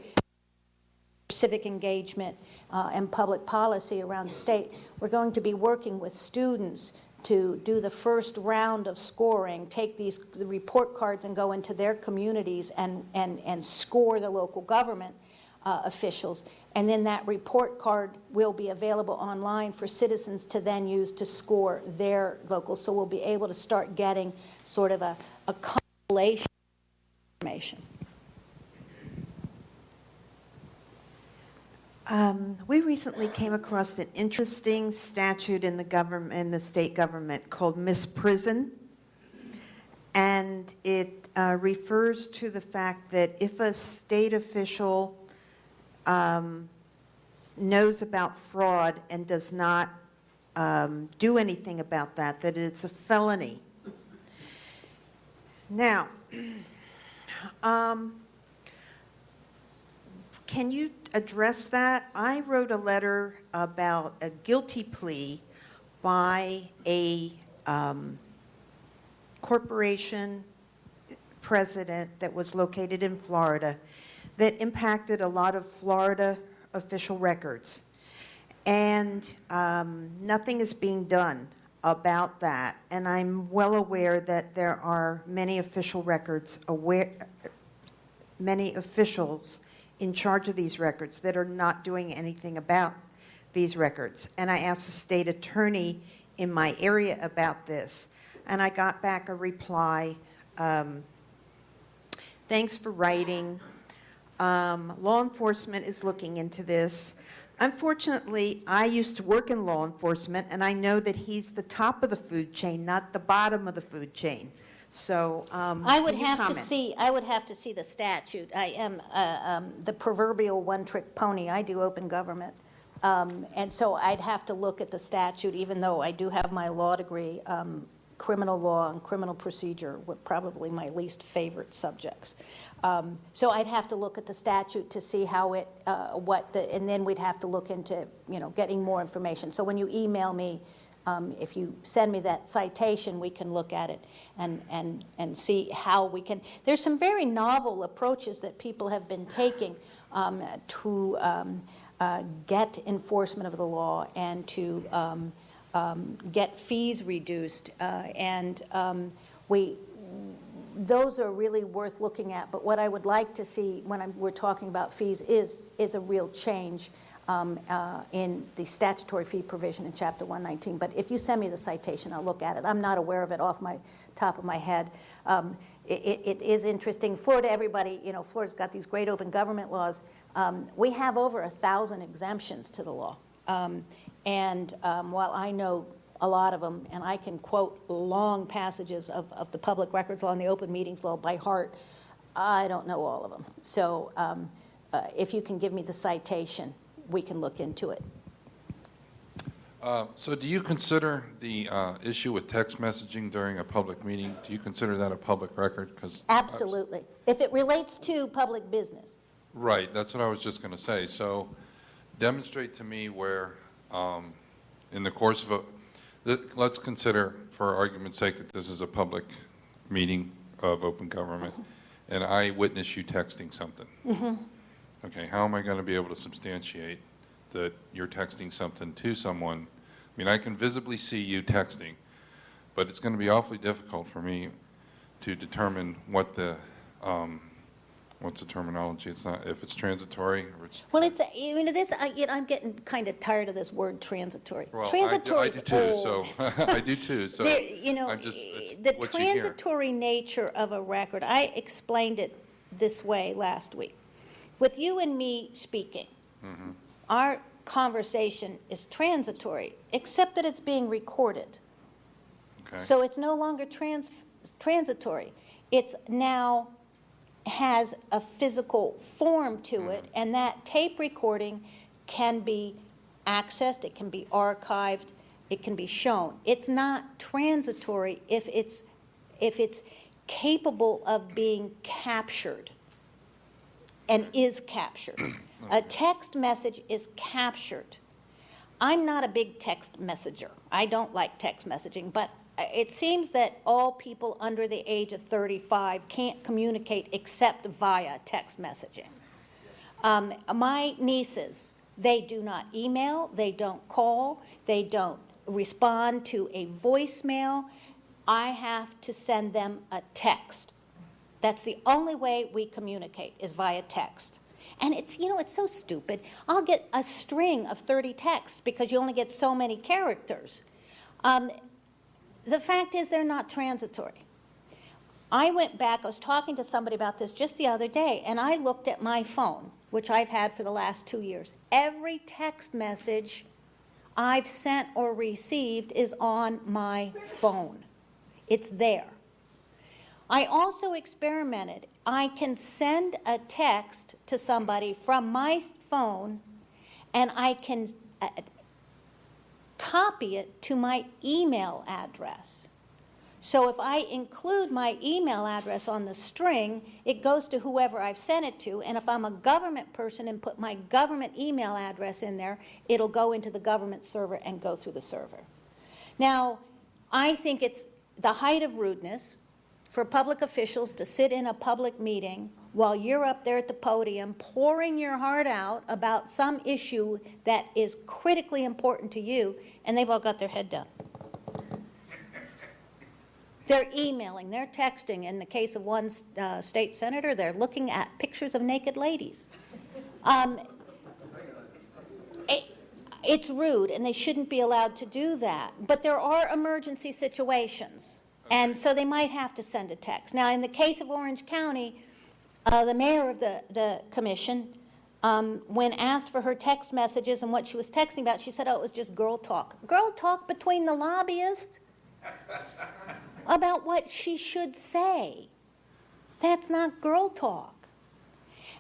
civic engagement and public policy around the state. We're going to be working with students to do the first round of scoring, take the report cards and go into their communities and score the local government officials. And then that report card will be available online for citizens to then use to score their locals. So we'll be able to start getting sort of a compilation of information. We recently came across an interesting statute in the state government called Miss Prison, and it refers to the fact that if a state official knows about fraud and does not do anything about that, that it's a felony. Now, can you address that? I wrote a letter about a guilty plea by a corporation president that was located in Florida that impacted a lot of Florida official records. And nothing is being done about that. And I'm well aware that there are many official records, many officials in charge of these records that are not doing anything about these records. And I asked the state attorney in my area about this, and I got back a reply, thanks for writing. Law enforcement is looking into this. Unfortunately, I used to work in law enforcement, and I know that he's the top of the food chain, not the bottom of the food chain. So I would have to see the statute. I am the proverbial one-trick pony. I do open government, and so I'd have to look at the statute. Even though I do have my law degree, criminal law and criminal procedure were probably my least favorite subjects. So I'd have to look at the statute to see how it, and then we'd have to look into, getting more information. So when you email me If you send me that citation, we can look at it and see how we can. There's some very novel approaches that people have been taking to get enforcement of the law and to get fees reduced. Those are really worth looking at. But what I would like to see when we're talking about fees is a real change in the statutory fee provision in Chapter 119. But if you send me the citation, I'll look at it. I'm not aware of it off my top of my head. It is interesting. Florida, everybody, Florida's got these great open government laws. We have over 1,000 exemptions to the law. While I know a lot of them, and I can quote long passages of the public records law and the open meetings law by heart, I don't know all of them. So if you can give me the citation, we can look into it. So do you consider the issue with text messaging during a public meeting, do you consider that a public record? Absolutely. If it relates to public business. Right, that's what I was just going to say. So demonstrate to me where in the course of let's consider, for argument's sake, that this is a public meeting of open government, and I witness you texting something. Mm-hmm. Okay, how am I going to be able to substantiate that you're texting something to someone? I mean, I can visibly see you texting, but it's going to be awfully difficult for me to determine what the what's the terminology? It's not if it's transitory or it's. Well, I'm getting kind of tired of this word transitory. Well, transitory I do too. old. So I do too. So I'm just the what you hear. transitory nature of a record. I explained it this way last week. With you and me speaking, Mm-hmm. our conversation is transitory, except that it's being recorded. Okay. So it's no longer transitory. It's now has a physical form to it, and that tape recording can be accessed, it can be archived, it can be shown. It's not transitory if it's capable of being captured and is captured. A text message is captured. I'm not a big text messenger. I don't like text messaging, but it seems that all people under the age of 35 can't communicate except via text messaging. My nieces, they do not email, they don't call, they don't respond to a voicemail. I have to send them a text. That's the only way we communicate is via text. And it's so stupid. I'll get a string of 30 texts because you only get so many characters. The fact is they're not transitory. I went back, I was talking to somebody about this just the other day, and I looked at my phone, which I've had for the last 2 years. Every text message I've sent or received is on my phone. It's there. I also experimented. I can send a text to somebody from my phone, and I can copy it to my email address. So if I include my email address on the string, it goes to whoever I've sent it to, and if I'm a government person and put my government email address in there, it'll go into the government server and go through the server. Now, I think it's the height of rudeness for public officials to sit in a public meeting while you're up there at the podium pouring your heart out about some issue that is critically important to you, and they've all got their head down. They're emailing, they're texting. In the case of one state senator, they're looking at pictures of naked ladies. It's rude, and they shouldn't be allowed to do that. But there are emergency situations, and so they might have to send a text. Now, in the case of Orange County, the mayor of the commission, when asked for her text messages and what she was texting about, she said, oh, it was just girl talk. Girl talk between the lobbyists about what she should say. That's not girl talk.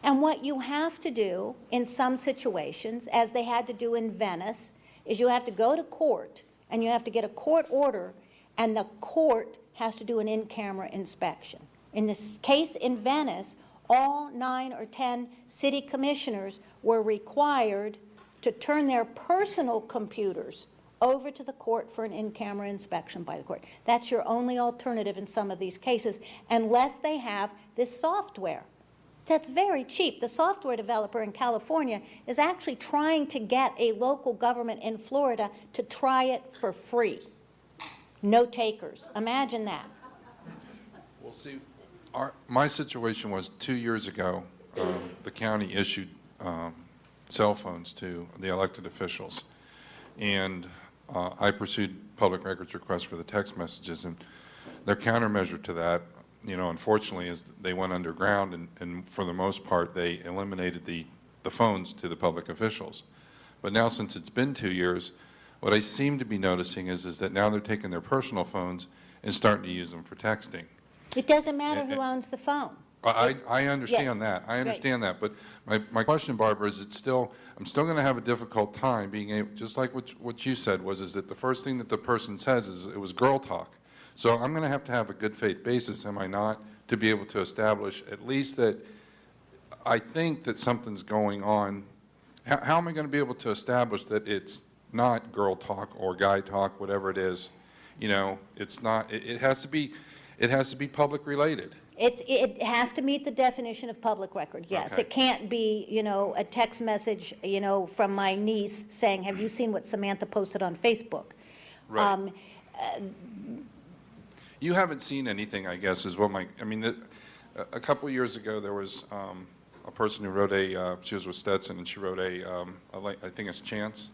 And what you have to do in some situations, as they had to do in Venice, is you have to go to court and you have to get a court order, and the court has to do an in-camera inspection. In this case in Venice, all 9 or 10 city commissioners were required to turn their personal computers over to the court for an in-camera inspection by the court. That's your only alternative in some of these cases, unless they have this software. That's very cheap. The software developer in California is actually trying to get a local government in Florida to try it for free. No takers. Imagine that. Well, see, my situation was 2 years ago, the county issued cell phones to the elected officials. And I pursued public records requests for the text messages, and their countermeasure to that, you know, unfortunately, is they went underground, and for the most part, they eliminated the phones to the public officials. But now, since it's been 2 years, what I seem to be noticing is that now they're taking their personal phones and starting to use them for texting. It doesn't matter who owns the phone. I understand Yes. that. I understand that. But my question, Barbara, is I'm still going to have a difficult time being able, just like what you said is that the first thing that the person says is it was girl talk. So I'm going to have a good faith basis, am I not, to be able to establish at least that I think that something's going on. How am I going to be able to establish that it's not girl talk or guy talk, whatever it is? You know, it's not, it has to be public related. It has to meet the definition of public record, yes. Okay. It can't be, you know, a text message, you know, from my niece saying, have you seen what Samantha posted on Facebook? Right. You haven't seen anything, I guess, is what I mean, a couple of years ago, there was a person who wrote she was with Stetson, and she wrote I think it's Chance.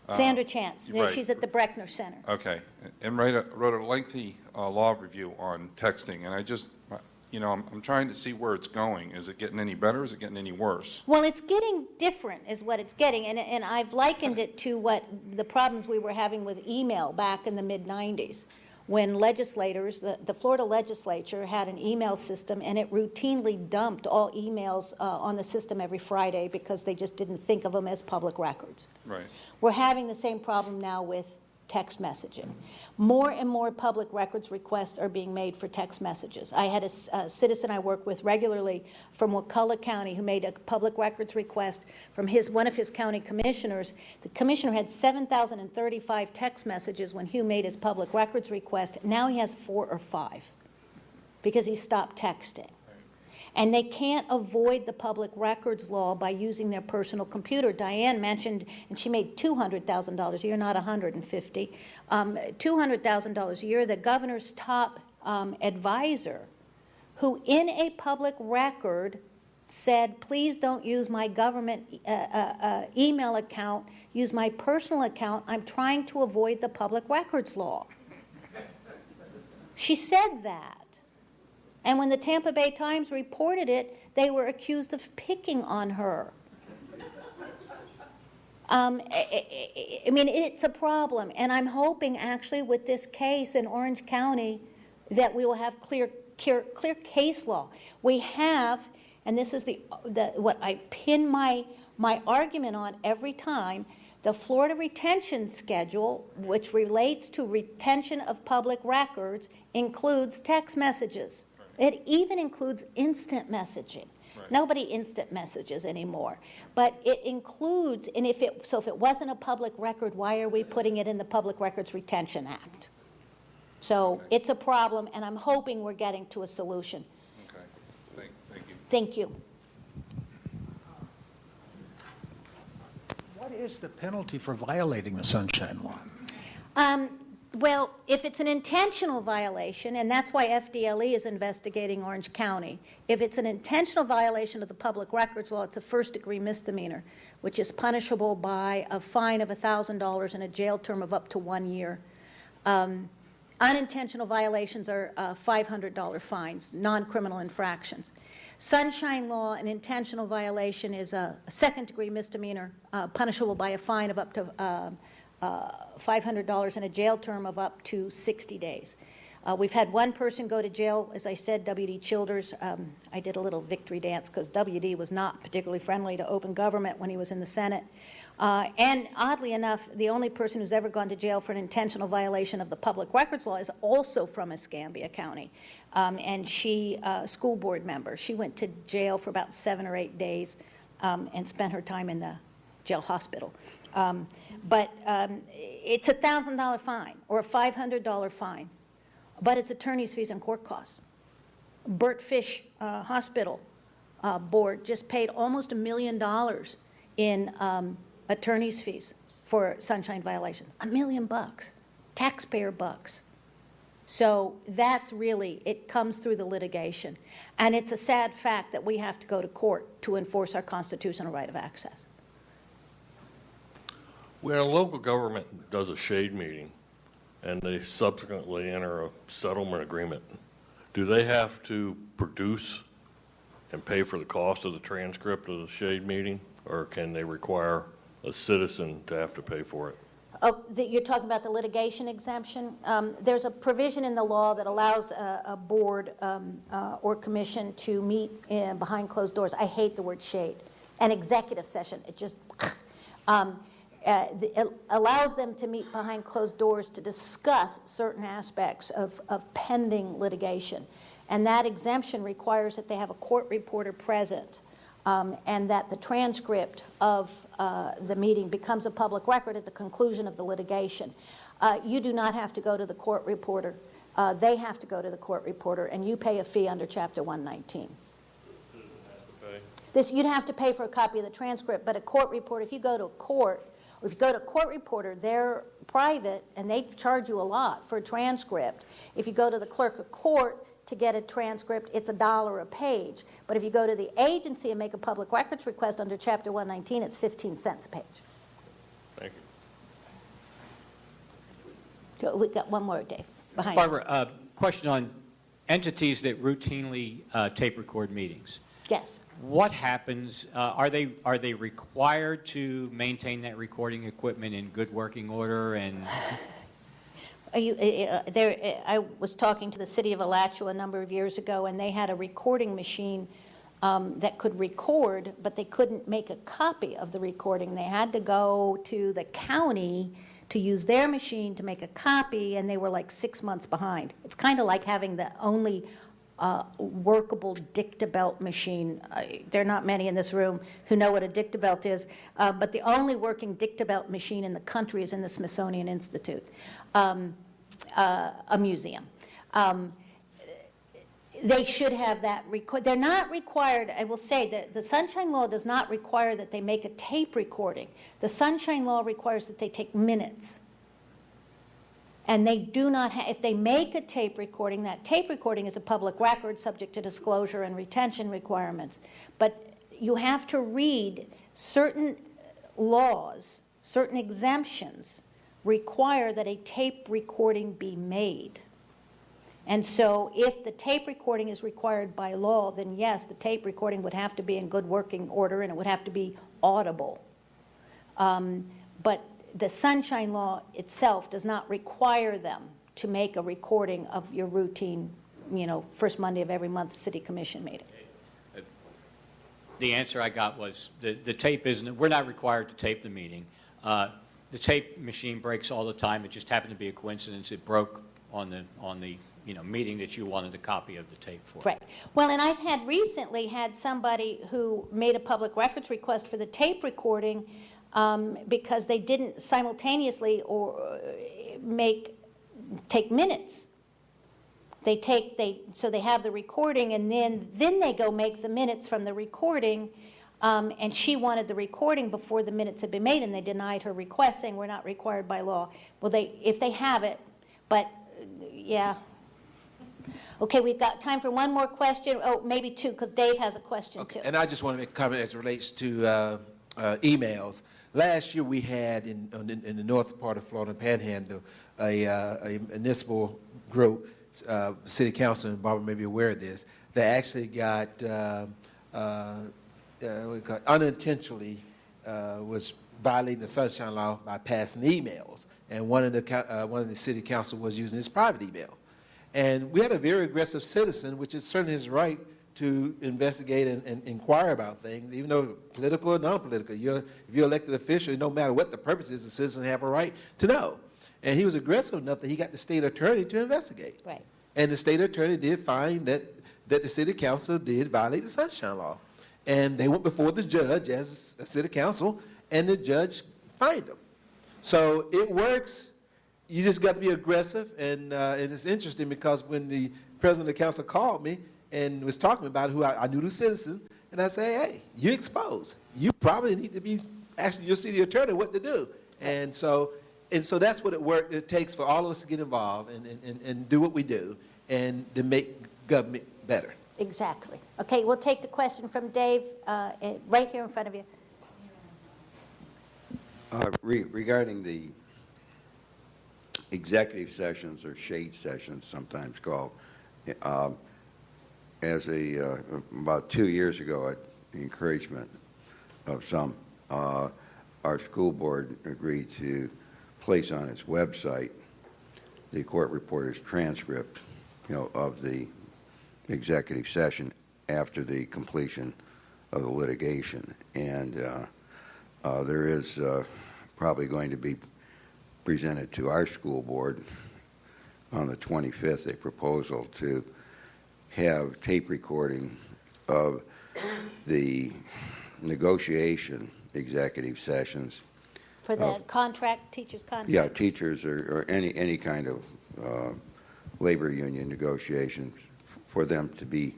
Sandra Chance. Right. She's at the Breckner Center. Okay. And wrote a lengthy law review on texting, and I just, you know, I'm trying to see where it's going. Is it getting any better? Is it getting any worse? Well, it's getting different is what it's getting, and I've likened it to what the problems we were having with email back in the mid-'90s, when legislators, the Florida legislature had an email system, and it routinely dumped all emails on the system every Friday because they just didn't think of them as public records. Right. We're having the same problem now with text messaging. More and more public records requests are being made for text messages. I had a citizen I work with regularly from McCulloch County who made a public records request from one of his county commissioners. The commissioner had 7,035 text messages when Hugh made his public records request. Now he has 4 or 5 because he stopped texting. And they can't avoid the public records law by using their personal computer. Diane mentioned, and she made $200,000 a year, not $150,000, $200,000 a year, the governor's top advisor, who in a public record said, please don't use my government email account, use my personal account, I'm trying to avoid the public records law. She said that. And when the Tampa Bay Times reported it, they were accused of picking on her. I mean, it's a problem. And I'm hoping, actually, with this case in Orange County, that we will have clear case law. We have, and this is what I pin my argument on every time, the Florida retention schedule, which relates to retention of public records, includes text messages. It even includes instant messaging. Right. Nobody instant messages anymore. But it includes, and if it wasn't a public record, why are we putting it in the Public Records Retention Act? So okay. It's a problem, and I'm hoping we're getting to a solution. Okay. Thank you. Thank you. What is the penalty for violating the Sunshine Law? Well, if it's an intentional violation, and that's why FDLE is investigating Orange County, if it's an intentional violation of the Public Records Law, it's a first-degree misdemeanor, which is punishable by a fine of $1,000 and a jail term of up to 1 year. Unintentional violations are $500 fines, non-criminal infractions. Sunshine Law, an intentional violation is a second-degree misdemeanor, punishable by a fine of up to $500 and a jail term of up to 60 days. We've had one person go to jail, as I said, W.D. Childers. I did a little victory dance because W.D. was not particularly friendly to open government when he was in the Senate. And oddly enough, the only person who's ever gone to jail for an intentional violation of the Public Records Law is also from Escambia County. And she, school board member, she went to jail for about 7 or 8 days and spent her time in the jail hospital. It's a $1,000 fine or a $500 fine, but it's attorney's fees and court costs. Burt Fish Hospital Board just paid almost $1 million in attorney's fees for sunshine violations. $1 million, taxpayer bucks. So that's really, it comes through the litigation. And it's a sad fact that we have to go to court to enforce our constitutional right of access. When a local government does a shade meeting and they subsequently enter a settlement agreement, do they have to produce and pay for the cost of the transcript of the shade meeting, or can they require a citizen to have to pay for it? Oh, you're talking about the litigation exemption? There's a provision in the law that allows a board or commission to meet behind closed doors. I hate the word shade. An executive session, it just, it allows them to meet behind closed doors to discuss certain aspects of pending litigation. And that exemption requires that they have a court reporter present, and that the transcript of the meeting becomes a public record at the conclusion of the litigation. You do not have to go to the court reporter. They have to go to the court reporter, and you pay a fee under Chapter 119. You'd have to pay for a copy of the transcript, but a court reporter, if you go to a court, or if you go to a court reporter, they're private, and they charge you a lot for a transcript. If you go to the clerk of court to get a transcript, it's $1 a page. But if you go to the agency and make a public records request under Chapter 119, it's 15 cents a page. Thank you. We've got one more, Dave, behind Barbara, question on entities that routinely tape record meetings. Yes. What happens, are they required to maintain that recording equipment in good working order? And I was talking to the city of Alachua a number of years ago, and they had a recording machine that could record, but they couldn't make a copy of the recording. They had to go to the county to use their machine to make a copy, and they were like 6 months behind. It's kind of like having the only workable dictabelt machine. There are not many in this room who know what a dictabelt is, but the only working dictabelt machine in the country is in the Smithsonian Institute, a museum. They should have that record. They're not required, I will say, that the Sunshine Law does not require that they make a tape recording. The Sunshine Law requires that they take minutes. And they do not have, if they make a tape recording, that tape recording is a public record subject to disclosure and retention requirements. But you have to read certain laws, certain exemptions require that a tape recording be made. And so if the tape recording is required by law, then yes, the tape recording would have to be in good working order and it would have to be audible. But the Sunshine Law itself does not require them to make a recording of your routine, first Monday of every month city commission meeting. the answer I got was the tape isn't, we're not required to tape the meeting. The tape machine breaks all the time. It just happened to be a coincidence. It broke on the meeting that you wanted a copy of the tape for. Right. Well, and I've recently had somebody who made a public records request for the tape recording because they didn't simultaneously take minutes. So they have the recording, and then they go make the minutes from the recording, and she wanted the recording before the minutes had been made, and they denied her request, saying we're not required by law. Well, if they have it, but yeah. Okay, we've got time for one more question. Oh, maybe two, because Dave has a question too. And I just want to make a comment as it relates to emails. Last year we had in the north part of Florida Panhandle a municipal group, city council, and Barbara may be aware of this, that actually got unintentionally was violating the Sunshine Law by passing emails, and one of the city council was using his private email. And we had a very aggressive citizen, which is certainly his right to investigate and inquire about things, even though political or non-political. If you're elected official, no matter what the purpose is, the citizens have a right to know. And he was aggressive enough that he got the state attorney to investigate. Right. And the state attorney did find that the city council did violate the Sunshine Law. And they went before the judge as a city council, and the judge find them. So it works. You just got to be aggressive, and it's interesting because when the president of the council called me and was talking about who I knew the citizen, and I say, hey, you exposed. You probably need to be asking your city attorney what to do. And so that's what it takes for all of us to get involved and do what we do and to make government better. Exactly. Okay, we'll take the question from Dave right here in front of you. Regarding the executive sessions, or shade sessions sometimes called, about 2 years ago, at the encouragement of some, our school board agreed to place on its website the court reporter's transcript, of the executive session after the completion of the litigation. And there is probably going to be presented to our school board on the 25th a proposal to have tape recording of the negotiation executive sessions. For the teacher's contract? Yeah, teachers or any kind of labor union negotiations, for them to be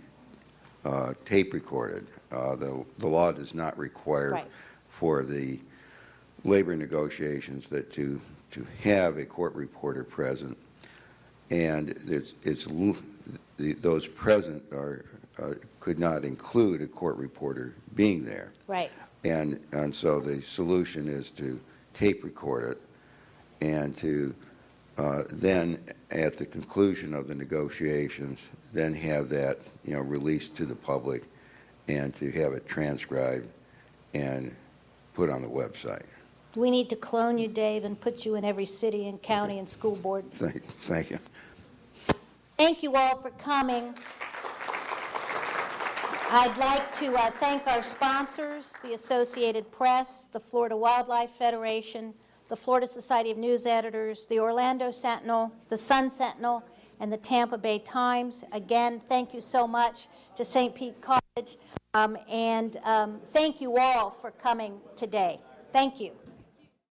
tape recorded. The law does not require for the labor negotiations that to have a court reporter present, and those present could not include a court reporter being there. Right. And so the solution is to tape record it, and to then, at the conclusion of the negotiations, then have that released to the public, and to have it transcribed and put on the website. We need to clone you, Dave, and put you in every city and county and school board. Thank you. Thank you all for coming. I'd like to thank our sponsors, the Associated Press, the Florida Wildlife Federation, the Florida Society of News Editors, the Orlando Sentinel, the Sun Sentinel, and the Tampa Bay Times. Again, thank you so much to St. Pete College, and thank you all for coming today. Thank you.